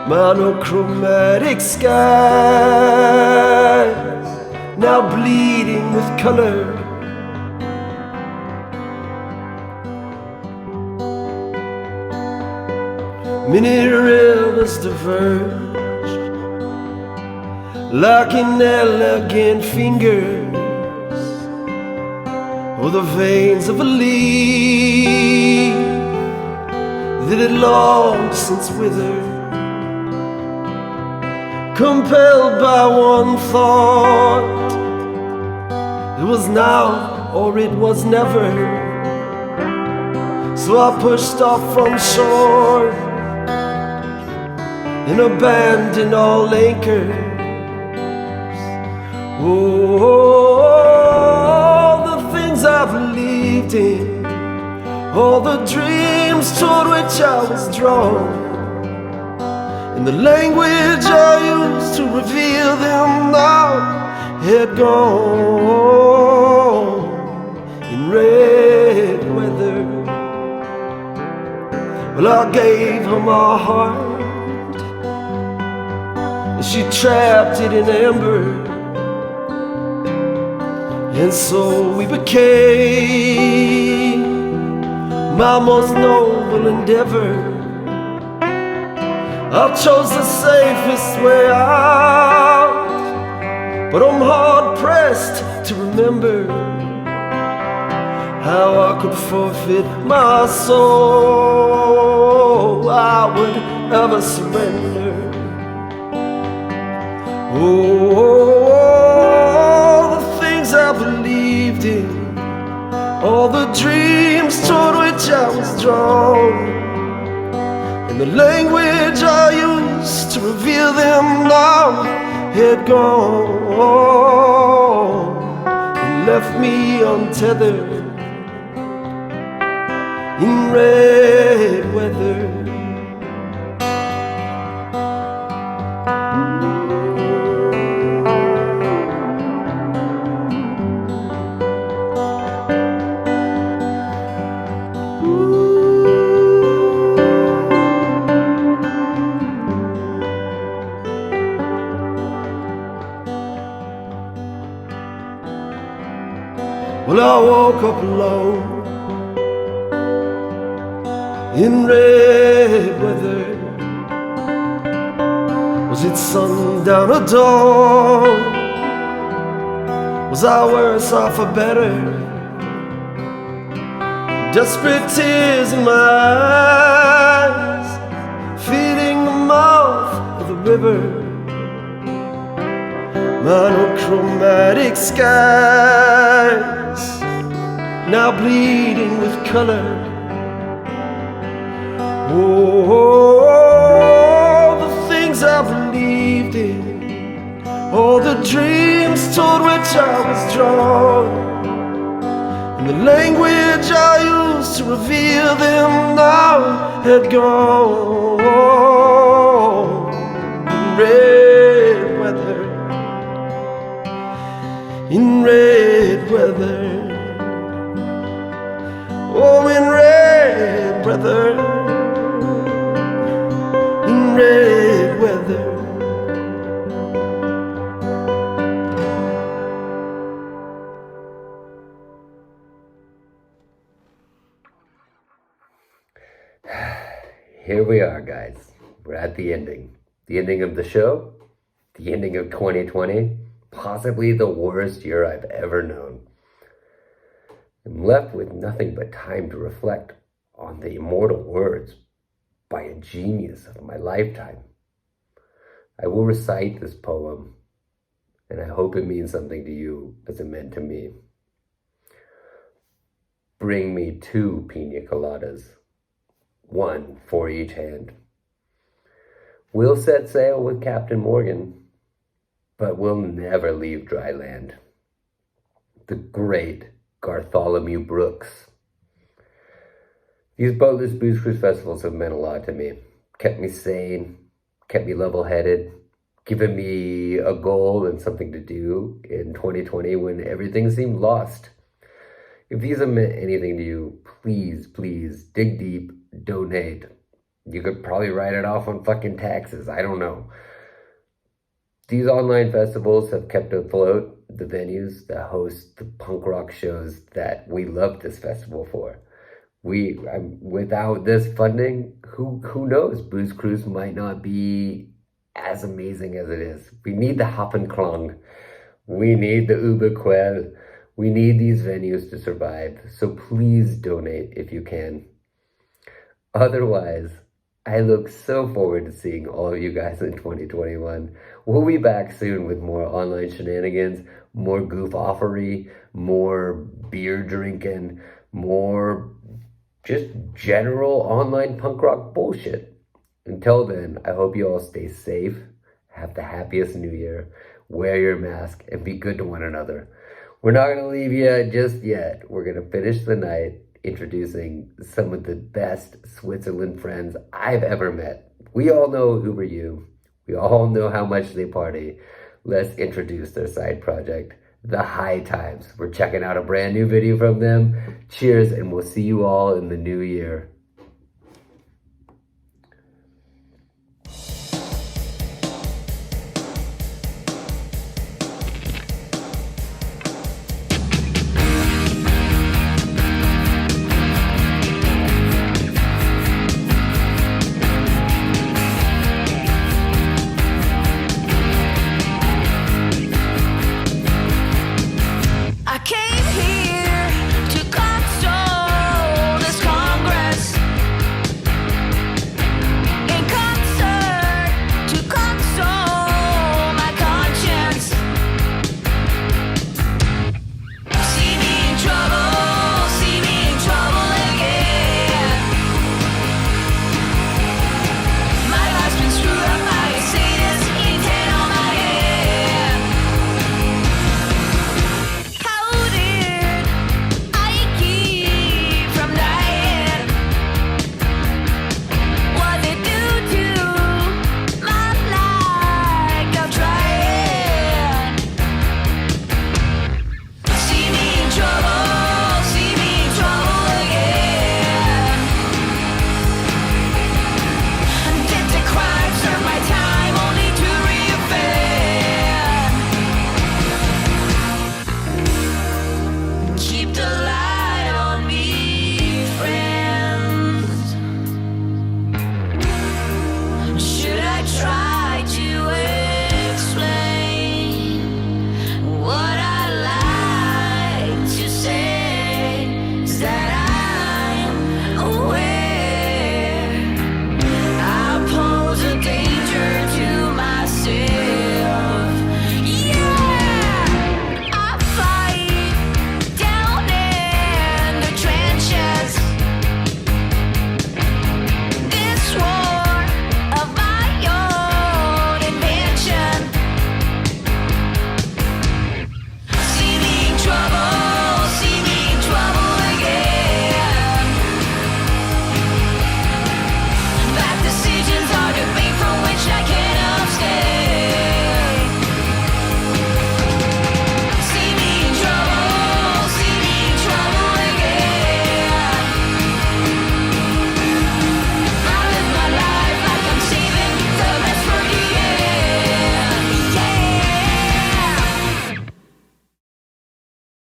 Monochromatic skies, now bleeding with color. Many rivers diverge like inelegant fingers, or the veins of a leaf that had long since withered. Compelled by one thought, it was now or it was never. So I pushed off from shore and abandoned all anchors. Oh, the things I believed in, all the dreams toward which I was drawn, and the language I used to reveal them now had gone in red weather. Well, I gave her my heart, and she trapped it in amber, and so we became my most noble endeavor. I chose the safest way out, but I'm hard pressed to remember how I could forfeit my soul. I would ever surrender. Oh, the things I believed in, all the dreams toward which I was drawn, and the language I used to reveal them now had gone and left me untethered in red weather. Well, I woke up alone in red weather. Was it sundown or dawn? Was I worse off or better? Desperate tears in my eyes, feeding the mouth of the river. Monochromatic skies, now bleeding with color. Oh, the things I believed in, all the dreams toward which I was drawn, and the language I used to reveal them now had gone in red weather. In red weather, oh, in red weather, in red weather. Here we are, guys. We're at the ending of the show, the ending of 2020. Possibly the worst year I've ever known. I'm left with nothing but time to reflect on the immortal words by a genius of my lifetime. I will recite this poem, and I hope it means something to you as it meant to me. bring me 2 pina coladas, 1 for each hand. We'll set sail with Captain Morgan, but we'll never leave dry land. The great Bartholomew Brooks. These Boatless Booze Cruise festivals have meant a lot to me. Kept me sane, kept me level-headed, given me a goal and something to do in 2020 when everything seemed lost. If these have meant anything to you, please, please dig deep, donate. You could probably write it off on fucking taxes. I don't know. These online festivals have kept afloat the venues that host the punk rock shows that we love this festival for. Without this funding, who knows? Booze Cruise might not be as amazing as it is. We need the Hoppenklong. We need the Uberquell. We need these venues to survive. So please donate if you can. Otherwise, I look so forward to seeing all of you guys in 2021. We'll be back soon with more online shenanigans, more goof-offery, more beer drinking, more just general online punk rock bullshit. Until then, I hope you all stay safe, have the happiest new year, wear your mask, and be good to one another. We're not going to leave you just yet. We're going to finish the night introducing some of the best Switzerland friends I've ever met. We all know Uber U. We all know how much they party. Let's introduce their side project, The High Times. We're checking out a brand new video from them. Cheers, and we'll see you all in the new year.